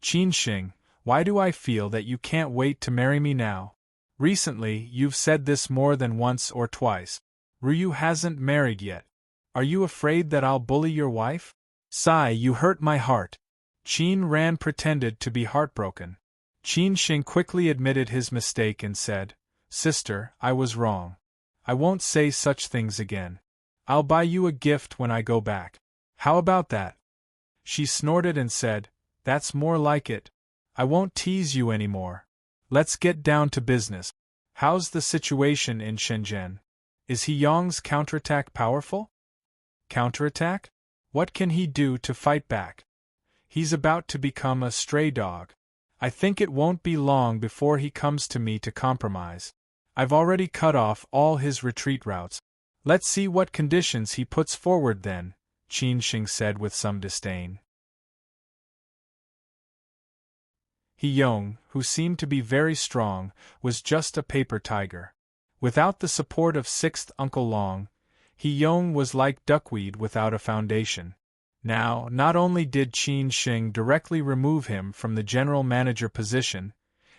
Qin Sheng, why do I feel that you can't wait to marry me now? Recently, you've said this more than once or twice. Ruyu hasn't married yet. Are you afraid that I'll bully your wife? Sigh, you hurt my heart. Qin Ran pretended to be heartbroken. Qin Sheng quickly admitted his mistake and said, "Sister, I was wrong. I won't say such things again. I'll buy you a gift when I go back. How about that?" She snorted and said, "That's more like it. I won't tease you anymore. Let's get down to business. How's the situation in Shenzhen? Is He Yong's counterattack powerful?" "Counterattack? What can he do to fight back? He's about to become a stray dog. I think it won't be long before he comes to me to compromise. I've already cut off all his retreat routes. Let's see what conditions he puts forward then," Qin Sheng said with some disdain. He Yong, who seemed to be very strong, was just a paper tiger. Without the support of sixth Uncle Long, He Yong was like duckweed without a foundation. Now, not only did Qin Sheng directly remove him from the general manager position,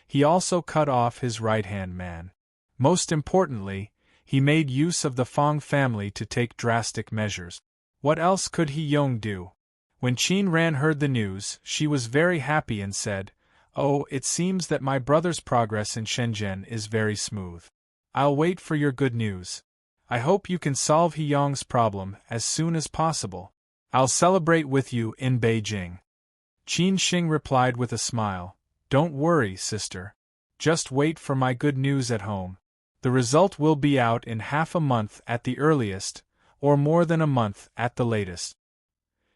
he also cut off his right-hand man. Most importantly, he made use of the Fong family to take drastic measures. What else could He Yong do? When Qin Ran heard the news, she was very happy and said, "Oh, it seems that my brother's progress in Shenzhen is very smooth. I'll wait for your good news. I hope you can solve He Yong's problem as soon as possible. I'll celebrate with you in Beijing." Qin Sheng replied with a smile, "Don't worry, sister. Just wait for my good news at home. The result will be out in half a month at the earliest, or more than a month at the latest.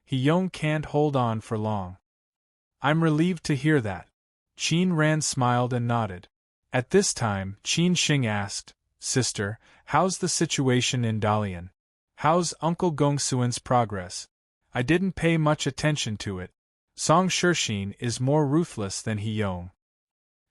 He Yong can't hold on for long." "I'm relieved to hear that." Qin Ran smiled and nodded. At this time, Qin Sheng asked, "Sister, how's the situation in Dalian? How's Uncle Gongsuan's progress? I didn't pay much attention to it. Song Shishing is more ruthless than Heyong.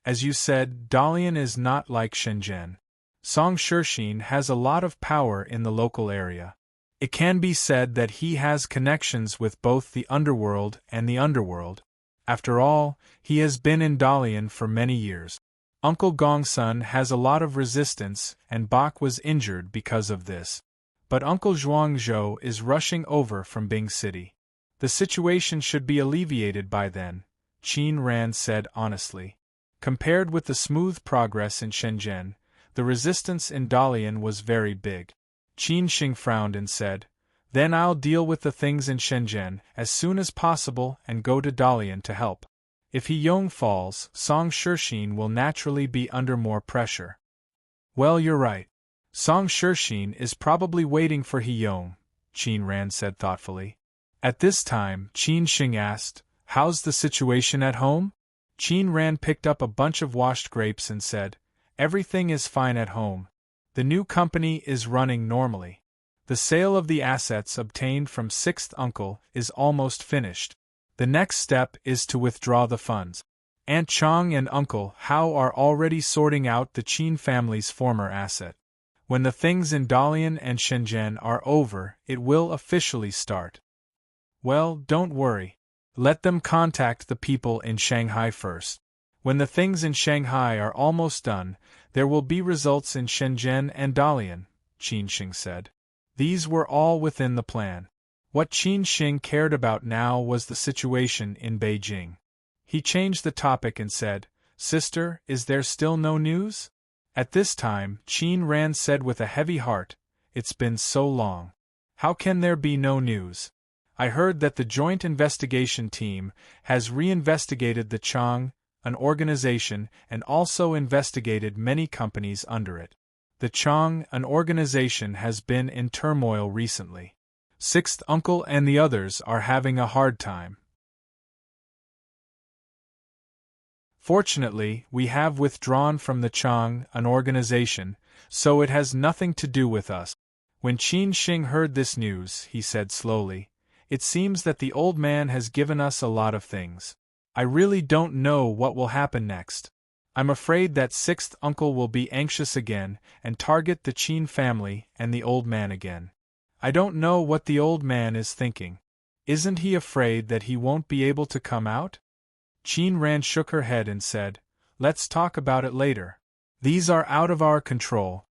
As you said, Dalian is not like Shenzhen. Song Shishing has a lot of power in the local area. It can be said that he has connections with both the underworld and the underworld. After all, he has been in Dalian for many years. Uncle Gongsun has a lot of resistance, and Bak was injured because of this. But Uncle Zhuangzhou is rushing over from Bing City. The situation should be alleviated by then, Qin Ran said honestly. Compared with the smooth progress in Shenzhen, the resistance in Dalian was very big. Qin Xing frowned and said, "Then I'll deal with the things in Shenzhen as soon as possible and go to Dalian to help. If Heyong falls, Song Shishing will naturally be under more pressure." "Well, you're right. Song Shishing is probably waiting for Heyong," Qin Ran said thoughtfully. At this time, Qin Xing asked, "How's the situation at home?" Qin Ran picked up a bunch of washed grapes and said, "Everything is fine at home. The new company is running normally. The sale of the assets obtained from Sixth Uncle is almost finished. The next step is to withdraw the funds. Aunt Chong and Uncle Hao are already sorting out the Qin family's former asset. When the things in Dalian and Shenzhen are over, it will officially start." "Well, don't worry. Let them contact the people in Shanghai first. When the things in Shanghai are almost done, there will be results in Shenzhen and Dalian," Qin Xing said. These were all within the plan. What Qin Xing cared about now was the situation in Beijing. He changed the topic and said, "Sister, is there still no news?" At this time, Qin Ran said with a heavy heart, "It's been so long. How can there be no news? I heard that the joint investigation team has reinvestigated the Chang, an organization, and also investigated many companies under it. The Chang, an organization, has been in turmoil recently. Sixth Uncle and the others are having a hard time. Fortunately, we have withdrawn from the Chang, an organization, so it has nothing to do with us." When Qin Xing heard this news, he said slowly, "It seems that the old man has given us a lot of things. I really don't know what will happen next. I'm afraid that Sixth Uncle will be anxious again and target the Qin family and the old man again. I don't know what the old man is thinking. Isn't he afraid that he won't be able to come out?" Qin Ran shook her head and said, "Let's talk about it later. These are out of our control.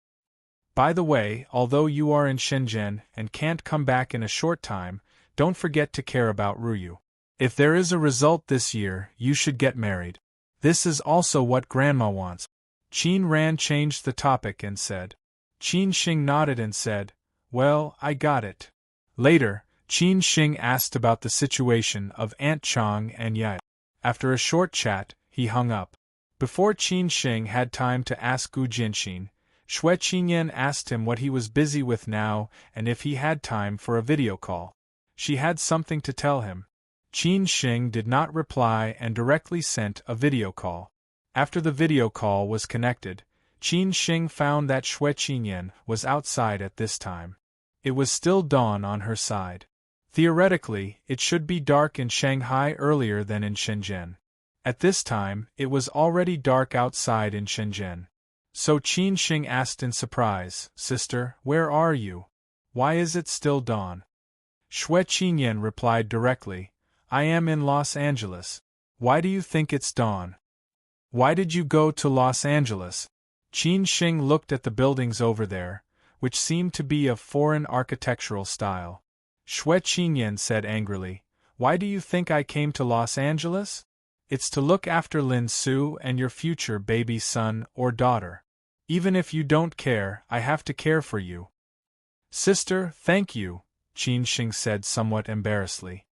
By the way, although you are in Shenzhen and can't come back in a short time, don't forget to care about Ruyu. If there is a result this year, you should get married. This is also what Grandma wants." Qin Ran changed the topic and said. Qin Xing nodded and said, "Well, I got it." Later, Qin Xing asked about the situation of Aunt Chong and Yai. After a short chat, he hung up. Before Qin Xing had time to ask Gu Jinxin, Xue Qinyan asked him what he was busy with now and if he had time for a video call. She had something to tell him. Qin Xing did not reply and directly sent a video call. After the video call was connected, Qin Xing found that Xue Qinyan was outside at this time. It was still dawn on her side. Theoretically, it should be dark in Shanghai earlier than in Shenzhen. At this time, it was already dark outside in Shenzhen. So Qin Xing asked in surprise, "Sister, where are you? Why is it still dawn?" Xue Qinyan replied directly, "I am in Los Angeles. Why do you think it's dawn? Why did you go to Los Angeles?" Qin Xing looked at the buildings over there, which seemed to be of foreign architectural style. Xue Qinyan said angrily, "Why do you think I came to Los Angeles? It's to look after Lin Su and your future baby son or daughter. Even if you don't care, I have to care for you." "Sister, thank you," Qin Xing said somewhat embarrassedly.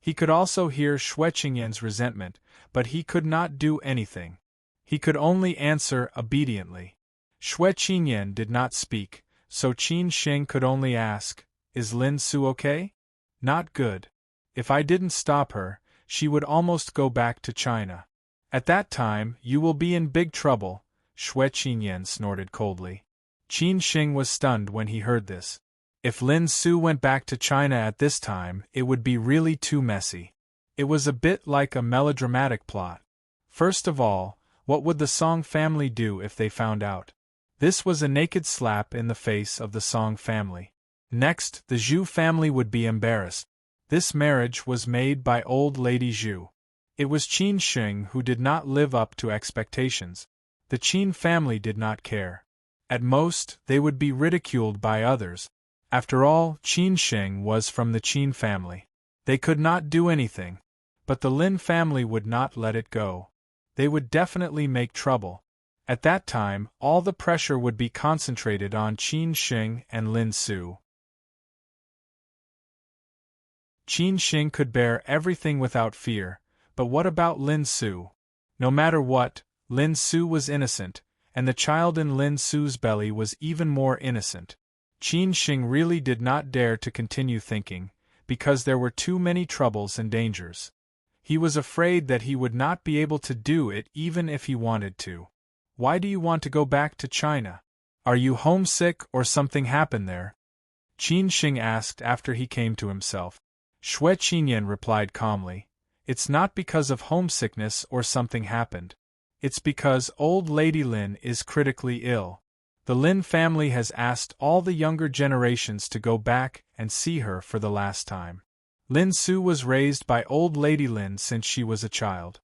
He could also hear Xue Qingyan's resentment, but he could not do anything. He could only answer obediently. Xue Qinyan did not speak, so Qin Xing could only ask, "Is Lin Su okay?" "Not good. If I didn't stop her, she would almost go back to China. At that time, you will be in big trouble," Xue Qinyan snorted coldly. Qin Xing was stunned when he heard this. If Lin Su went back to China at this time, it would be really too messy. It was a bit like a melodramatic plot. First of all, what would the Song family do if they found out? This was a naked slap in the face of the Song family. Next, the Zhu family would be embarrassed. This marriage was made by old lady Zhu. It was Qin Sheng who did not live up to expectations. The Qin family did not care. At most, they would be ridiculed by others. After all, Qin Sheng was from the Qin family. They could not do anything. But the Lin family would not let it go. They would definitely make trouble. At that time, all the pressure would be concentrated on Qin Sheng and Lin Su. Qin Sheng could bear everything without fear, but what about Lin Su? No matter what, Lin Su was innocent, and the child in Lin Su's belly was even more innocent. Qin Sheng really did not dare to continue thinking, because there were too many troubles and dangers. He was afraid that he would not be able to do it even if he wanted to. Why do you want to go back to China? Are you homesick or something happened there? Qin Sheng asked after he came to himself. Xue Qinyan replied calmly, "It's not because of homesickness or something happened. It's because old Lady Lin is critically ill. The Lin family has asked all the younger generations to go back and see her for the last time. Lin Su was raised by old Lady Lin since she was a child.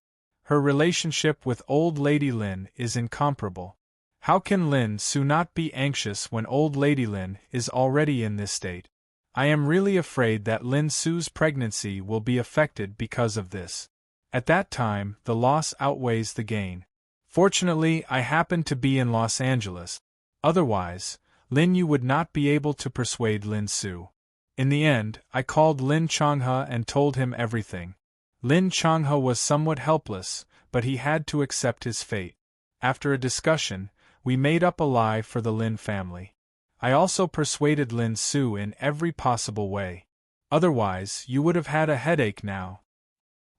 Her relationship with old Lady Lin is incomparable. How can Lin Su not be anxious when old Lady Lin is already in this state? I am really afraid that Lin Su's pregnancy will be affected because of this. At that time, the loss outweighs the gain. Fortunately, I happen to be in Los Angeles. Otherwise, Lin Yu would not be able to persuade Lin Su. In the end, I called Lin Changhe and told him everything. Lin Changhe was somewhat helpless, but he had to accept his fate. After a discussion, we made up a lie for the Lin family. I also persuaded Lin Su in every possible way. Otherwise, you would have had a headache now."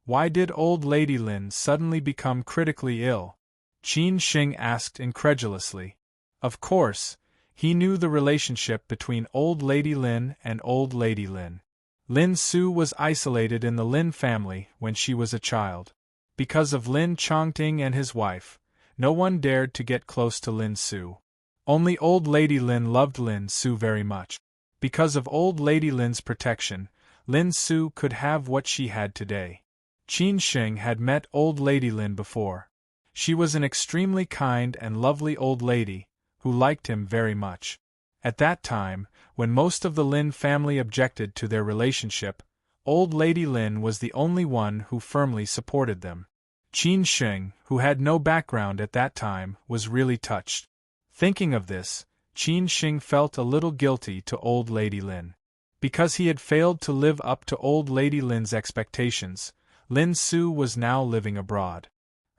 "Why did old Lady Lin suddenly become critically ill?" Qin Sheng asked incredulously. Of course, he knew the relationship between old Lady Lin and old Lady Lin. Lin Su was isolated in the Lin family when she was a child. Because of Lin Chongting and his wife, no one dared to get close to Lin Su. Only old Lady Lin loved Lin Su very much. Because of old Lady Lin's protection, Lin Su could have what she had today. Qin Sheng had met old Lady Lin before. She was an extremely kind and lovely old lady, who liked him very much. At that time, when most of the Lin family objected to their relationship, old Lady Lin was the only one who firmly supported them. Qin Sheng, who had no background at that time, was really touched. Thinking of this, Qin Sheng felt a little guilty to old Lady Lin. Because he had failed to live up to old Lady Lin's expectations, Lin Su was now living abroad.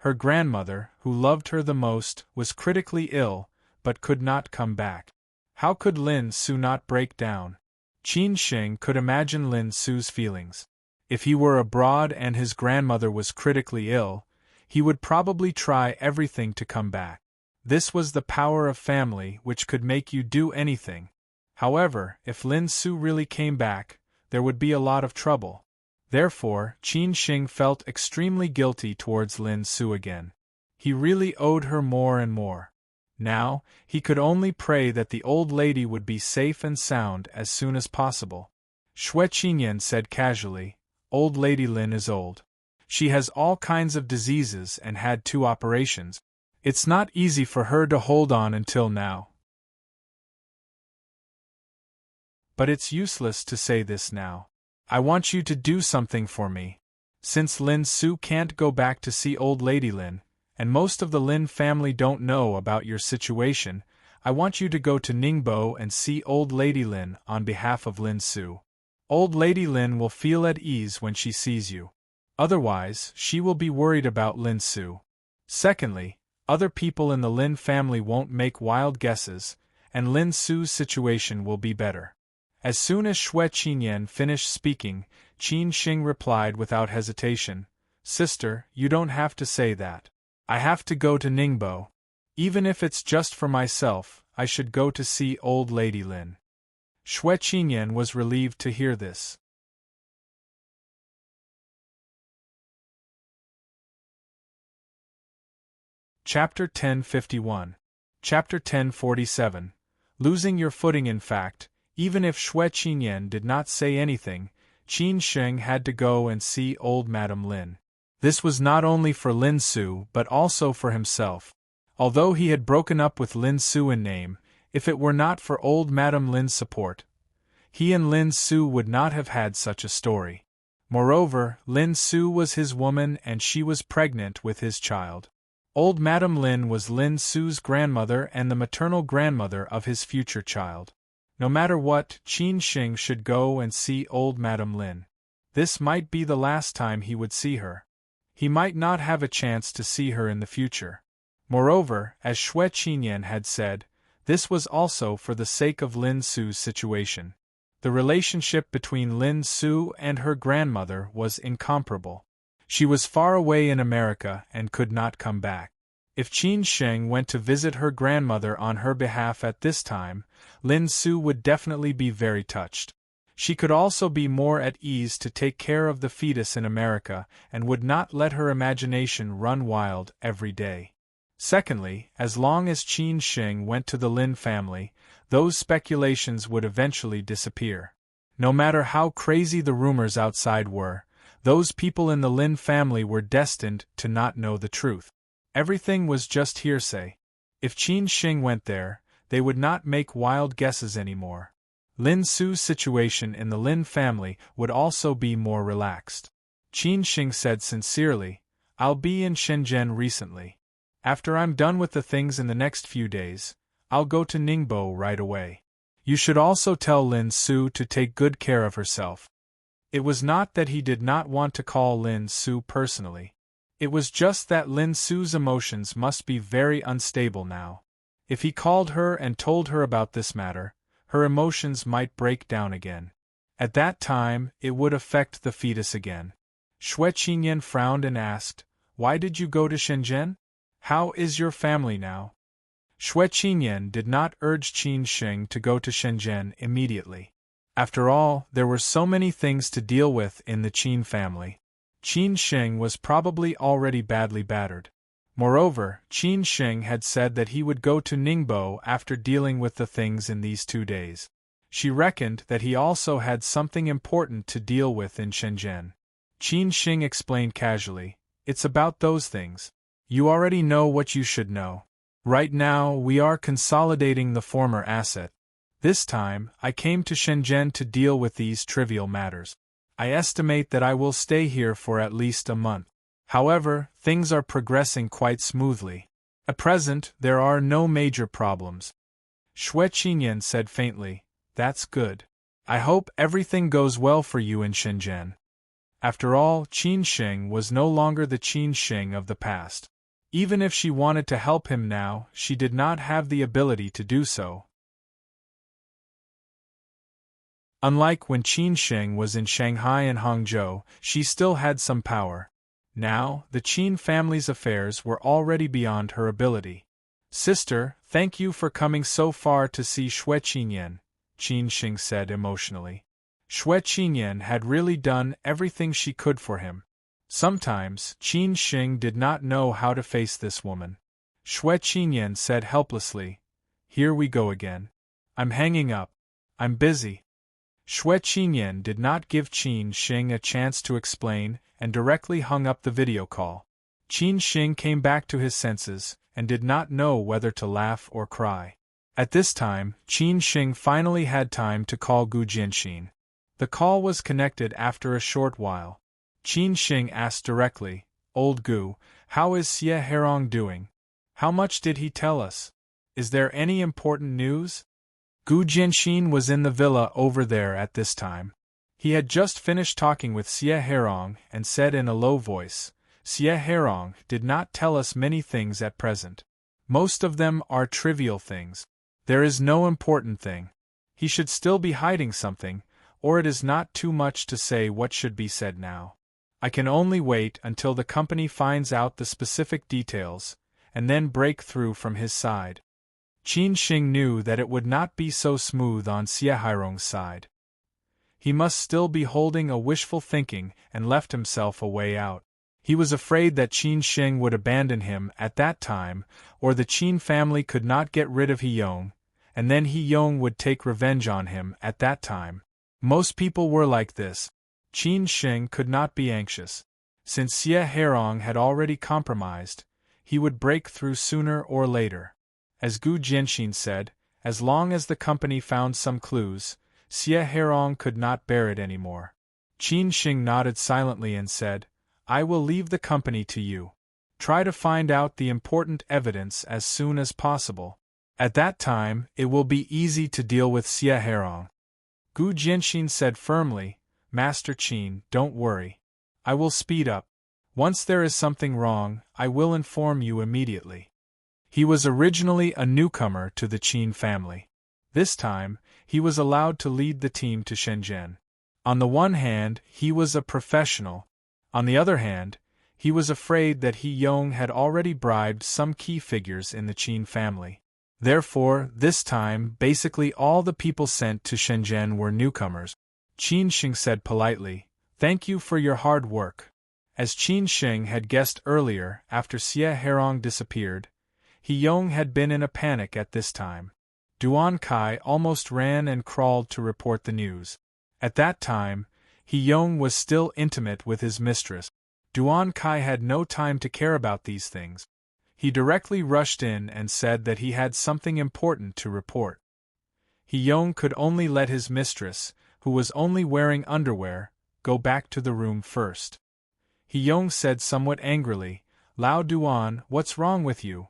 Her grandmother, who loved her the most, was critically ill, but could not come back. How could Lin Su not break down? Qin Sheng could imagine Lin Su's feelings. If he were abroad and his grandmother was critically ill, he would probably try everything to come back. This was the power of family which could make you do anything. However, if Lin Su really came back, there would be a lot of trouble. Therefore, Qin Sheng felt extremely guilty towards Lin Su again. He really owed her more and more. Now, he could only pray that the old lady would be safe and sound as soon as possible. Xue Qinyan said casually, "Old Lady Lin is old. She has all kinds of diseases and had 2 operations. It's not easy for her to hold on until now. But it's useless to say this now. I want you to do something for me. Since Lin Su can't go back to see old Lady Lin, and most of the Lin family don't know about your situation, I want you to go to Ningbo and see old Lady Lin on behalf of Lin Su. Old Lady Lin will feel at ease when she sees you. Otherwise, she will be worried about Lin Su. Secondly, other people in the Lin family won't make wild guesses, and Lin Su's situation will be better." As soon as Xue Qinyan finished speaking, Qin Sheng replied without hesitation, "Sister, you don't have to say that. I have to go to Ningbo. Even if it's just for myself, I should go to see old Lady Lin." Xue Qinyan was relieved to hear this. Chapter 1051. Chapter 1047. Losing your footing. In fact, even if Xue Qinyan did not say anything, Qin Sheng had to go and see old Madame Lin. This was not only for Lin Su but also for himself. Although he had broken up with Lin Su in name, if it were not for old Madame Lin's support, he and Lin Su would not have had such a story. Moreover, Lin Su was his woman and she was pregnant with his child. Old Madame Lin was Lin Su's grandmother and the maternal grandmother of his future child. No matter what, Qin Sheng should go and see old Madame Lin. This might be the last time he would see her. He might not have a chance to see her in the future. Moreover, as Xue Qinyan had said, this was also for the sake of Lin Su's situation. The relationship between Lin Su and her grandmother was incomparable. She was far away in America and could not come back. If Qin Sheng went to visit her grandmother on her behalf at this time, Lin Su would definitely be very touched. She could also be more at ease to take care of the fetus in America and would not let her imagination run wild every day. Secondly, as long as Qin Sheng went to the Lin family, those speculations would eventually disappear. No matter how crazy the rumors outside were, those people in the Lin family were destined to not know the truth. Everything was just hearsay. If Qin Sheng went there, they would not make wild guesses anymore. Lin Su's situation in the Lin family would also be more relaxed. Qin Sheng said sincerely, "I'll be in Shenzhen recently. After I'm done with the things in the next few days, I'll go to Ningbo right away. You should also tell Lin Su to take good care of herself." It was not that he did not want to call Lin Su personally. It was just that Lin Su's emotions must be very unstable now. If he called her and told her about this matter, her emotions might break down again. At that time, it would affect the fetus again. Xue Qinyan frowned and asked, "Why did you go to Shenzhen? How is your family now?" Xue Qinyan did not urge Qin Sheng to go to Shenzhen immediately. After all, there were so many things to deal with in the Qin family. Qin Sheng was probably already badly battered. Moreover, Qin Sheng had said that he would go to Ningbo after dealing with the things in these 2 days. She reckoned that he also had something important to deal with in Shenzhen. Qin Sheng explained casually, "It's about those things. You already know what you should know. Right now, we are consolidating the former asset. This time, I came to Shenzhen to deal with these trivial matters. I estimate that I will stay here for at least a month. However, things are progressing quite smoothly. At present, there are no major problems." Xue Qinyan said faintly, "That's good. I hope everything goes well for you in Shenzhen." After all, Qin Sheng was no longer the Qin Sheng of the past. Even if she wanted to help him now, she did not have the ability to do so. Unlike when Qin Sheng was in Shanghai and Hangzhou, she still had some power. Now, the Qin family's affairs were already beyond her ability. "Sister, thank you for coming so far to see Xue Qinyan," Qin Sheng said emotionally. Xue Qinyan had really done everything she could for him. Sometimes, Qin Sheng did not know how to face this woman. Xue Qinyan said helplessly, "Here we go again. I'm hanging up. I'm busy." Xue Qinyan did not give Qin Sheng a chance to explain, and directly hung up the video call. Qin Sheng came back to his senses, and did not know whether to laugh or cry. At this time, Qin Sheng finally had time to call Gu Jianxin. The call was connected after a short while. Qin Sheng asked directly, "Old Gu, how is Xie Herong doing? How much did he tell us? Is there any important news?" Gu Jianxin was in the villa over there at this time. He had just finished talking with Xie Herong and said in a low voice, "Xie Herong did not tell us many things at present. Most of them are trivial things. There is no important thing. He should still be hiding something, or it is not too much to say what should be said now. I can only wait until the company finds out the specific details, and then break through from his side." Qin Sheng knew that it would not be so smooth on Xie Hairong's side. He must still be holding a wishful thinking and left himself a way out. He was afraid that Qin Sheng would abandon him at that time, or the Qin family could not get rid of He Yong, and then He Yong would take revenge on him at that time. Most people were like this. Qin Sheng could not be anxious. Since Xie Hairong had already compromised, he would break through sooner or later. As Gu Jianxin said, as long as the company found some clues, Xie Hairong could not bear it anymore. Qin Sheng nodded silently and said, I will leave the company to you. Try to find out the important evidence as soon as possible. At that time, it will be easy to deal with Xie Hairong. Gu Jianxin said firmly, Master Qin, don't worry. I will speed up. Once there is something wrong, I will inform you immediately. He was originally a newcomer to the Qin family. This time, he was allowed to lead the team to Shenzhen. On the one hand, he was a professional. On the other hand, he was afraid that He Yong had already bribed some key figures in the Qin family. Therefore, this time, basically all the people sent to Shenzhen were newcomers. Qin Sheng said politely, Thank you for your hard work. As Qin Sheng had guessed earlier, after Xie Hairong disappeared, He Yong had been in a panic at this time. Duan Kai almost ran and crawled to report the news. At that time, He Yong was still intimate with his mistress. Duan Kai had no time to care about these things. He directly rushed in and said that he had something important to report. He Yong could only let his mistress, who was only wearing underwear, go back to the room first. He Yong said somewhat angrily, Lao Duan, what's wrong with you?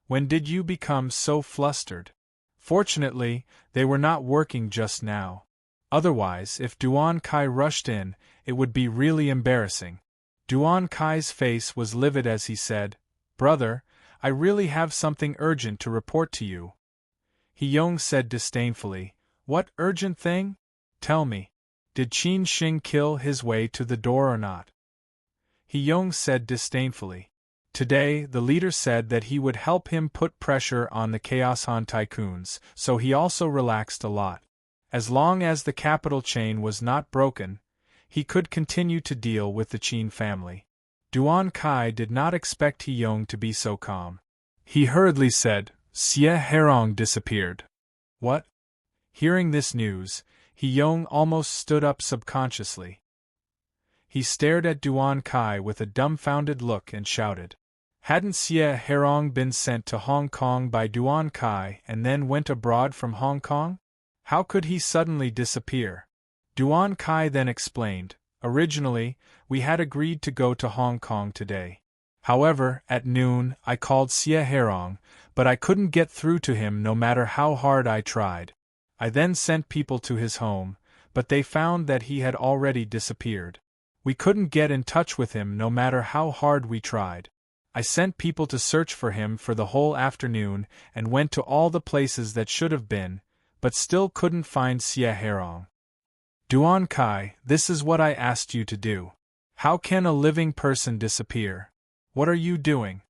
When did you become so flustered? Fortunately, they were not working just now. Otherwise, if Duan Kai rushed in, it would be really embarrassing. Duan Kai's face was livid as he said, Brother, I really have something urgent to report to you. He Yong said disdainfully, What urgent thing? Tell me. Did Qin Sheng kill his way to the door or not? He Yong said disdainfully. Today, the leader said that he would help him put pressure on the Chaos Han tycoons, so he also relaxed a lot. As long as the capital chain was not broken, he could continue to deal with the Qin family. Duan Kai did not expect He Yong to be so calm. He hurriedly said, Xie Hairong disappeared. What? Hearing this news, He Yong almost stood up subconsciously. He stared at Duan Kai with a dumbfounded look and shouted. Hadn't Xie Hairong been sent to Hong Kong by Duan Kai and then went abroad from Hong Kong? How could he suddenly disappear? Duan Kai then explained, Originally, we had agreed to go to Hong Kong today. However, at noon, I called Xie Hairong, but I couldn't get through to him no matter how hard I tried. I then sent people to his home, but they found that he had already disappeared. We couldn't get in touch with him no matter how hard we tried. I sent people to search for him for the whole afternoon and went to all the places that should have been, but still couldn't find Xie Hairong. Duan Kai, this is what I asked you to do. How can a living person disappear? What are you doing?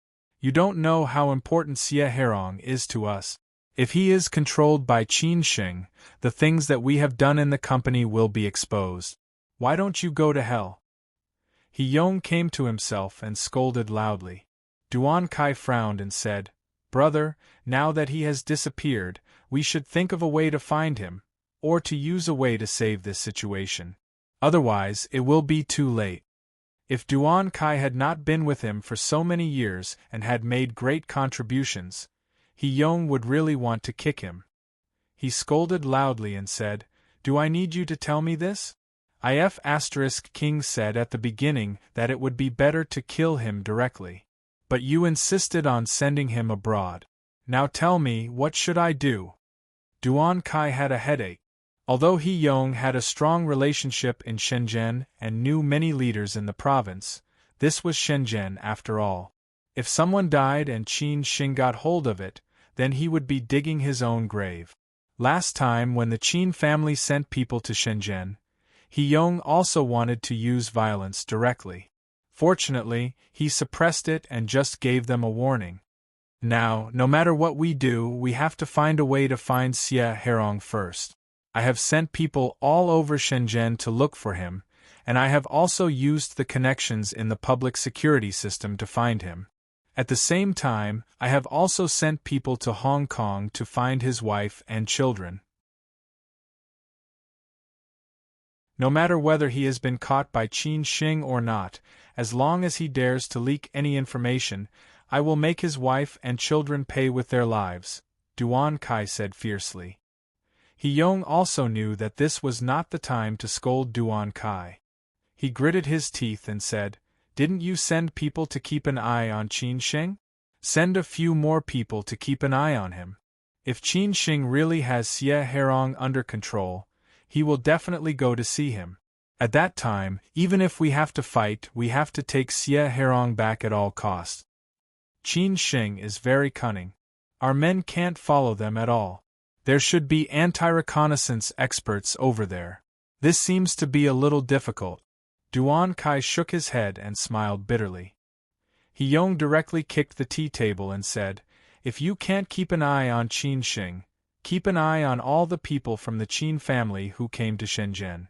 You don't know how important Xie Hairong is to us. If he is controlled by Qin Sheng, the things that we have done in the company will be exposed. Why don't you go to hell? He Yong came to himself and scolded loudly. Duan Kai frowned and said, Brother, now that he has disappeared, we should think of a way to find him, or to use a way to save this situation. Otherwise, it will be too late. If Duan Kai had not been with him for so many years and had made great contributions, He Yong would really want to kick him. He scolded loudly and said, Do I need you to tell me this? King said at the beginning that it would be better to kill him directly. But you insisted on sending him abroad. Now tell me, what should I do? Duan Kai had a headache. Although He Yong had a strong relationship in Shenzhen and knew many leaders in the province, this was Shenzhen after all. If someone died and Qin Sheng got hold of it, then he would be digging his own grave. Last time when the Qin family sent people to Shenzhen, He Yong also wanted to use violence directly. Fortunately, he suppressed it and just gave them a warning. Now, no matter what we do, we have to find a way to find Xie Herong first. I have sent people all over Shenzhen to look for him, and I have also used the connections in the public security system to find him. At the same time, I have also sent people to Hong Kong to find his wife and children. No matter whether he has been caught by Qin Shing or not, as long as he dares to leak any information, I will make his wife and children pay with their lives, Duan Kai said fiercely. He Yong also knew that this was not the time to scold Duan Kai. He gritted his teeth and said, "Didn't you send people to keep an eye on Qin Shing? Send a few more people to keep an eye on him. If Qin Shing really has Xie Herong under control, he will definitely go to see him. At that time, even if we have to fight, we have to take Xie Herong back at all costs. Qin Shing is very cunning. Our men can't follow them at all. There should be anti-reconnaissance experts over there. This seems to be a little difficult." Duan Kai shook his head and smiled bitterly. He Yong directly kicked the tea table and said, "If you can't keep an eye on Qin Shing, keep an eye on all the people from the Qin family who came to Shenzhen.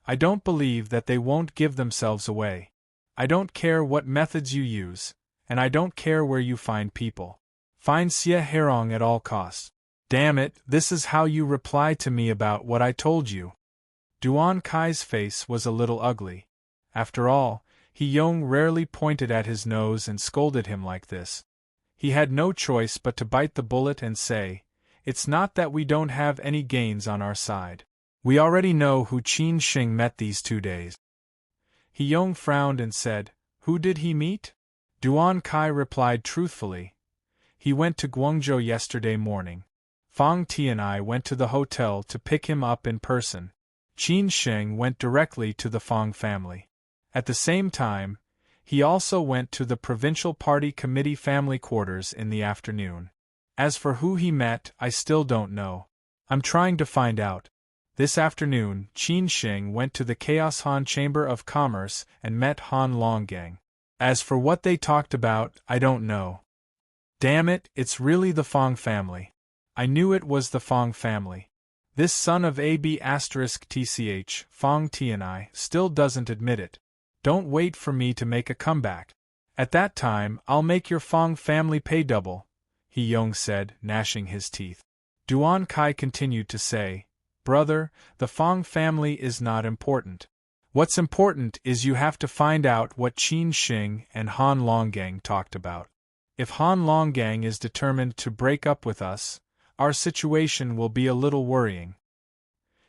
I don't believe that they won't give themselves away. I don't care what methods you use, and I don't care where you find people. Find Xie Herong at all costs. Damn it, this is how you reply to me about what I told you." Duan Kai's face was a little ugly. After all, He Yong rarely pointed at his nose and scolded him like this. He had no choice but to bite the bullet and say, "It's not that we don't have any gains on our side. We already know who Qin Shing met these 2 days." He Yong frowned and said, "Who did he meet?" Duan Kai replied truthfully, "He went to Guangzhou yesterday morning. Fang Ti and I went to the hotel to pick him up in person. Qin Shing went directly to the Fang family. At the same time, he also went to the Provincial Party Committee family quarters in the afternoon. As for who he met, I still don't know. I'm trying to find out. This afternoon, Qin Shing went to the Chaos Han Chamber of Commerce and met Han Longgang. As for what they talked about, I don't know. Damn it, it's really the Fang family. I knew it was the Fang family. This son of AB*TCH, Fang Tianai, still doesn't admit it. Don't wait for me to make a comeback. At that time, I'll make your Fang family pay double," He Yong said, gnashing his teeth. Duan Kai continued to say, "Brother, the Fang family is not important. What's important is you have to find out what Qin Shing and Han Longgang talked about. If Han Longgang is determined to break up with us, our situation will be a little worrying."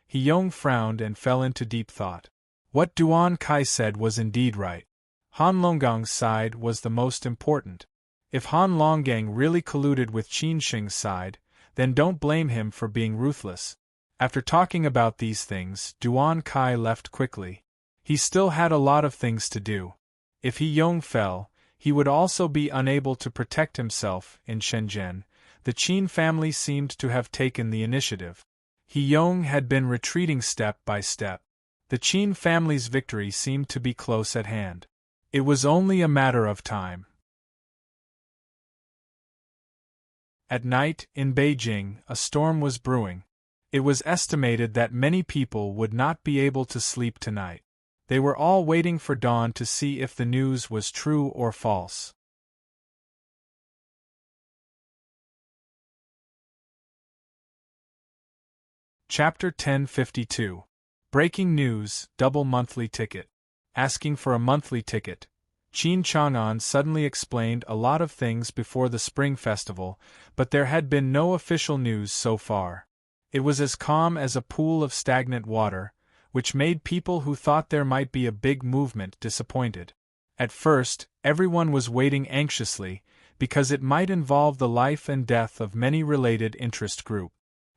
He Yong frowned and fell into deep thought. What Duan Kai said was indeed right. Han Longgang's side was the most important. If Han Longgang really colluded with Qin Shing's side, then don't blame him for being ruthless. After talking about these things, Duan Kai left quickly. He still had a lot of things to do. If He Yong fell, he would also be unable to protect himself in Shenzhen. The Qin family seemed to have taken the initiative. He Yong had been retreating step by step. The Qin family's victory seemed to be close at hand. It was only a matter of time. At night, in Beijing, a storm was brewing. It was estimated that many people would not be able to sleep tonight. They were all waiting for dawn to see if the news was true or false. Chapter 1052. Breaking news, double monthly ticket. Asking for a monthly ticket. Qin Chang'an suddenly explained a lot of things before the Spring Festival, but there had been no official news so far. It was as calm as a pool of stagnant water, which made people who thought there might be a big movement disappointed. At first, everyone was waiting anxiously, because it might involve the life and death of many related interest groups.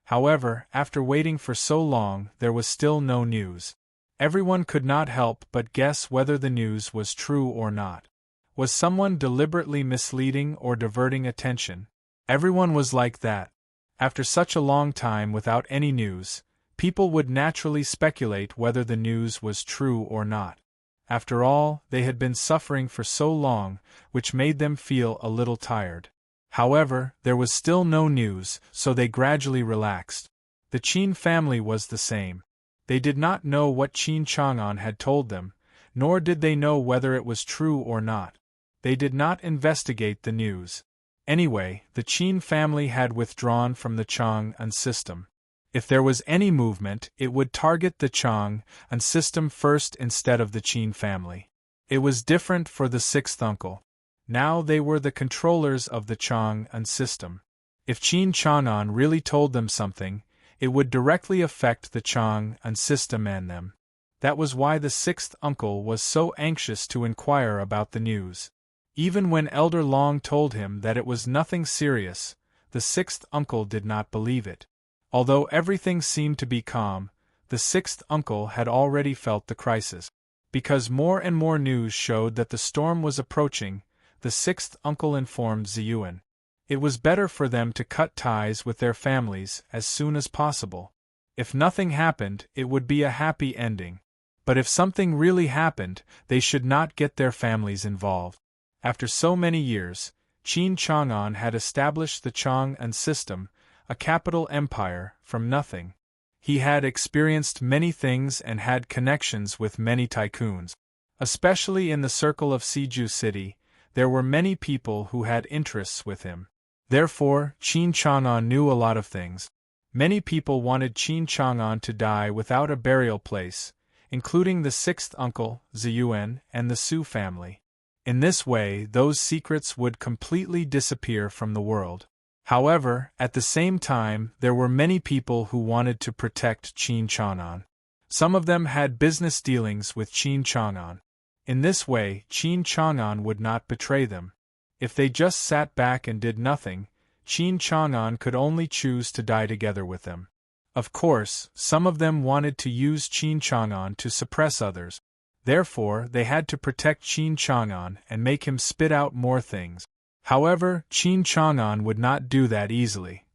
However, after waiting for so long, there was still no news. Everyone could not help but guess whether the news was true or not. Was someone deliberately misleading or diverting attention? Everyone was like that. After such a long time without any news, people would naturally speculate whether the news was true or not. After all, they had been suffering for so long, which made them feel a little tired. However, there was still no news, so they gradually relaxed. The Qin family was the same. They did not know what Qin Chang'an had told them, nor did they know whether it was true or not. They did not investigate the news. Anyway, the Qin family had withdrawn from the Chang'an system. If there was any movement, it would target the Chang'an system first instead of the Qin family. It was different for the sixth uncle. Now they were the controllers of the Chang'an system. If Qin Chang'an really told them something, it would directly affect the Chang'an system and them. That was why the sixth uncle was so anxious to inquire about the news. Even when Elder Long told him that it was nothing serious, the sixth uncle did not believe it. Although everything seemed to be calm, the sixth uncle had already felt the crisis. Because more and more news showed that the storm was approaching, the sixth uncle informed Ziyuan. It was better for them to cut ties with their families as soon as possible. If nothing happened, it would be a happy ending. But if something really happened, they should not get their families involved. After so many years, Qin Chang'an had established the Chang'an system, a capital empire, from nothing. He had experienced many things and had connections with many tycoons. Especially in the circle of Siju City, there were many people who had interests with him. Therefore, Qin Chang'an knew a lot of things. Many people wanted Qin Chang'an to die without a burial place, including the sixth uncle, Ziyuan, and the Su family. In this way, those secrets would completely disappear from the world. However, at the same time, there were many people who wanted to protect Qin Chang'an. Some of them had business dealings with Qin Chang'an. In this way, Qin Chang'an would not betray them. If they just sat back and did nothing, Qin Chang'an could only choose to die together with them. Of course, some of them wanted to use Qin Chang'an to suppress others. Therefore, they had to protect Qin Chang'an and make him spit out more things. However, Qin Chang'an would not do that easily.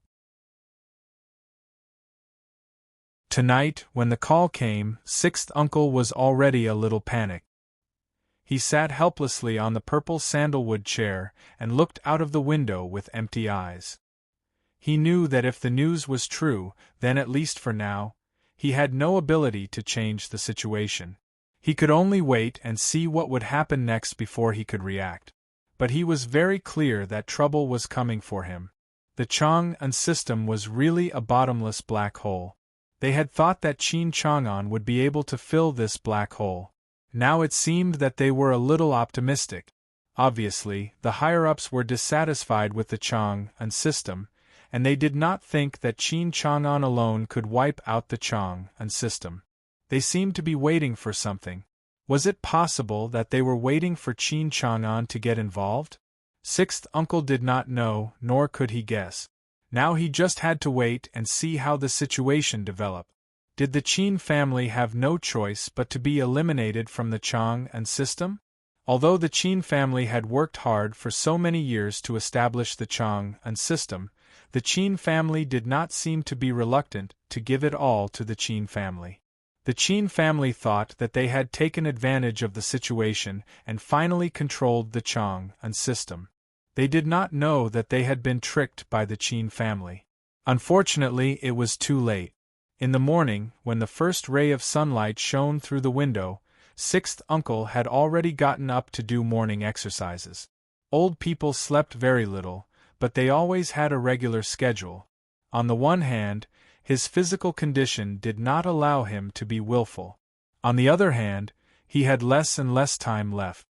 Tonight, when the call came, sixth uncle was already a little panicked. He sat helplessly on the purple sandalwood chair and looked out of the window with empty eyes. He knew that if the news was true, then at least for now, he had no ability to change the situation. He could only wait and see what would happen next before he could react. But he was very clear that trouble was coming for him. The Chang'an system was really a bottomless black hole. They had thought that Qin Chang'an would be able to fill this black hole. Now it seemed that they were a little optimistic. Obviously, the higher-ups were dissatisfied with the Chang'an system, and they did not think that Qin Chang'an alone could wipe out the Chang'an system. They seemed to be waiting for something. Was it possible that they were waiting for Qin Chang'an to get involved? Sixth uncle did not know, nor could he guess. Now he just had to wait and see how the situation developed. Did the Qin family have no choice but to be eliminated from the Chang'an system? Although the Qin family had worked hard for so many years to establish the Chang'an system, the Qin family did not seem to be reluctant to give it all to the Qin family. The Qin family thought that they had taken advantage of the situation and finally controlled the Chang'an system. They did not know that they had been tricked by the Qin family. Unfortunately, it was too late. In the morning, when the first ray of sunlight shone through the window, sixth uncle had already gotten up to do morning exercises. Old people slept very little, but they always had a regular schedule. On the one hand, his physical condition did not allow him to be willful. On the other hand, he had less and less time left.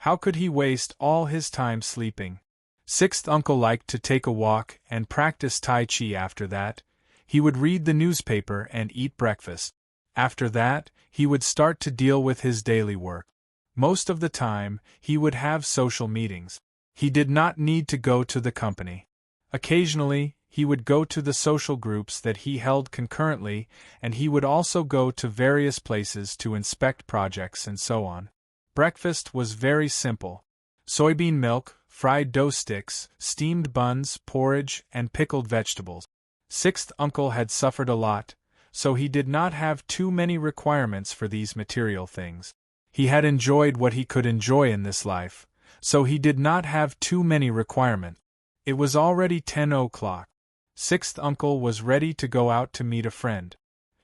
How could he waste all his time sleeping? Sixth uncle liked to take a walk and practice Tai Chi. After that, he would read the newspaper and eat breakfast. After that, he would start to deal with his daily work. Most of the time, he would have social meetings. He did not need to go to the company. Occasionally, he would go to the social groups that he held concurrently, and he would also go to various places to inspect projects and so on. Breakfast was very simple. Soybean milk, fried dough sticks, steamed buns, porridge, and pickled vegetables. Sixth uncle had suffered a lot, so he did not have too many requirements for these material things. He had enjoyed what he could enjoy in this life, so he did not have too many requirements. It was already 10 o'clock. Sixth uncle was ready to go out to meet a friend.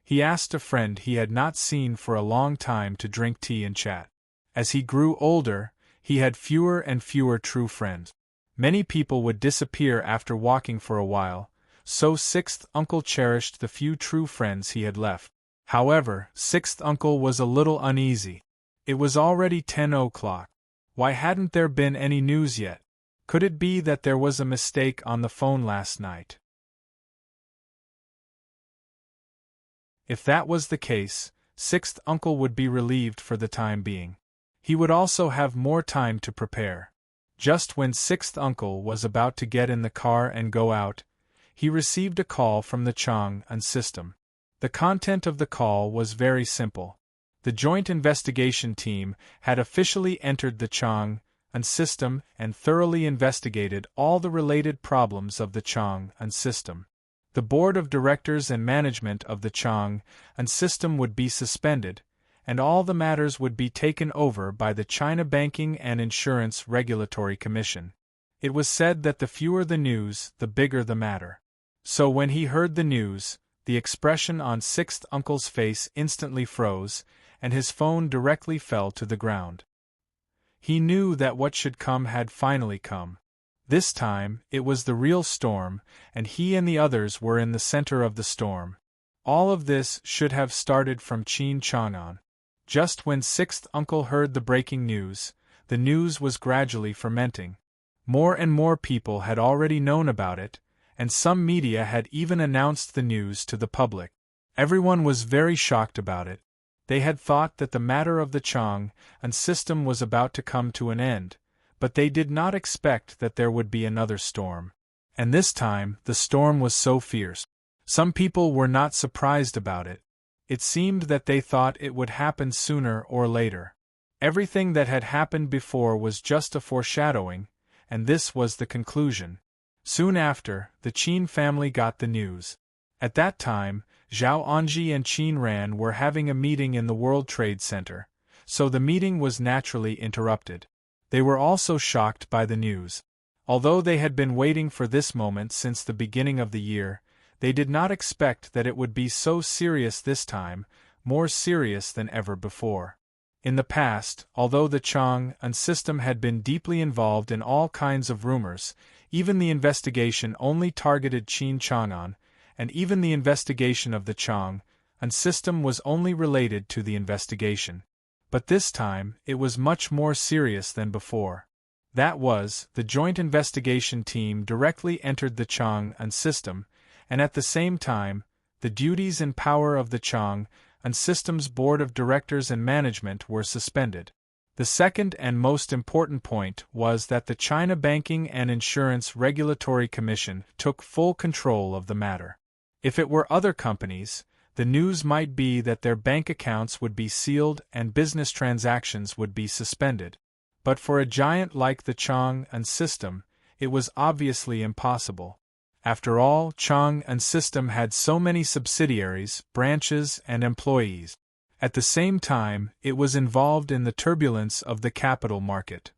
He asked a friend he had not seen for a long time to drink tea and chat. As he grew older, he had fewer and fewer true friends. Many people would disappear after walking for a while, so sixth uncle cherished the few true friends he had left. However, sixth uncle was a little uneasy. It was already 10 o'clock. Why hadn't there been any news yet? Could it be that there was a mistake on the phone last night? If that was the case, sixth uncle would be relieved for the time being. He would also have more time to prepare. Just when sixth uncle was about to get in the car and go out, he received a call from the Chang'an system. The content of the call was very simple. The joint investigation team had officially entered the Chang'an system and thoroughly investigated all the related problems of the Chang'an system. The board of directors and management of the Chang'an system would be suspended, and all the matters would be taken over by the China Banking and Insurance Regulatory Commission. It was said that the fewer the news, the bigger the matter. So when he heard the news, the expression on sixth uncle's face instantly froze, and his phone directly fell to the ground. He knew that what should come had finally come. This time, it was the real storm, and he and the others were in the center of the storm. All of this should have started from Chang'an. Just when sixth uncle heard the breaking news, the news was gradually fermenting. More and more people had already known about it, and some media had even announced the news to the public. Everyone was very shocked about it. They had thought that the matter of the Chang'an system was about to come to an end, but they did not expect that there would be another storm. And this time, the storm was so fierce. Some people were not surprised about it. It seemed that they thought it would happen sooner or later. Everything that had happened before was just a foreshadowing, and this was the conclusion. Soon after, the Qin family got the news. At that time, Zhao Anji and Qin Ran were having a meeting in the World Trade Center, so the meeting was naturally interrupted. They were also shocked by the news. Although they had been waiting for this moment since the beginning of the year, they did not expect that it would be so serious this time, more serious than ever before. In the past, although the Chang'an system had been deeply involved in all kinds of rumors, even the investigation only targeted Chang'an, and even the investigation of the Chang'an system was only related to the investigation. But this time, it was much more serious than before. That was, the joint investigation team directly entered the Chang'an system, and at the same time, the duties and power of the Chang'an system's board of directors and management were suspended. The second and most important point was that the China Banking and Insurance Regulatory Commission took full control of the matter. If it were other companies, the news might be that their bank accounts would be sealed and business transactions would be suspended. But for a giant like the Chang'an system, it was obviously impossible. After all, Chang'an system had so many subsidiaries, branches, and employees. At the same time, it was involved in the turbulence of the capital market.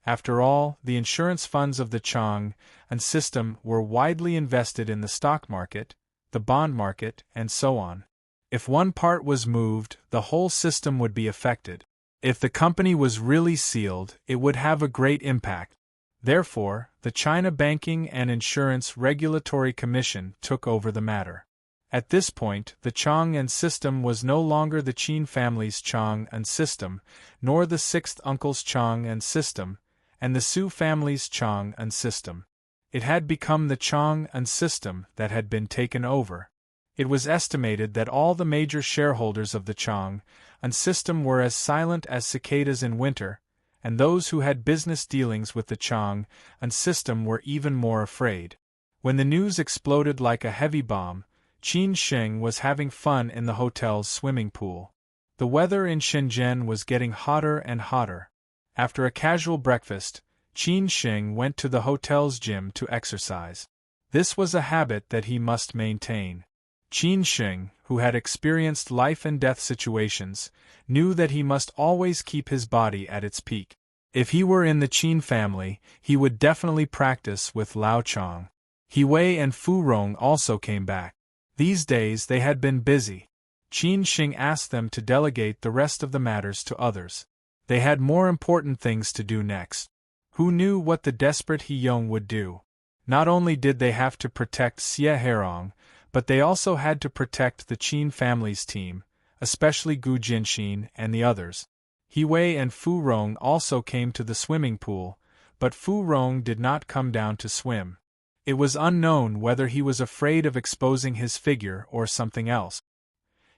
After all, the insurance funds of the Chang'an system were widely invested in the stock market, the bond market, and so on. If one part was moved, the whole system would be affected. If the company was really sealed, it would have a great impact. Therefore, the China Banking and Insurance Regulatory Commission took over the matter. At this point, the Chang'an system was no longer the Qin family's Chang'an system, nor the sixth uncle's Chang'an system, and the Su family's Chang'an system. It had become the Chang'an system that had been taken over. It was estimated that all the major shareholders of the Chang'an system were as silent as cicadas in winter, and those who had business dealings with the Chang'an system were even more afraid. When the news exploded like a heavy bomb, Qin Sheng was having fun in the hotel's swimming pool. The weather in Shenzhen was getting hotter and hotter. After a casual breakfast, Qin Sheng went to the hotel's gym to exercise. This was a habit that he must maintain. Qin Sheng, who had experienced life and death situations, knew that he must always keep his body at its peak. If he were in the Qin family, he would definitely practice with Lao Chang. He Wei and Fu Rong also came back. These days they had been busy. Qin Shing asked them to delegate the rest of the matters to others. They had more important things to do next. Who knew what the desperate He Yong would do? Not only did they have to protect Xie Herong, but they also had to protect the Qin family's team, especially Gu Jinxin and the others. He Wei and Fu Rong also came to the swimming pool, but Fu Rong did not come down to swim. It was unknown whether he was afraid of exposing his figure or something else.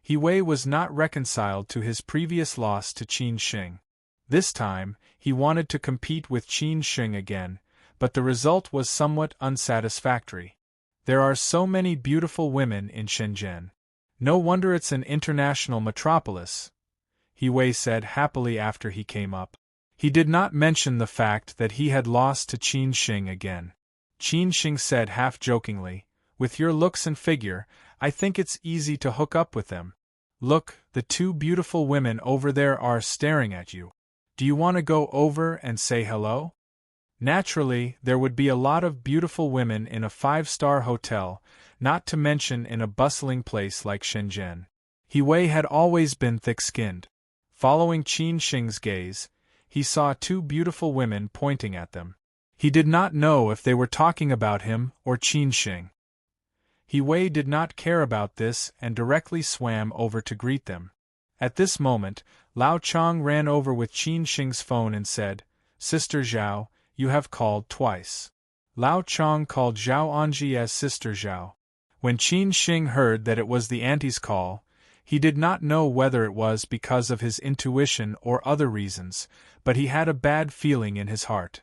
He Wei was not reconciled to his previous loss to Qin Shing. This time, he wanted to compete with Qin Shing again, but the result was somewhat unsatisfactory. There are so many beautiful women in Shenzhen. No wonder it's an international metropolis, He Wei said happily after he came up. He did not mention the fact that he had lost to Qin Shing again. Qin Shing said half-jokingly, "With your looks and figure, I think it's easy to hook up with them. Look, the two beautiful women over there are staring at you. Do you want to go over and say hello?" Naturally, there would be a lot of beautiful women in a five-star hotel, not to mention in a bustling place like Shenzhen. He Wei had always been thick-skinned. Following Qin Shing's gaze, he saw two beautiful women pointing at them. He did not know if they were talking about him or Qin Shing. He Wei did not care about this and directly swam over to greet them. At this moment, Lao Chang ran over with Qin Shing's phone and said, "Sister Zhao, you have called twice." Lao Chang called Zhao Anji as Sister Zhao. When Qin Shing heard that it was the auntie's call, he did not know whether it was because of his intuition or other reasons, but he had a bad feeling in his heart.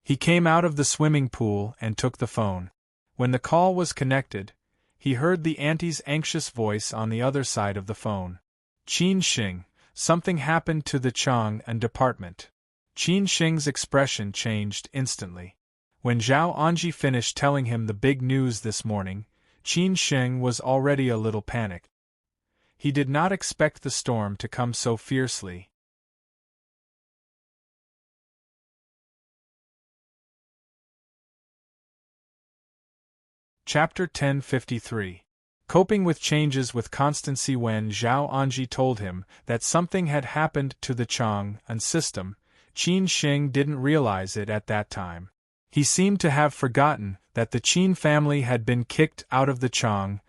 He came out of the swimming pool and took the phone. When the call was connected, he heard the auntie's anxious voice on the other side of the phone. "Qin Shing, something happened to the Chang'an department." Qin Shing's expression changed instantly. When Zhao Anji finished telling him the big news this morning, Qin Shing was already a little panicked. He did not expect the storm to come so fiercely. Chapter 1053. Coping with changes with constancy. When Zhao Anji told him that something had happened to the Chang'an system, Qin Shing didn't realize it at that time. He seemed to have forgotten that the Qin family had been kicked out of the Chang'an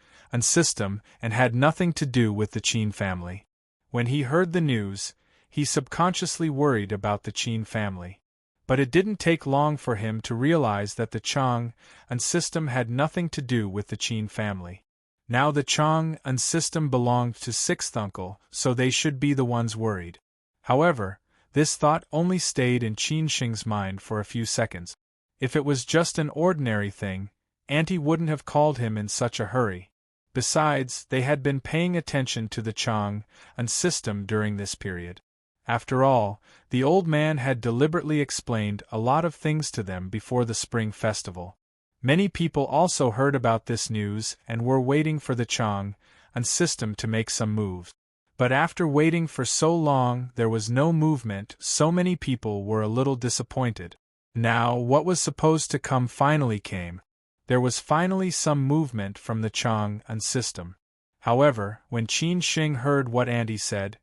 system and had nothing to do with the Qin family. When he heard the news, he subconsciously worried about the Qin family. But it didn't take long for him to realize that the Chang'an system had nothing to do with the Qin family. Now the Chang'an system belonged to sixth uncle, so they should be the ones worried. However, this thought only stayed in Qin Shing's mind for a few seconds. If it was just an ordinary thing, Auntie wouldn't have called him in such a hurry. Besides, they had been paying attention to the Chang'an system during this period. After all, the old man had deliberately explained a lot of things to them before the spring festival. Many people also heard about this news and were waiting for the Chang'an system to make some moves. But after waiting for so long there was no movement, so many people were a little disappointed. Now, what was supposed to come finally came. There was finally some movement from the Chang'an system. However, when Qin Shing heard what Auntie said,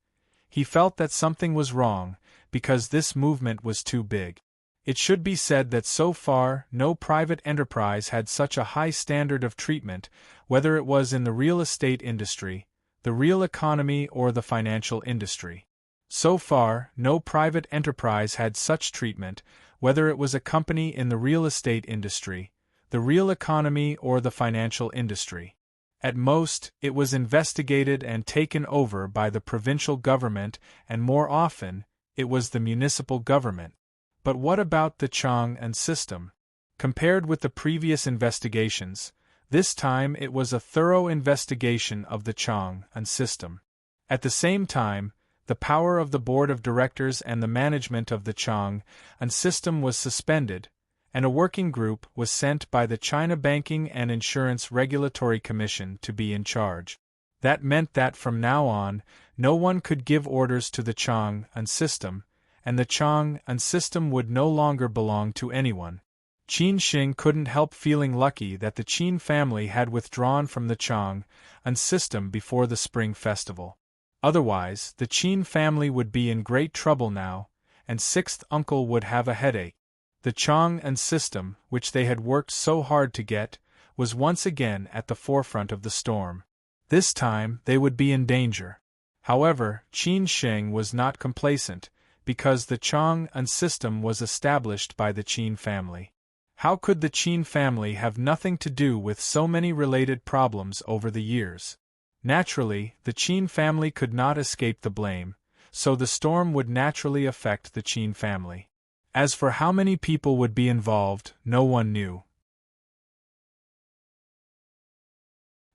he felt that something was wrong, because this movement was too big. It should be said that so far no private enterprise had such a high standard of treatment, whether it was in the real estate industry, the real economy or the financial industry. So far, no private enterprise had such treatment, whether it was a company in the real estate industry, the real economy or the financial industry. At most, it was investigated and taken over by the provincial government, and more often, it was the municipal government. But what about the Chang'an system? Compared with the previous investigations, this time it was a thorough investigation of the Chang'an system. At the same time, the power of the board of directors and the management of the Chang'an system was suspended, and a working group was sent by the China Banking and Insurance Regulatory Commission to be in charge. That meant that from now on, No one could give orders to the Chang'an system, and the Chang'an system would no longer belong to anyone. Qin Shing couldn't help feeling lucky that the Qin family had withdrawn from the Chang'an system before the Spring Festival. Otherwise, the Qin family would be in great trouble now, and sixth uncle would have a headache. The Chang'an system, which they had worked so hard to get, was once again at the forefront of the storm. This time, they would be in danger. However, Qin Shing was not complacent, because the Chang'an system was established by the Qin family. How could the Qin family have nothing to do with so many related problems over the years? Naturally, the Qin family could not escape the blame, so the storm would naturally affect the Qin family. As for how many people would be involved, no one knew.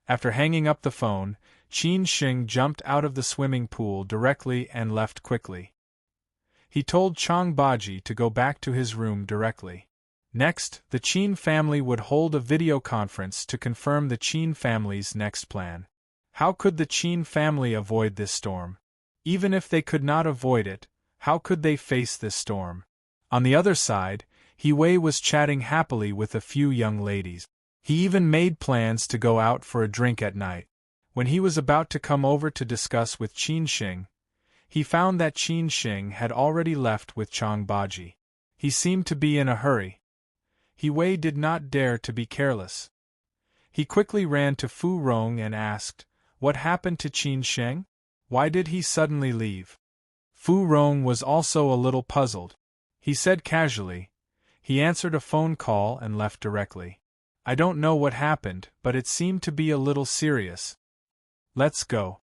After hanging up the phone, Qin Shing jumped out of the swimming pool directly and left quickly. He told Chang Baji to go back to his room directly. Next, the Qin family would hold a video conference to confirm the Qin family's next plan. How could the Qin family avoid this storm? Even if they could not avoid it, how could they face this storm? On the other side, He Wei was chatting happily with a few young ladies. He even made plans to go out for a drink at night. When he was about to come over to discuss with Qin Shing, he found that Qin Shing had already left with Chang Baji. He seemed to be in a hurry. He Wei did not dare to be careless. He quickly ran to Fu Rong and asked, "What happened to Qin Sheng? Why did he suddenly leave?" Fu Rong was also a little puzzled. He said casually, "He answered a phone call and left directly. I don't know what happened, but it seemed to be a little serious. Let's go."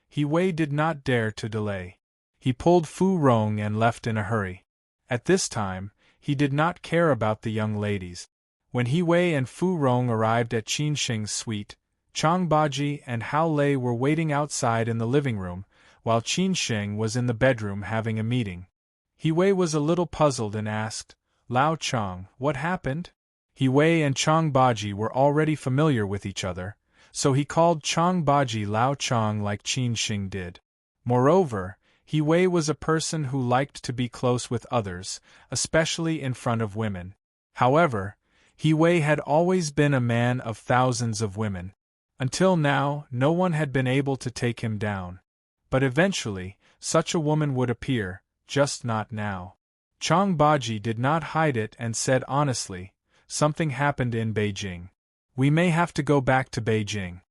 He Wei did not dare to delay. He pulled Fu Rong and left in a hurry. At this time, he did not care about the young ladies. When He Wei and Fu Rong arrived at Qin Sheng's suite, Chang Baji and Hao Lei were waiting outside in the living room, while Qin Sheng was in the bedroom having a meeting. He Wei was a little puzzled and asked, "Lao Chang, what happened?" He Wei and Chang Baji were already familiar with each other, so he called Chang Baji Lao Chang like Qin Sheng did. Moreover, He Wei was a person who liked to be close with others, especially in front of women. However, He Wei had always been a man of thousands of women. Until now, no one had been able to take him down. But eventually, such a woman would appear, just not now. Chang Baji did not hide it and said honestly, "Something happened in Beijing. We may have to go back to Beijing."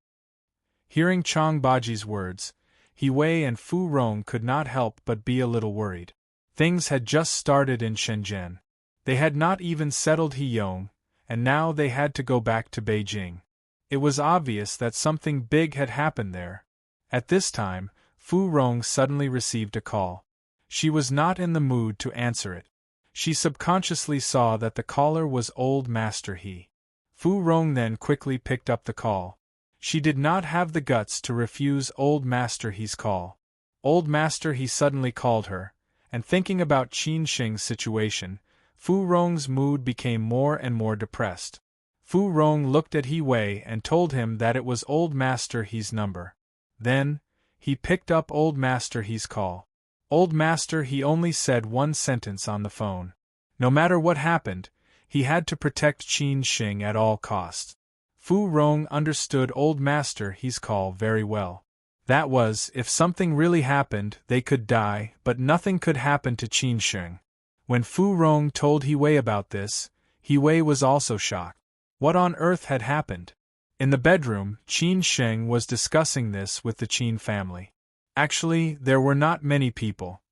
Hearing Chang Baji's words, He Wei and Fu Rong could not help but be a little worried. Things had just started in Shenzhen. They had not even settled Heyong, and now they had to go back to Beijing. It was obvious that something big had happened there. At this time, Fu Rong suddenly received a call. She was not in the mood to answer it. She subconsciously saw that the caller was Old Master He. Fu Rong then quickly picked up the call. She did not have the guts to refuse Old Master He's call. Old Master He suddenly called her, and thinking about Qin Sheng's situation, Fu Rong's mood became more and more depressed. Fu Rong looked at He Wei and told him that it was Old Master He's number. Then, he picked up Old Master He's call. Old Master He only said one sentence on the phone. No matter what happened, he had to protect Qin Sheng at all costs. Fu Rong understood Old Master He's call very well. That was, if something really happened, they could die, but nothing could happen to Qin Sheng. When Fu Rong told He Wei about this, He Wei was also shocked. What on earth had happened? In the bedroom, Qin Sheng was discussing this with the Qin family. Actually, there were not many people.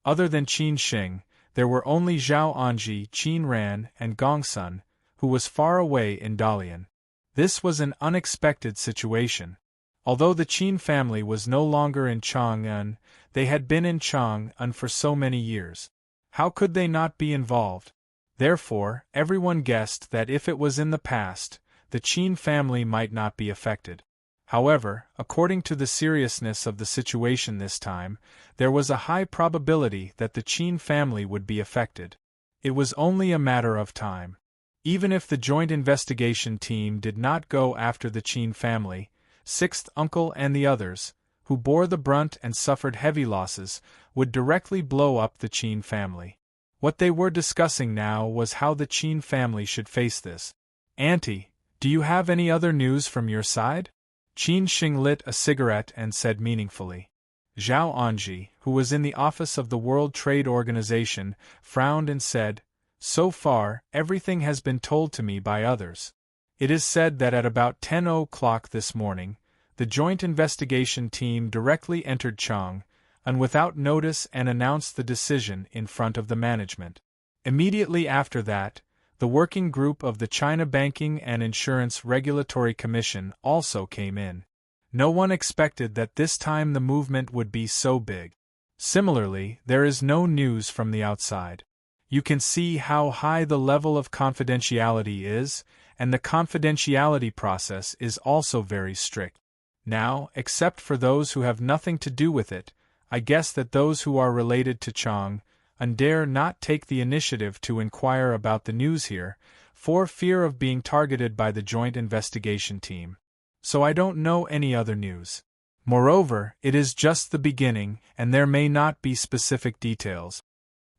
Other than Qin Sheng, there were only Zhao Anji, Qin Ran, and Gongsun, who was far away in Dalian. This was an unexpected situation. Although the Qin family was no longer in Chang'an, they had been in Chang'an for so many years. How could they not be involved? Therefore, everyone guessed that if it was in the past, the Qin family might not be affected. However, according to the seriousness of the situation this time, there was a high probability that the Qin family would be affected. It was only a matter of time. Even if the joint investigation team did not go after the Qin family, sixth uncle and the others, who bore the brunt and suffered heavy losses, would directly blow up the Qin family. What they were discussing now was how the Qin family should face this. "Auntie, do you have any other news from your side?" Qin Xing lit a cigarette and said meaningfully. Zhao Anji, who was in the office of the World Trade Organization, frowned and said, "So far, everything has been told to me by others. It is said that at about 10 o'clock this morning, the joint investigation team directly entered Chang, and without notice and announced the decision in front of the management. Immediately after that, the working group of the China Banking and Insurance Regulatory Commission also came in. No one expected that this time the movement would be so big. Similarly, there is no news from the outside. You can see how high the level of confidentiality is, and the confidentiality process is also very strict. Now, except for those who have nothing to do with it, I guess that those who are related to Chang and dare not take the initiative to inquire about the news here, for fear of being targeted by the joint investigation team. So I don't know any other news. Moreover, it is just the beginning, and there may not be specific details."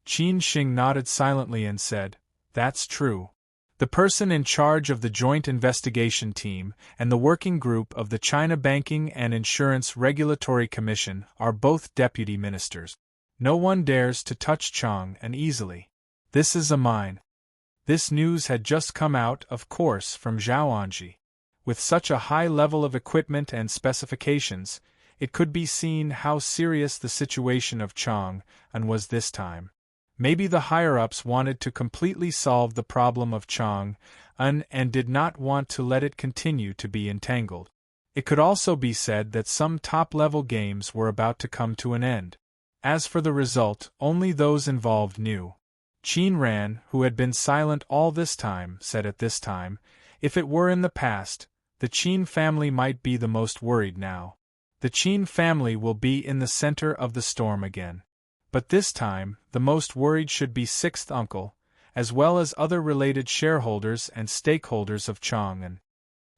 Qin Xing nodded silently and said, "That's true. The person in charge of the joint investigation team and the working group of the China Banking and Insurance Regulatory Commission are both deputy ministers. No one dares to touch Chang uneasily. This is a mine." This news had just come out, of course, from Zhao Anji. With such a high level of equipment and specifications, it could be seen how serious the situation of Chang was this time. Maybe the higher-ups wanted to completely solve the problem of Chang and did not want to let it continue to be entangled. It could also be said that some top-level games were about to come to an end. As for the result, only those involved knew. Qin Ran, who had been silent all this time, said at this time, "If it were in the past, the Qin family might be the most worried now. The Qin family will be in the center of the storm again. But this time, the most worried should be sixth uncle, as well as other related shareholders and stakeholders of Chang'an."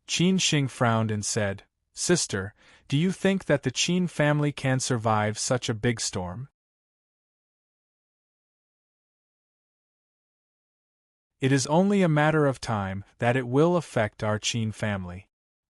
Qin Xing frowned and said, "Sister, do you think that the Qin family can survive such a big storm?" "It is only a matter of time that it will affect our Qin family."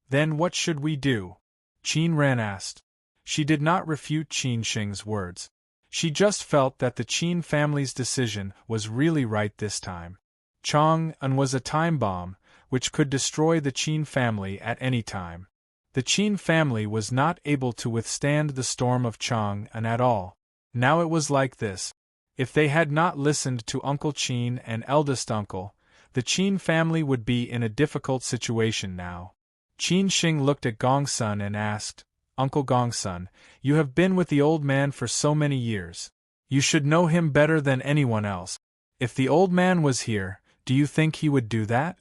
"Then what should we do?" Qin Ran asked. She did not refute Qin Xing's words. She just felt that the Qin family's decision was really right this time. Chang'an was a time bomb, which could destroy the Qin family at any time. The Qin family was not able to withstand the storm of Chang'an at all. Now it was like this. If they had not listened to Uncle Qin and eldest uncle, the Qin family would be in a difficult situation now. Qin Xing looked at Gongsun and asked, "Uncle Gongsun, you have been with the old man for so many years. You should know him better than anyone else. If the old man was here, do you think he would do that?"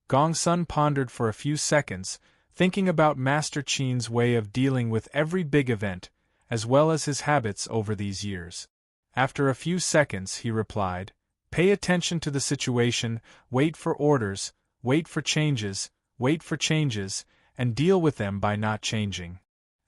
Gongsun pondered for a few seconds, thinking about Master Qin's way of dealing with every big event, as well as his habits over these years. After a few seconds, he replied, "Pay attention to the situation, wait for orders, wait for changes, and deal with them by not changing."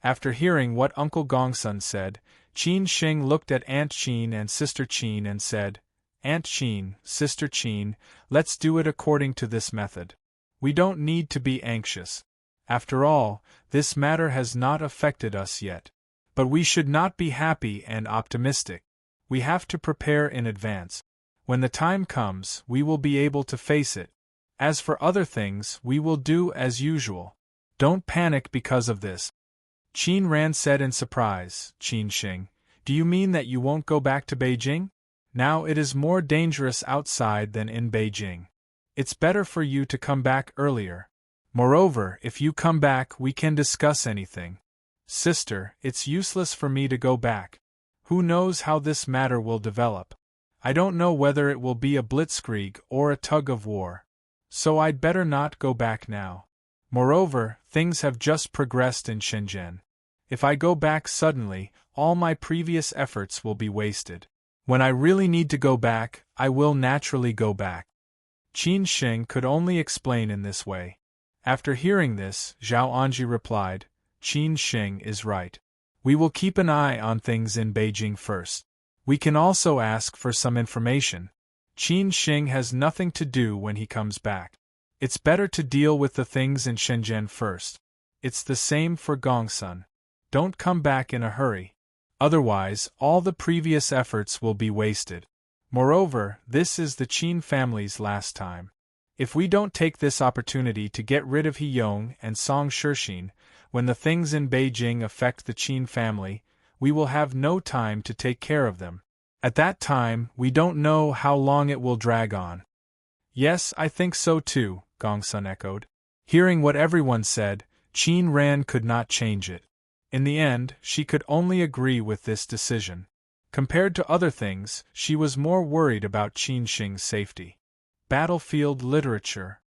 After hearing what Uncle Gongsun said, Qin Xing looked at Aunt Qin and Sister Qin and said, "Aunt Qin, Sister Qin, let's do it according to this method. We don't need to be anxious. After all, this matter has not affected us yet. But we should not be happy and optimistic. We have to prepare in advance. When the time comes, we will be able to face it. As for other things, we will do as usual. Don't panic because of this." Qin Ran said in surprise, "Qin Xing, do you mean that you won't go back to Beijing? Now it is more dangerous outside than in Beijing. It's better for you to come back earlier. Moreover, if you come back, we can discuss anything." "Sister, it's useless for me to go back. Who knows how this matter will develop? I don't know whether it will be a blitzkrieg or a tug of war. So I'd better not go back now. Moreover, things have just progressed in Shenzhen. If I go back suddenly, all my previous efforts will be wasted. When I really need to go back, I will naturally go back." Qin Sheng could only explain in this way. After hearing this, Zhao Anji replied, Qin Sheng is right. We will keep an eye on things in Beijing first. We can also ask for some information. Qin Sheng has nothing to do when he comes back. It's better to deal with the things in Shenzhen first. It's the same for Gongsun. Don't come back in a hurry. Otherwise, all the previous efforts will be wasted. Moreover, this is the Qin family's last time. If we don't take this opportunity to get rid of He Yong and Song Shixin, when the things in Beijing affect the Qin family, we will have no time to take care of them. At that time, we don't know how long it will drag on. Yes, I think so too, Gongsun echoed. Hearing what everyone said, Qin Ran could not change it. In the end, she could only agree with this decision. Compared to other things, she was more worried about Qin Sheng's safety. Battlefield literature.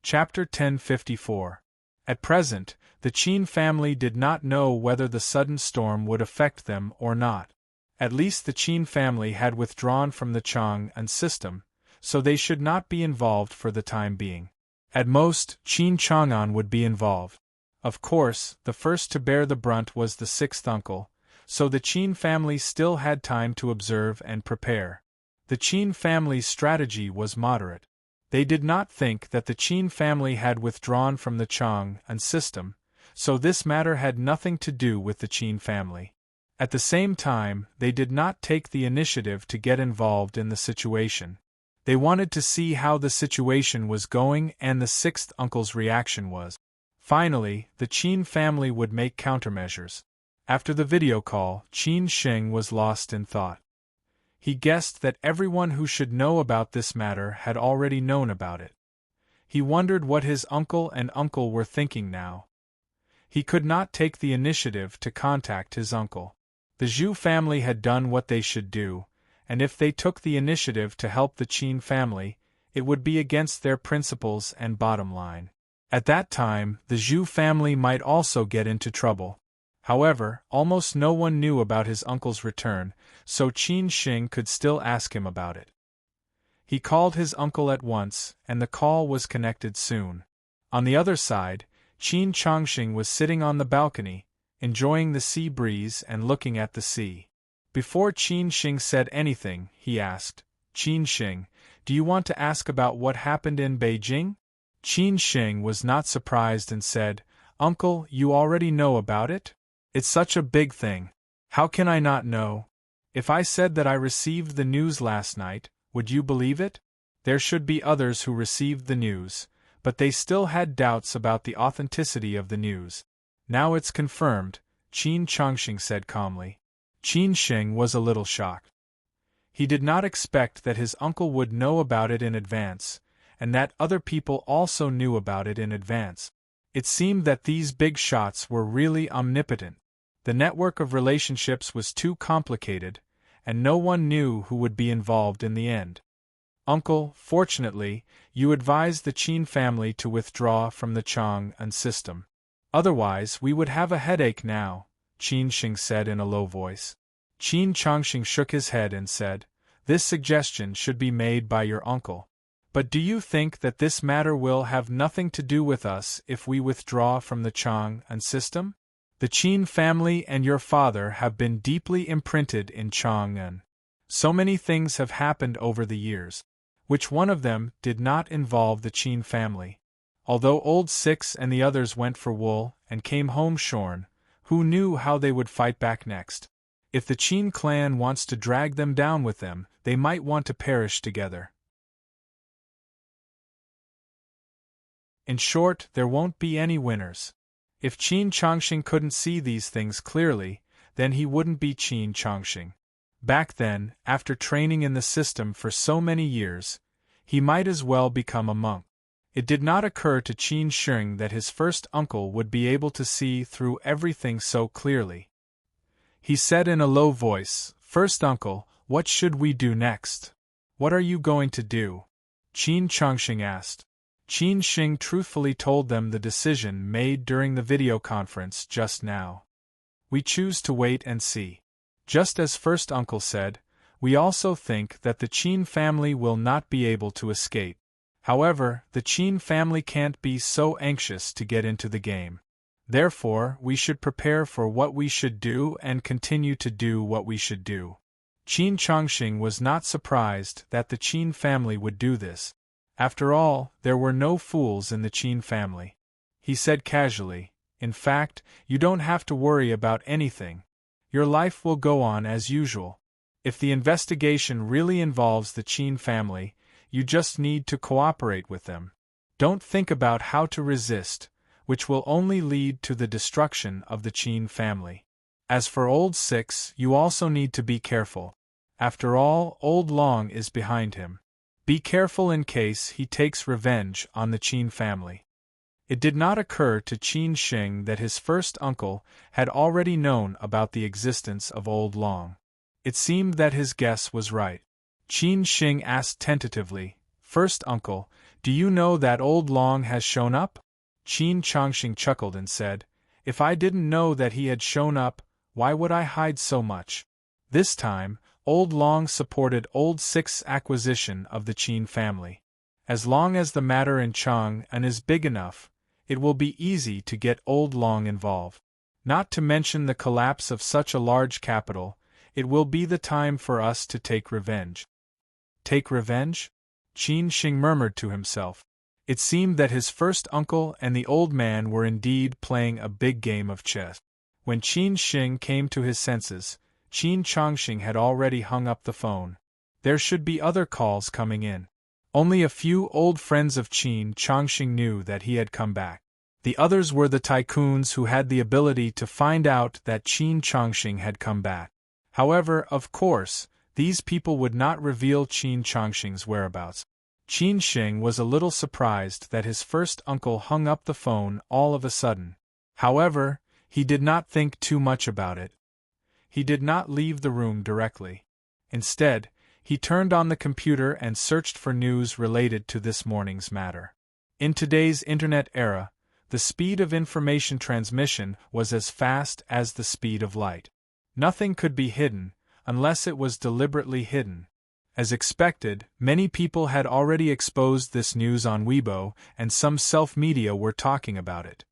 Chapter 1054. At present, the Qin family did not know whether the sudden storm would affect them or not. At least the Qin family had withdrawn from the Chang'an system, so they should not be involved for the time being. At most, Qin Chang'an would be involved. Of course, the first to bear the brunt was the sixth uncle, so the Qin family still had time to observe and prepare. The Qin family's strategy was moderate. They did not think that the Qin family had withdrawn from the Chang'an system, so this matter had nothing to do with the Qin family. At the same time, they did not take the initiative to get involved in the situation. They wanted to see how the situation was going and the sixth uncle's reaction was. Finally, the Qin family would make countermeasures. After the video call, Qin Sheng was lost in thought. He guessed that everyone who should know about this matter had already known about it. He wondered what his uncle and uncle were thinking now. He could not take the initiative to contact his uncle. The Zhu family had done what they should do, and if they took the initiative to help the Qin family, it would be against their principles and bottom line. At that time, the Zhu family might also get into trouble. However, almost no one knew about his uncle's return, so Qin Sheng could still ask him about it. He called his uncle at once, and the call was connected soon. On the other side, Qin Changxing was sitting on the balcony, enjoying the sea breeze and looking at the sea. Before Qin Sheng said anything, he asked, Qin Sheng, do you want to ask about what happened in Beijing? Qin Sheng was not surprised and said, Uncle, you already know about it? It's such a big thing. How can I not know? If I said that I received the news last night, would you believe it? There should be others who received the news, but they still had doubts about the authenticity of the news. Now it's confirmed, Qin Changxing said calmly. Qin Sheng was a little shocked. He did not expect that his uncle would know about it in advance, and that other people also knew about it in advance. It seemed that these big shots were really omnipotent. The network of relationships was too complicated, and no one knew who would be involved in the end. Uncle, fortunately, you advised the Qin family to withdraw from the Chang'an system. Otherwise, we would have a headache now, Qin Sheng said in a low voice. Qin Changxing shook his head and said, This suggestion should be made by your uncle. But do you think that this matter will have nothing to do with us if we withdraw from the Chang'an system? The Qin family and your father have been deeply imprinted in Chang'an. So many things have happened over the years. Which one of them did not involve the Qin family? Although Old Six and the others went for wool and came home shorn, who knew how they would fight back next? If the Qin clan wants to drag them down with them, they might want to perish together. In short, there won't be any winners. If Qin Changxing couldn't see these things clearly, then he wouldn't be Qin Changxing. Back then, after training in the system for so many years, he might as well become a monk. It did not occur to Qin Sheng that his first uncle would be able to see through everything so clearly. He said in a low voice, First uncle, what should we do next? What are you going to do? Qin Changxing asked. Qin Sheng truthfully told them the decision made during the video conference just now. We choose to wait and see. Just as first uncle said, we also think that the Qin family will not be able to escape. However, the Qin family can't be so anxious to get into the game. Therefore, we should prepare for what we should do and continue to do what we should do. Qin Chongqing was not surprised that the Qin family would do this. After all, there were no fools in the Qin family. He said casually, "In fact, you don't have to worry about anything. Your life will go on as usual. If the investigation really involves the Qin family, you just need to cooperate with them. Don't think about how to resist, which will only lead to the destruction of the Qin family. As for Old Six, you also need to be careful. After all, Old Long is behind him. Be careful in case he takes revenge on the Qin family." It did not occur to Qin Shing that his first uncle had already known about the existence of Old Long. It seemed that his guess was right. Qin Shing asked tentatively, "First uncle, do you know that Old Long has shown up?" Qin Chongqing chuckled and said, "If I didn't know that he had shown up, why would I hide so much?" This time, Old Long supported Old Six's acquisition of the Qin family. As long as the matter in Chang'an is big enough, it will be easy to get Old Long involved. Not to mention the collapse of such a large capital, it will be the time for us to take revenge. Take revenge? Qin Shing murmured to himself. It seemed that his first uncle and the old man were indeed playing a big game of chess. When Qin Shing came to his senses, Qin Chongqing had already hung up the phone. There should be other calls coming in. Only a few old friends of Qin Chongqing knew that he had come back. The others were the tycoons who had the ability to find out that Qin Chongqing had come back. However, of course, these people would not reveal Qin Chongqing's whereabouts. Qin Shing was a little surprised that his first uncle hung up the phone all of a sudden. However, he did not think too much about it. He did not leave the room directly. Instead, he turned on the computer and searched for news related to this morning's matter. In today's internet era, the speed of information transmission was as fast as the speed of light. Nothing could be hidden, unless it was deliberately hidden. As expected, many people had already exposed this news on Weibo, and some self-media were talking about it.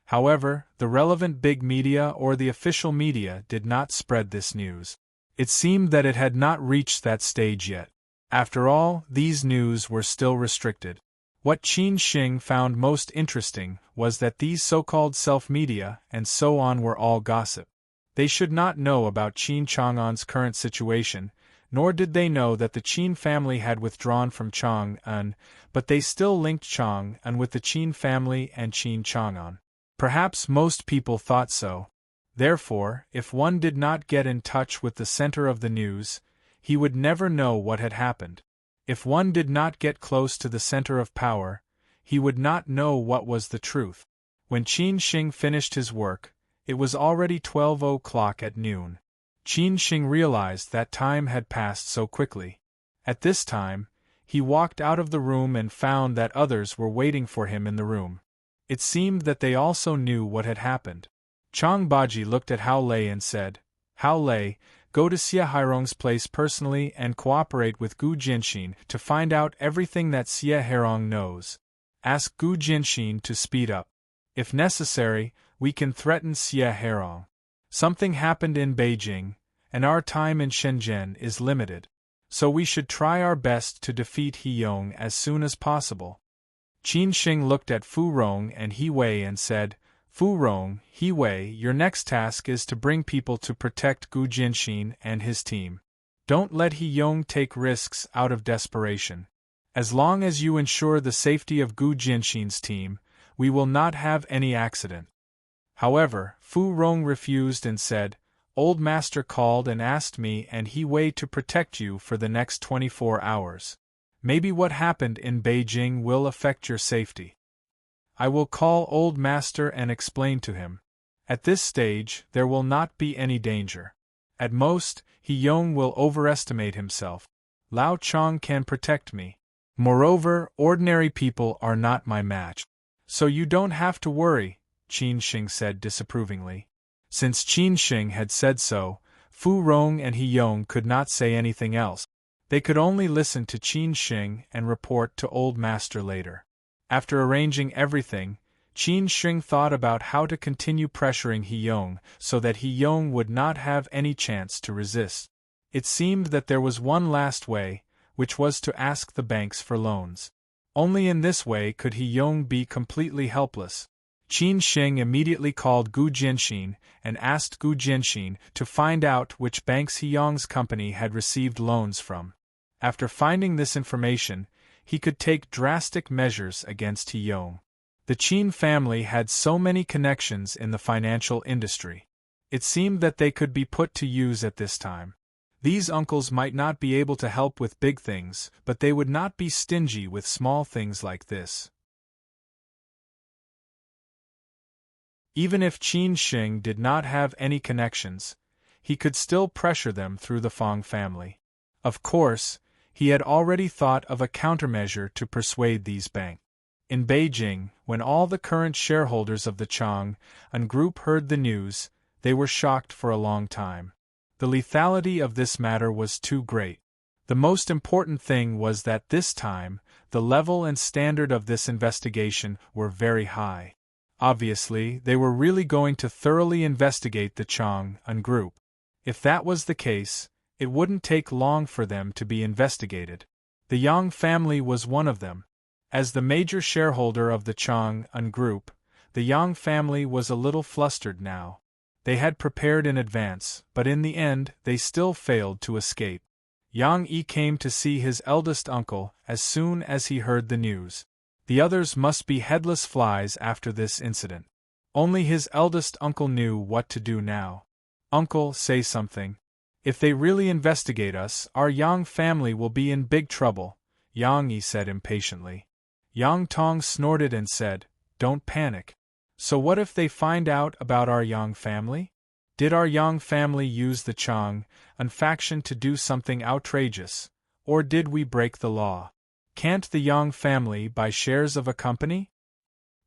However, the relevant big media or the official media did not spread this news. It seemed that it had not reached that stage yet. After all, these news were still restricted. What Qin Shing found most interesting was that these so-called self-media and so on were all gossip. They should not know about Qin Chang'an's current situation, nor did they know that the Qin family had withdrawn from Chang'an, but they still linked Chang'an with the Qin family and Qin Chang'an. Perhaps most people thought so. Therefore, if one did not get in touch with the center of the news, he would never know what had happened. If one did not get close to the center of power, he would not know what was the truth. When Qin Shing finished his work, it was already 12 o'clock at noon. Qin Shing realized that time had passed so quickly. At this time, he walked out of the room and found that others were waiting for him in the room. It seemed that they also knew what had happened. Chang Baji looked at Hao Lei and said, "Hao Lei, go to Xie Hairong's place personally and cooperate with Gu Jinxin to find out everything that Xie Hairong knows. Ask Gu Jinxin to speed up. If necessary, we can threaten Xie Hairong. Something happened in Beijing, and our time in Shenzhen is limited. So we should try our best to defeat He Yong as soon as possible." Qin Shing looked at Fu Rong and He Wei and said, "Fu Rong, He Wei, your next task is to bring people to protect Gu Jinxin and his team. Don't let He Yong take risks out of desperation. As long as you ensure the safety of Gu Jinxin's team, we will not have any accident." However, Fu Rong refused and said, "Old Master called and asked me and He Wei to protect you for the next 24 hours. Maybe what happened in Beijing will affect your safety. I will call Old Master and explain to him. At this stage, there will not be any danger. At most, He Yong will overestimate himself. Lao Chong can protect me. Moreover, ordinary people are not my match. So you don't have to worry, Qin Shing said disapprovingly. Since Qin Shing had said so, Fu Rong and He Yong could not say anything else. They could only listen to Qin Shing and report to Old Master later. After arranging everything, Qin Shing thought about how to continue pressuring He Yong so that He Yong would not have any chance to resist. It seemed that there was one last way, which was to ask the banks for loans. Only in this way could He Yong be completely helpless. Qin Shing immediately called Gu Jianxin and asked Gu Jianxin to find out which banks He Yong's company had received loans from. After finding this information, he could take drastic measures against He Yong. The Qin family had so many connections in the financial industry. It seemed that they could be put to use at this time. These uncles might not be able to help with big things, but they would not be stingy with small things like this. Even if Qin Shing did not have any connections, he could still pressure them through the Fong family. Of course, he had already thought of a countermeasure to persuade these banks. In Beijing, when all the current shareholders of the Chang'an Group heard the news, they were shocked for a long time. The lethality of this matter was too great. The most important thing was that this time, the level and standard of this investigation were very high. Obviously, they were really going to thoroughly investigate the Chang'an Group. If that was the case, it wouldn't take long for them to be investigated. The Yang family was one of them. As the major shareholder of the Chang'an Group, the Yang family was a little flustered now. They had prepared in advance, but in the end they still failed to escape. Yang Yi came to see his eldest uncle as soon as he heard the news. The others must be headless flies after this incident. Only his eldest uncle knew what to do now. "Uncle, say something. If they really investigate us, our Yang family will be in big trouble," Yang Yi said impatiently. Yang Tong snorted and said, "Don't panic. So what if they find out about our Yang family? Did our Yang family use the Chang'an faction to do something outrageous, or did we break the law? Can't the Yang family buy shares of a company?"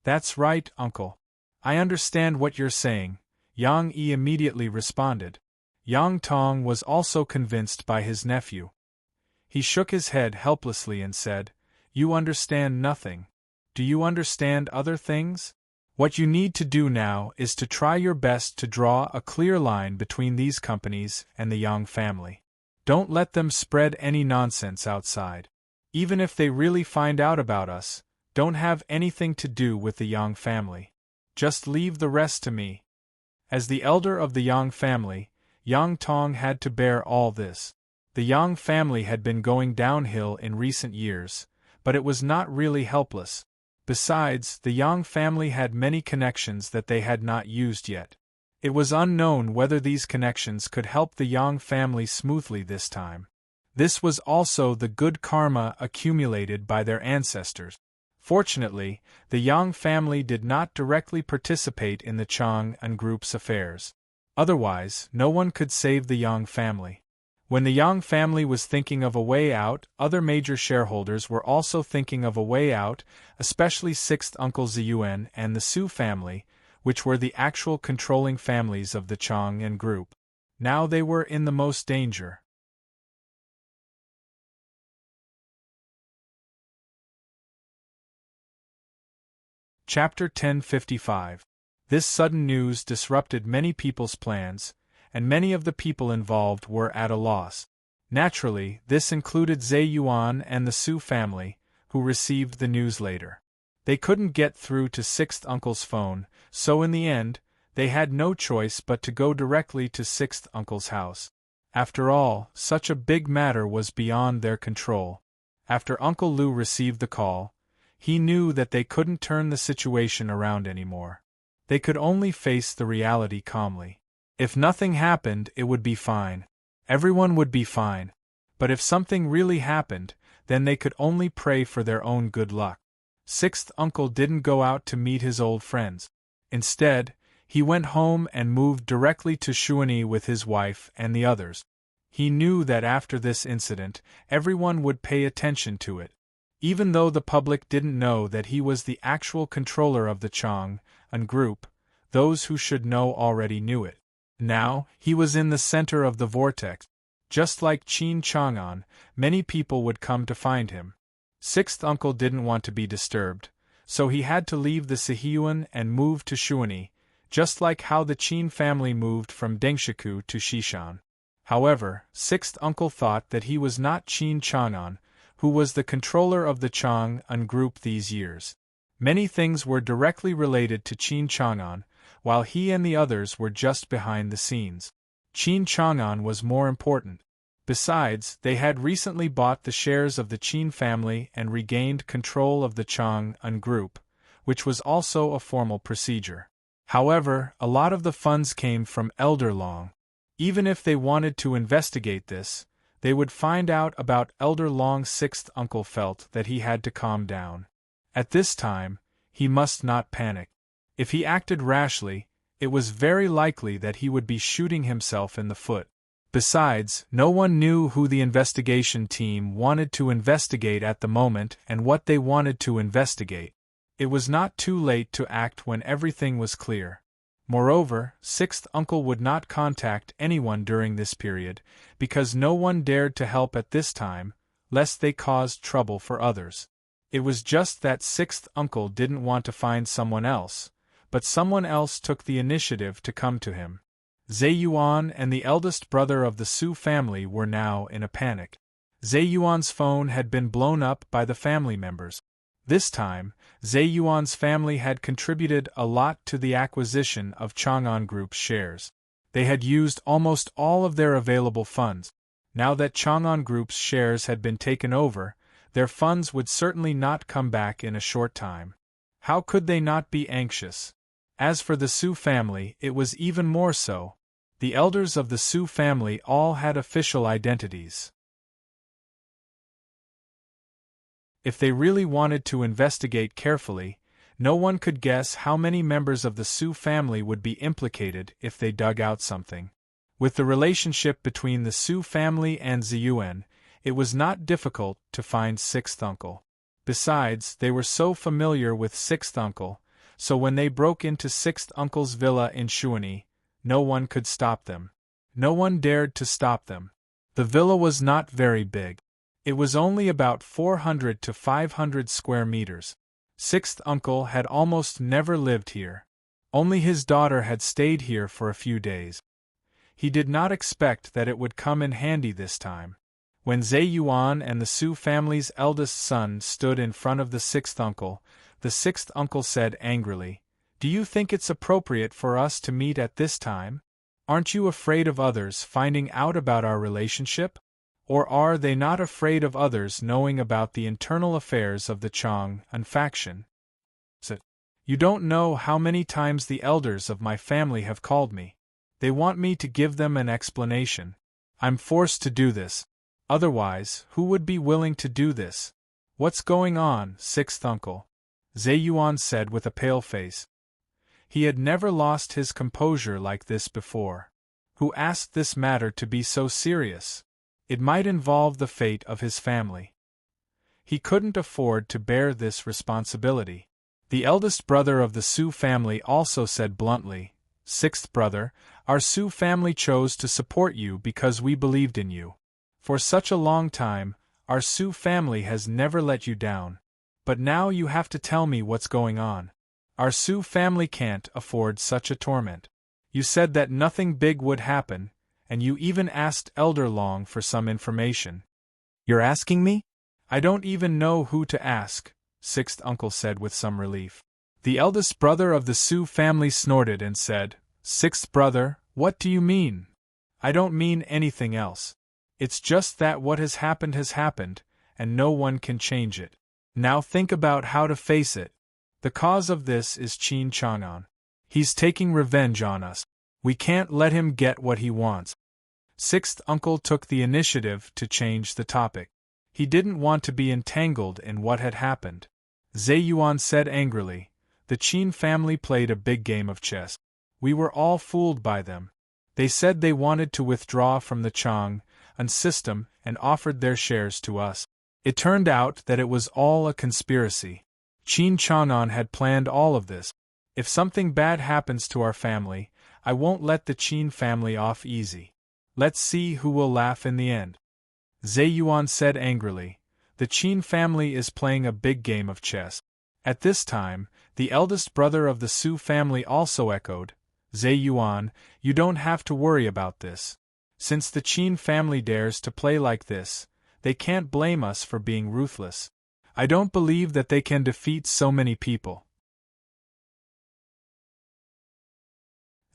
"That's right, uncle. I understand what you're saying," Yang Yi immediately responded. Yang Tong was also convinced by his nephew. He shook his head helplessly and said, "You understand nothing. Do you understand other things? What you need to do now is to try your best to draw a clear line between these companies and the Yang family. Don't let them spread any nonsense outside. Even if they really find out about us, don't have anything to do with the Yang family. Just leave the rest to me." As the elder of the Yang family, Yang Tong had to bear all this. The Yang family had been going downhill in recent years, but it was not really helpless. Besides, the Yang family had many connections that they had not used yet. It was unknown whether these connections could help the Yang family smoothly this time. This was also the good karma accumulated by their ancestors. Fortunately, the Yang family did not directly participate in the Chang'an Group's affairs. Otherwise, no one could save the Yang family. When the Yang family was thinking of a way out, other major shareholders were also thinking of a way out, especially sixth Uncle Ziyuan and the Su family, which were the actual controlling families of the Chang'an Group. Now they were in the most danger. Chapter 1055. This sudden news disrupted many people's plans, and many of the people involved were at a loss. Naturally, this included Zhe Yuan and the Su family, who received the news later. They couldn't get through to Sixth Uncle's phone, so in the end, they had no choice but to go directly to Sixth Uncle's house. After all, such a big matter was beyond their control. After Uncle Lu received the call, he knew that they couldn't turn the situation around anymore. They could only face the reality calmly. If nothing happened, it would be fine. Everyone would be fine. But if something really happened, then they could only pray for their own good luck. Sixth Uncle didn't go out to meet his old friends. Instead, he went home and moved directly to Shuani with his wife and the others. He knew that after this incident, everyone would pay attention to it. Even though the public didn't know that he was the actual controller of the Chang'an Group, Those who should know already knew it. Now, he was in the center of the vortex. Just like Qin Chang'an, many people would come to find him. Sixth uncle didn't want to be disturbed, so he had to leave the Sihyuan and move to Shuani, just like how the Qin family moved from Dengshiku to Shishan. However, sixth uncle thought that he was not Qin Chang'an, who was the controller of the Chang'an group these years. Many things were directly related to Qin Chang'an, while he and the others were just behind the scenes. Qin Chang'an was more important. Besides, they had recently bought the shares of the Qin family and regained control of the Chang'an group, which was also a formal procedure. However, a lot of the funds came from Elder Long. Even if they wanted to investigate this, they would find out about Elder Long's sixth uncle felt that he had to calm down. At this time, he must not panic. If he acted rashly, it was very likely that he would be shooting himself in the foot. Besides, no one knew who the investigation team wanted to investigate at the moment and what they wanted to investigate. It was not too late to act when everything was clear. Moreover, sixth uncle would not contact anyone during this period, because no one dared to help at this time, lest they caused trouble for others. It was just that sixth uncle didn't want to find someone else, but someone else took the initiative to come to him. Zeyuan and the eldest brother of the Su family were now in a panic. Zeyuan's phone had been blown up by the family members. This time, Zeyuan's family had contributed a lot to the acquisition of Chang'an Group's shares. They had used almost all of their available funds. Now that Chang'an Group's shares had been taken over, their funds would certainly not come back in a short time. How could they not be anxious? As for the Su family, it was even more so. The elders of the Su family all had official identities. If they really wanted to investigate carefully, no one could guess how many members of the Su family would be implicated if they dug out something. With the relationship between the Su family and Ziyuan, it was not difficult to find sixth uncle. Besides, they were so familiar with sixth uncle, so when they broke into sixth uncle's villa in Shuani, no one could stop them. No one dared to stop them. The villa was not very big. It was only about 400 to 500 square meters. Sixth uncle had almost never lived here. Only his daughter had stayed here for a few days. He did not expect that it would come in handy this time. When Zeyuan and the Su family's eldest son stood in front of the sixth uncle said angrily, "Do you think it's appropriate for us to meet at this time? Aren't you afraid of others finding out about our relationship? Or are they not afraid of others knowing about the internal affairs of the Chang'an faction? You don't know how many times the elders of my family have called me. They want me to give them an explanation. I'm forced to do this. Otherwise, who would be willing to do this?" "What's going on, sixth uncle?" Zeyuan said with a pale face. He had never lost his composure like this before. Who asked this matter to be so serious? It might involve the fate of his family. He couldn't afford to bear this responsibility. The eldest brother of the Su family also said bluntly, "Sixth brother, our Su family chose to support you because we believed in you. For such a long time, our Su family has never let you down. But now you have to tell me what's going on. Our Su family can't afford such a torment. You said that nothing big would happen, and you even asked Elder Long for some information." "You're asking me? I don't even know who to ask," sixth uncle said with some relief. The eldest brother of the Su family snorted and said, "Sixth brother, what do you mean?" "I don't mean anything else. It's just that what has happened, and no one can change it. Now think about how to face it. The cause of this is Qin Chang'an. He's taking revenge on us. We can't let him get what he wants." Sixth uncle took the initiative to change the topic. He didn't want to be entangled in what had happened. Zeyuan said angrily, "The Qin family played a big game of chess. We were all fooled by them. They said they wanted to withdraw from the Chang'an system and offered their shares to us. It turned out that it was all a conspiracy. Qin Chang'an had planned all of this. If something bad happens to our family, I won't let the Qin family off easy. Let's see who will laugh in the end. Zhe Yuan said angrily. The Qin family is playing a big game of chess. At this time, the eldest brother of the Su family also echoed, Zhe Yuan, you don't have to worry about this. Since the Qin family dares to play like this, they can't blame us for being ruthless. I don't believe that they can defeat so many people.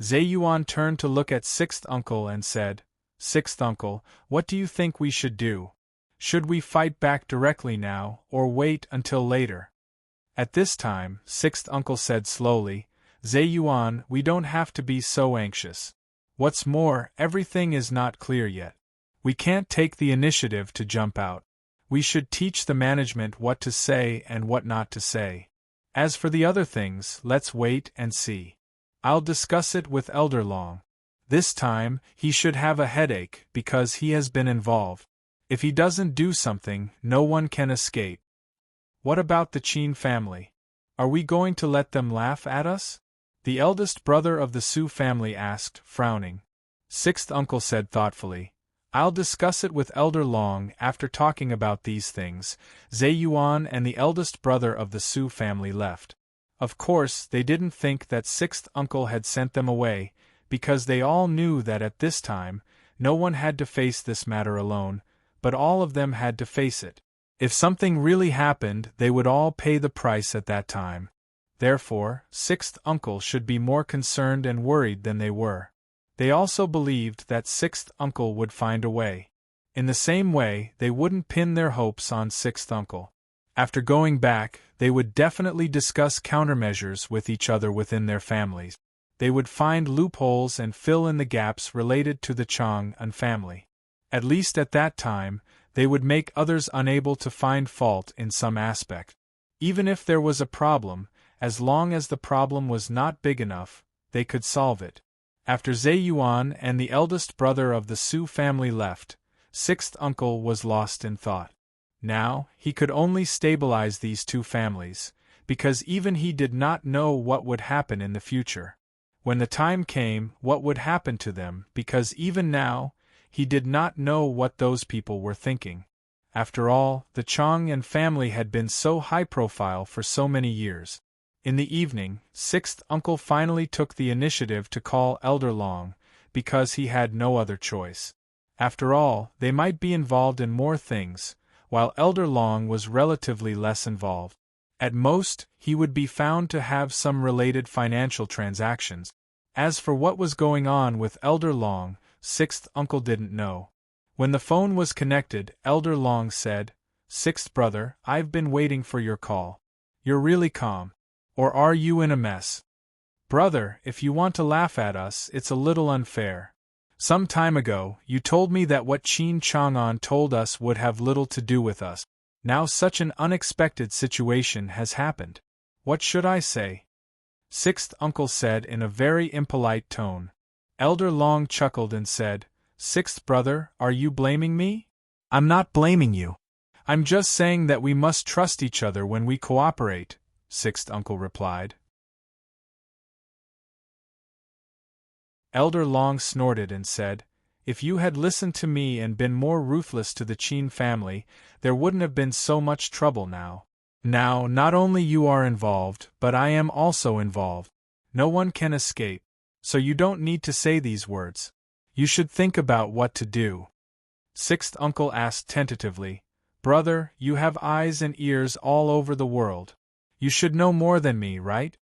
Zhe Yuan turned to look at Sixth Uncle and said, Sixth Uncle, what do you think we should do? Should we fight back directly now, or wait until later? At this time, Sixth Uncle said slowly, Zhe Yuan, we don't have to be so anxious. What's more, everything is not clear yet. We can't take the initiative to jump out. We should teach the management what to say and what not to say. As for the other things, let's wait and see. I'll discuss it with Elder Long. This time, he should have a headache because he has been involved. If he doesn't do something, no one can escape. What about the Qin family? Are we going to let them laugh at us? The eldest brother of the Su family asked, frowning. Sixth Uncle said thoughtfully, I'll discuss it with Elder Long after talking about these things. Zhe Yuan and the eldest brother of the Su family left. Of course, they didn't think that Sixth Uncle had sent them away, because they all knew that at this time, no one had to face this matter alone, but all of them had to face it. If something really happened, they would all pay the price at that time. Therefore, Sixth Uncle should be more concerned and worried than they were. They also believed that Sixth Uncle would find a way. In the same way, they wouldn't pin their hopes on Sixth Uncle. After going back, they would definitely discuss countermeasures with each other within their families. They would find loopholes and fill in the gaps related to the Chang'an family. At least at that time, they would make others unable to find fault in some aspect. Even if there was a problem, as long as the problem was not big enough, they could solve it. After Zhe Yuan and the eldest brother of the Su family left, Sixth Uncle was lost in thought. Now, he could only stabilize these two families, because even he did not know what would happen in the future. When the time came, what would happen to them, because even now, he did not know what those people were thinking. After all, the Chang'an family had been so high profile for so many years. In the evening, Sixth Uncle finally took the initiative to call Elder Long, because he had no other choice. After all, they might be involved in more things, while Elder Long was relatively less involved. At most, he would be found to have some related financial transactions. As for what was going on with Elder Long, Sixth Uncle didn't know. When the phone was connected, Elder Long said, Sixth Brother, I've been waiting for your call. You're really calm. Or are you in a mess? Brother, if you want to laugh at us, it's a little unfair. Some time ago, you told me that what Qin Chang'an told us would have little to do with us. Now such an unexpected situation has happened. What should I say? Sixth Uncle said in a very impolite tone. Elder Long chuckled and said, Sixth Brother, are you blaming me? I'm not blaming you. I'm just saying that we must trust each other when we cooperate, Sixth Uncle replied. Elder Long snorted and said, If you had listened to me and been more ruthless to the Qin family, there wouldn't have been so much trouble now. Now, not only you are involved, but I am also involved. No one can escape. So you don't need to say these words. You should think about what to do. Sixth Uncle asked tentatively, Brother, you have eyes and ears all over the world. You should know more than me, right?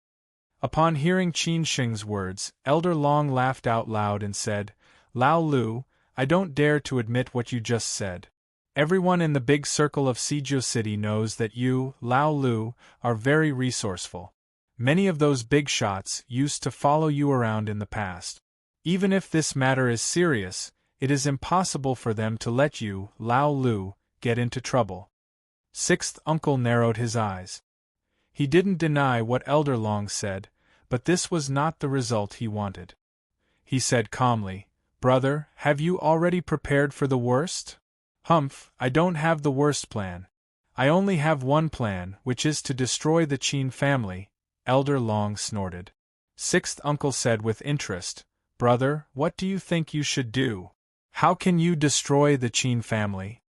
Upon hearing Qin Sheng's words, Elder Long laughed out loud and said, Lao Lu, I don't dare to admit what you just said. Everyone in the big circle of Sizhou City knows that you, Lao Lu, are very resourceful. Many of those big shots used to follow you around in the past. Even if this matter is serious, it is impossible for them to let you, Lao Lu, get into trouble. Sixth Uncle narrowed his eyes. He didn't deny what Elder Long said, but this was not the result he wanted. He said calmly, Brother, have you already prepared for the worst? Humph, I don't have the worst plan. I only have one plan, which is to destroy the Qin family, Elder Long snorted. Sixth uncle said with interest, "Brother, what do you think you should do? How can you destroy the Qin family?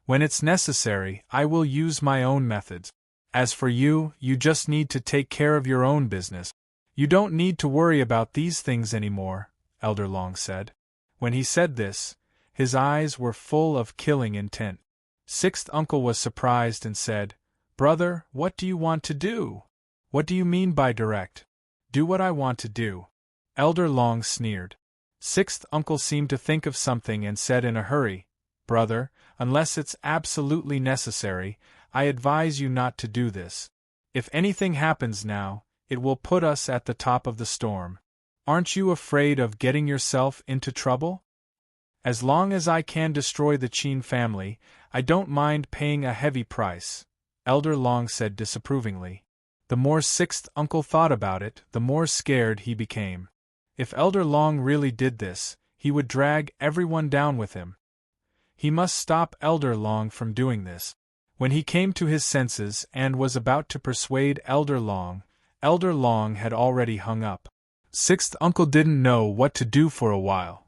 When it's necessary, I will use my own methods. As for you, you just need to take care of your own business. You don't need to worry about these things anymore," Elder Long said. When he said this, his eyes were full of killing intent. Sixth uncle was surprised and said, "Brother, what do you want to do? What do you mean by direct? Do what I want to do." Elder Long sneered. Sixth uncle seemed to think of something and said in a hurry, "Brother, unless it's absolutely necessary, I advise you not to do this. If anything happens now, it will put us at the top of the storm. Aren't you afraid of getting yourself into trouble? As long as I can destroy the Qin family, I don't mind paying a heavy price," Elder Long said disapprovingly. The more Sixth uncle thought about it, the more scared he became. If Elder Long really did this, he would drag everyone down with him. He must stop Elder Long from doing this. When he came to his senses and was about to persuade Elder Long had already hung up. Sixth uncle didn't know what to do for a while.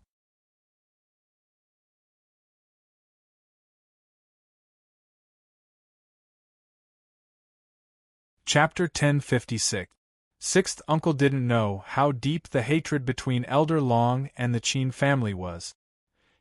Chapter 1056. Sixth uncle didn't know how deep the hatred between Elder Long and the Qin family was.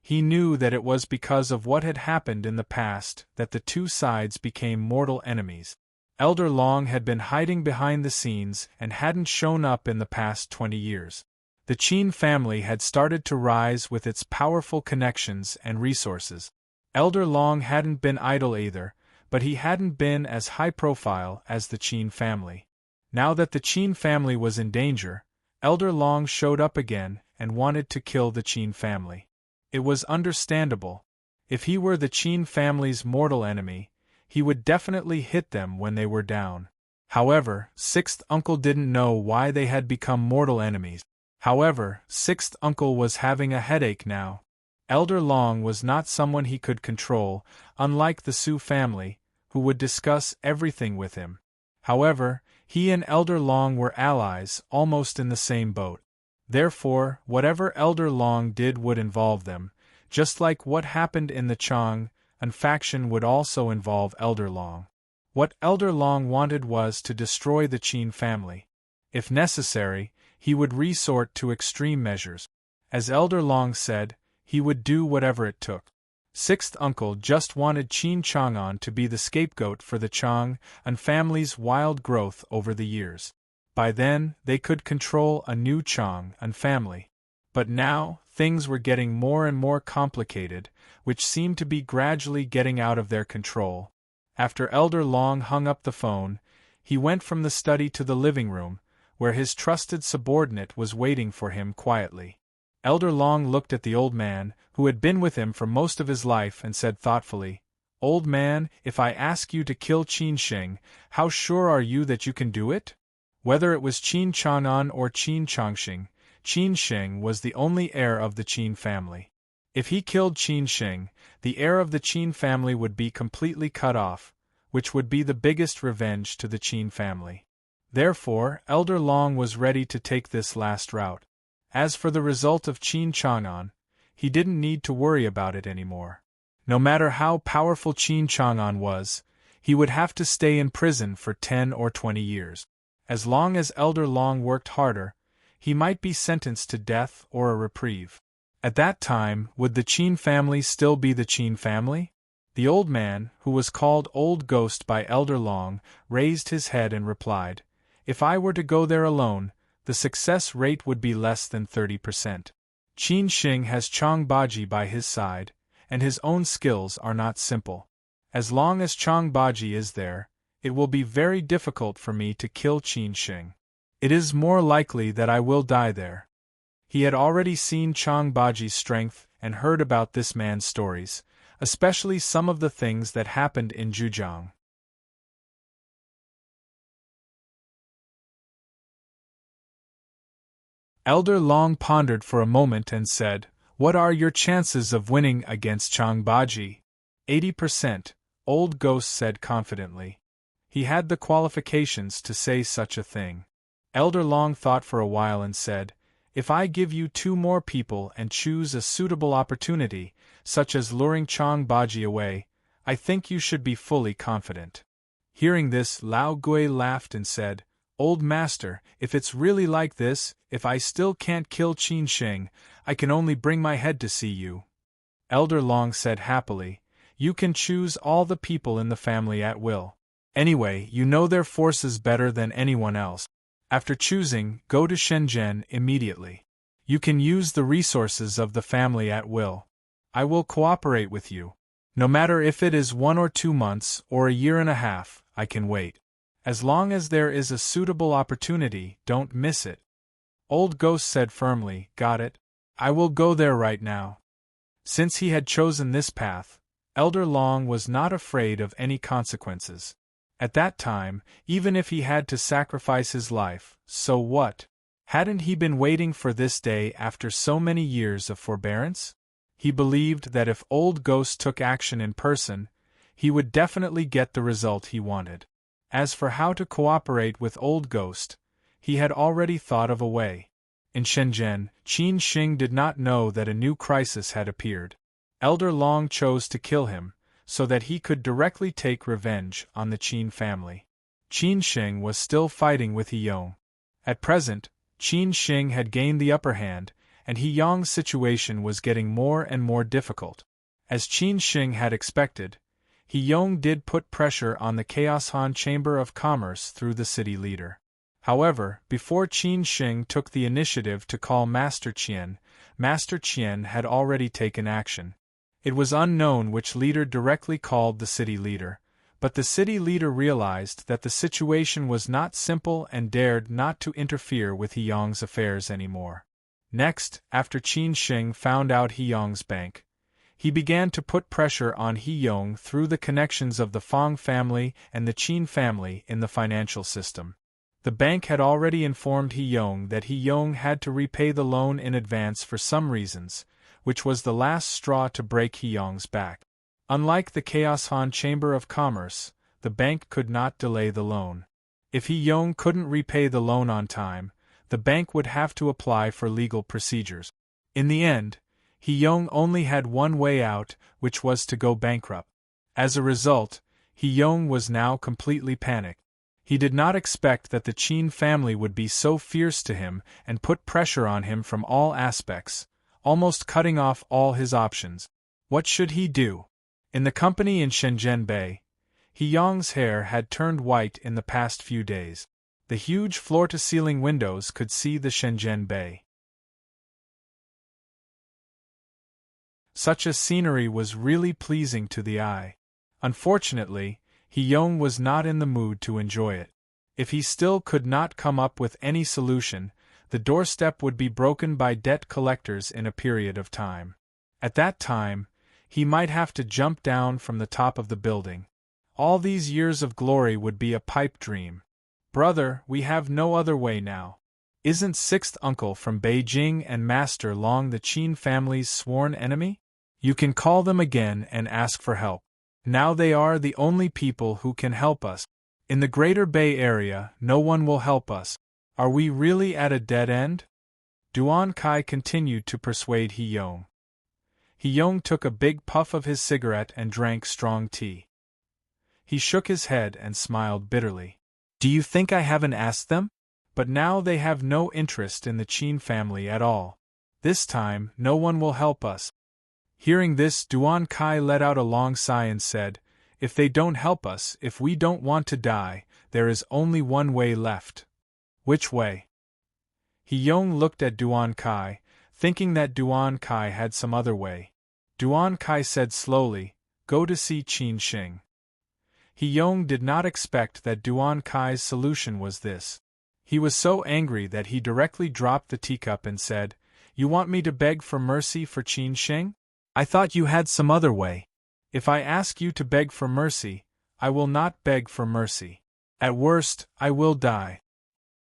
He knew that it was because of what had happened in the past that the two sides became mortal enemies. Elder Long had been hiding behind the scenes and hadn't shown up in the past 20 years. The Qin family had started to rise with its powerful connections and resources. Elder Long hadn't been idle either, but he hadn't been as high profile as the Qin family. Now that the Qin family was in danger, Elder Long showed up again and wanted to kill the Qin family. It was understandable. If he were the Qin family's mortal enemy, he would definitely hit them when they were down. However, Sixth uncle didn't know why they had become mortal enemies. However, Sixth uncle was having a headache now. Elder Long was not someone he could control, unlike the Su family, who would discuss everything with him. However, he and Elder Long were allies, almost in the same boat. Therefore, whatever Elder Long did would involve them, just like what happened in the Chang, and faction would also involve Elder Long. What Elder Long wanted was to destroy the Qin family. If necessary, he would resort to extreme measures. As Elder Long said, he would do whatever it took. Sixth uncle just wanted Qin Chang'an to be the scapegoat for the Chang and family's wild growth over the years. By then, they could control a new Chang and family. But now, things were getting more and more complicated, which seemed to be gradually getting out of their control. After Elder Long hung up the phone, he went from the study to the living room, where his trusted subordinate was waiting for him quietly. Elder Long looked at the old man, who had been with him for most of his life, and said thoughtfully, "Old man, if I ask you to kill Qin Sheng, how sure are you that you can do it?" Whether it was Qin Chang'an or Qin Changxing, Qin Sheng was the only heir of the Qin family. If he killed Qin Sheng, the heir of the Qin family would be completely cut off, which would be the biggest revenge to the Qin family. Therefore, Elder Long was ready to take this last route. As for the result of Qin Chang'an, he didn't need to worry about it anymore. No matter how powerful Qin Chang'an was, he would have to stay in prison for 10 or 20 years. As long as Elder Long worked harder, he might be sentenced to death or a reprieve. At that time, would the Qin family still be the Qin family? The old man, who was called Old Ghost by Elder Long, raised his head and replied, "If I were to go there alone, the success rate would be less than 30%. Qin Sheng has Chang Baji by his side, and his own skills are not simple. As long as Chang Baji is there, it will be very difficult for me to kill Qin Sheng. It is more likely that I will die there." He had already seen Chang Baji's strength and heard about this man's stories, especially some of the things that happened in Zhujiang. Elder Long pondered for a moment and said, "What are your chances of winning against Chang Baji?" 80%, Old Ghost said confidently. He had the qualifications to say such a thing. Elder Long thought for a while and said, "If I give you 2 more people and choose a suitable opportunity, such as luring Chong Baji away, I think you should be fully confident." Hearing this, Lao Gui laughed and said, "Old master, if it's really like this, if I still can't kill Qin Sheng, I can only bring my head to see you." Elder Long said happily, "You can choose all the people in the family at will. Anyway, you know their forces better than anyone else. After choosing, go to Shenzhen immediately. You can use the resources of the family at will. I will cooperate with you. No matter if it is 1 or 2 months or a year and a half, I can wait. As long as there is a suitable opportunity, don't miss it." Old Ghost said firmly, "Got it. I will go there right now." Since he had chosen this path, Elder Long was not afraid of any consequences. At that time, even if he had to sacrifice his life, so what? Hadn't he been waiting for this day after so many years of forbearance? He believed that if Old Ghost took action in person, he would definitely get the result he wanted. As for how to cooperate with Old Ghost, he had already thought of a way. In Shenzhen, Qin Sheng did not know that a new crisis had appeared. Elder Long chose to kill him, so that he could directly take revenge on the Qin family. Qin Sheng was still fighting with He Yong. At present, Qin Sheng had gained the upper hand, and He Yong's situation was getting more and more difficult. As Qin Sheng had expected, He Yong did put pressure on the Chaos Han Chamber of Commerce through the city leader. However, before Qin Sheng took the initiative to call Master Qian had already taken action. It was unknown which leader directly called the city leader, but the city leader realized that the situation was not simple and dared not to interfere with He Yong's affairs anymore. Next, after Qin Sheng found out He Yong's bank, he began to put pressure on He Yong through the connections of the Fong family and the Qin family in the financial system. The bank had already informed He Yong that He Yong had to repay the loan in advance for some reasons, which was the last straw to break He Yong's back. Unlike the Chaos Han Chamber of Commerce, the bank could not delay the loan. If He Yong couldn't repay the loan on time, the bank would have to apply for legal procedures. In the end, He Yong only had one way out, which was to go bankrupt. As a result, He Yong was now completely panicked. He did not expect that the Qin family would be so fierce to him and put pressure on him from all aspects, almost cutting off all his options. What should he do? In the company in Shenzhen Bay, He Yong's hair had turned white in the past few days. The huge floor-to-ceiling windows could see the Shenzhen Bay. Such a scenery was really pleasing to the eye. Unfortunately, He Yong was not in the mood to enjoy it. If he still could not come up with any solution, the doorstep would be broken by debt collectors in a period of time. At that time, he might have to jump down from the top of the building. All these years of glory would be a pipe dream. "Brother, we have no other way now. Isn't Sixth Uncle from Beijing and Master Long the Qin family's sworn enemy? You can call them again and ask for help. Now they are the only people who can help us. In the Greater Bay Area, no one will help us. Are we really at a dead end?" Duan Kai continued to persuade He Yong. He Yong took a big puff of his cigarette and drank strong tea. He shook his head and smiled bitterly. "Do you think I haven't asked them? But now they have no interest in the Qin family at all. This time, no one will help us." Hearing this, Duan Kai let out a long sigh and said, "If they don't help us, if we don't want to die, there is only one way left." "Which way?" He Yong looked at Duan Kai, thinking that Duan Kai had some other way. Duan Kai said slowly, "Go to see Qin Sheng." He Yong did not expect that Duan Kai's solution was this. He was so angry that he directly dropped the teacup and said, "You want me to beg for mercy for Qin Sheng? I thought you had some other way. If I ask you to beg for mercy, I will not beg for mercy. At worst, I will die.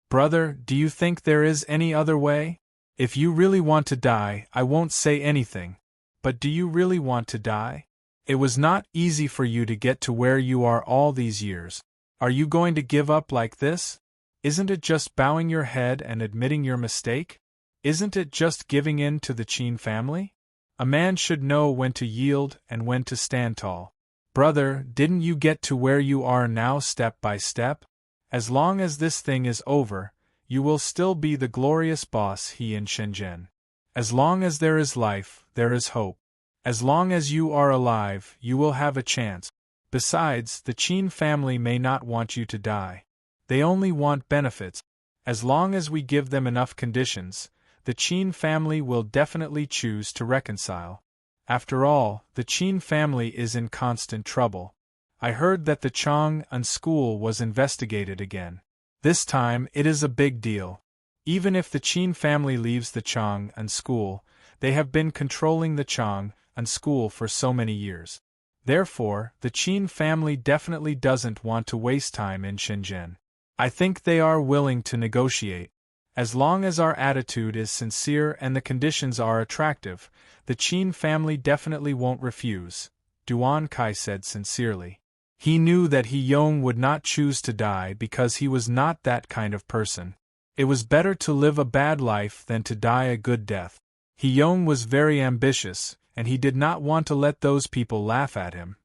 Brother, do you think there is any other way? If you really want to die, I won't say anything. But do you really want to die? It was not easy for you to get to where you are all these years. Are you going to give up like this? Isn't it just bowing your head and admitting your mistake? Isn't it just giving in to the Qin family? A man should know when to yield and when to stand tall. Brother, didn't you get to where you are now step by step? As long as this thing is over, you will still be the glorious boss he in Shenzhen. As long as there is life, there is hope. As long as you are alive, you will have a chance. Besides, the Qin family may not want you to die. They only want benefits. As long as we give them enough conditions, the Qin family will definitely choose to reconcile. After all, the Qin family is in constant trouble. I heard that the Chang'an school was investigated again. This time, it is a big deal. Even if the Qin family leaves the Chang'an school, they have been controlling the Chang'an school for so many years. Therefore, the Qin family definitely doesn't want to waste time in Shenzhen. I think they are willing to negotiate. As long as our attitude is sincere and the conditions are attractive, the Qin family definitely won't refuse, Duan Kai said sincerely. He knew that He Yong would not choose to die because he was not that kind of person. It was better to live a bad life than to die a good death. He Yong was very ambitious, and he did not want to let those people laugh at him.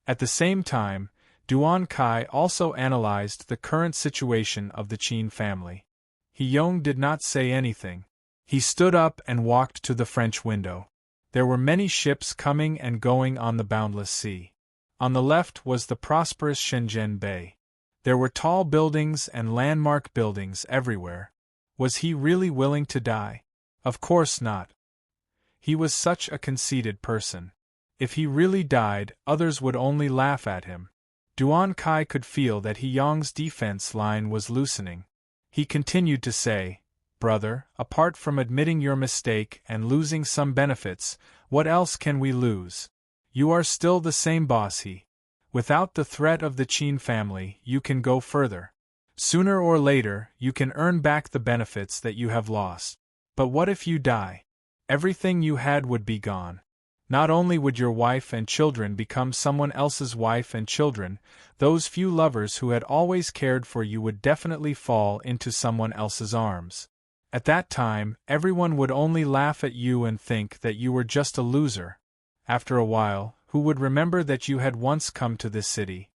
At the same time, Duan Kai also analyzed the current situation of the Qin family. He Yong did not say anything. He stood up and walked to the French window. There were many ships coming and going on the boundless sea. On the left was the prosperous Shenzhen Bay. There were tall buildings and landmark buildings everywhere. Was he really willing to die? Of course not. He was such a conceited person. If he really died, others would only laugh at him. Duan Kai could feel that He Yong's defense line was loosening. He continued to say, "Brother, apart from admitting your mistake and losing some benefits, what else can we lose? You are still the same boss Without the threat of the Qin family, you can go further. Sooner or later, you can earn back the benefits that you have lost. But what if you die? Everything you had would be gone. Not only would your wife and children become someone else's wife and children, those few lovers who had always cared for you would definitely fall into someone else's arms. At that time, everyone would only laugh at you and think that you were just a loser. After a while, who would remember that you had once come to this city?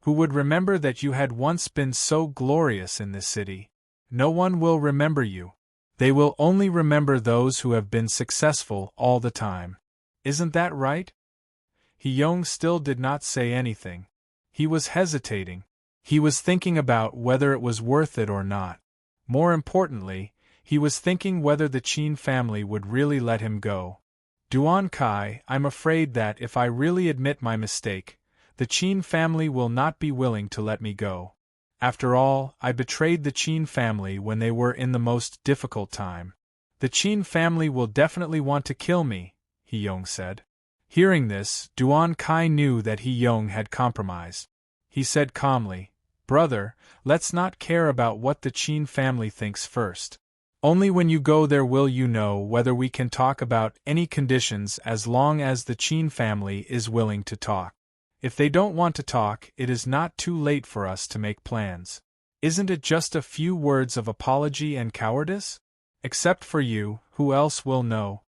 Who would remember that you had once been so glorious in this city? No one will remember you. They will only remember those who have been successful all the time. Isn't that right?" He Yong still did not say anything. He was hesitating. He was thinking about whether it was worth it or not. More importantly, he was thinking whether the Qin family would really let him go. "Duan Kai, I'm afraid that if I really admit my mistake, the Qin family will not be willing to let me go. After all, I betrayed the Qin family when they were in the most difficult time. The Qin family will definitely want to kill me," He Yong said. Hearing this, Duan Kai knew that He Yong had compromised. He said calmly, "Brother, let's not care about what the Qin family thinks first. Only when you go there will you know whether we can talk about any conditions as long as the Qin family is willing to talk. If they don't want to talk, it is not too late for us to make plans. Isn't it just a few words of apology and cowardice? Except for you, who else will know?"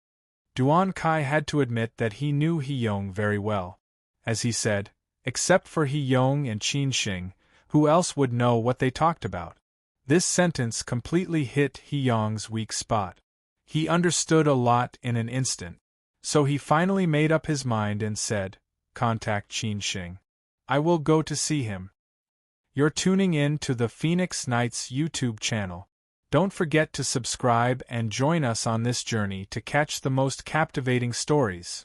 Duan Kai had to admit that he knew He Yong very well. As he said, except for He Yong and Qin Xing, who else would know what they talked about? This sentence completely hit He Yong's weak spot. He understood a lot in an instant. So he finally made up his mind and said, "Contact Qin Xing. I will go to see him." You're tuning in to the Phoenix Nights YouTube channel. Don't forget to subscribe and join us on this journey to catch the most captivating stories.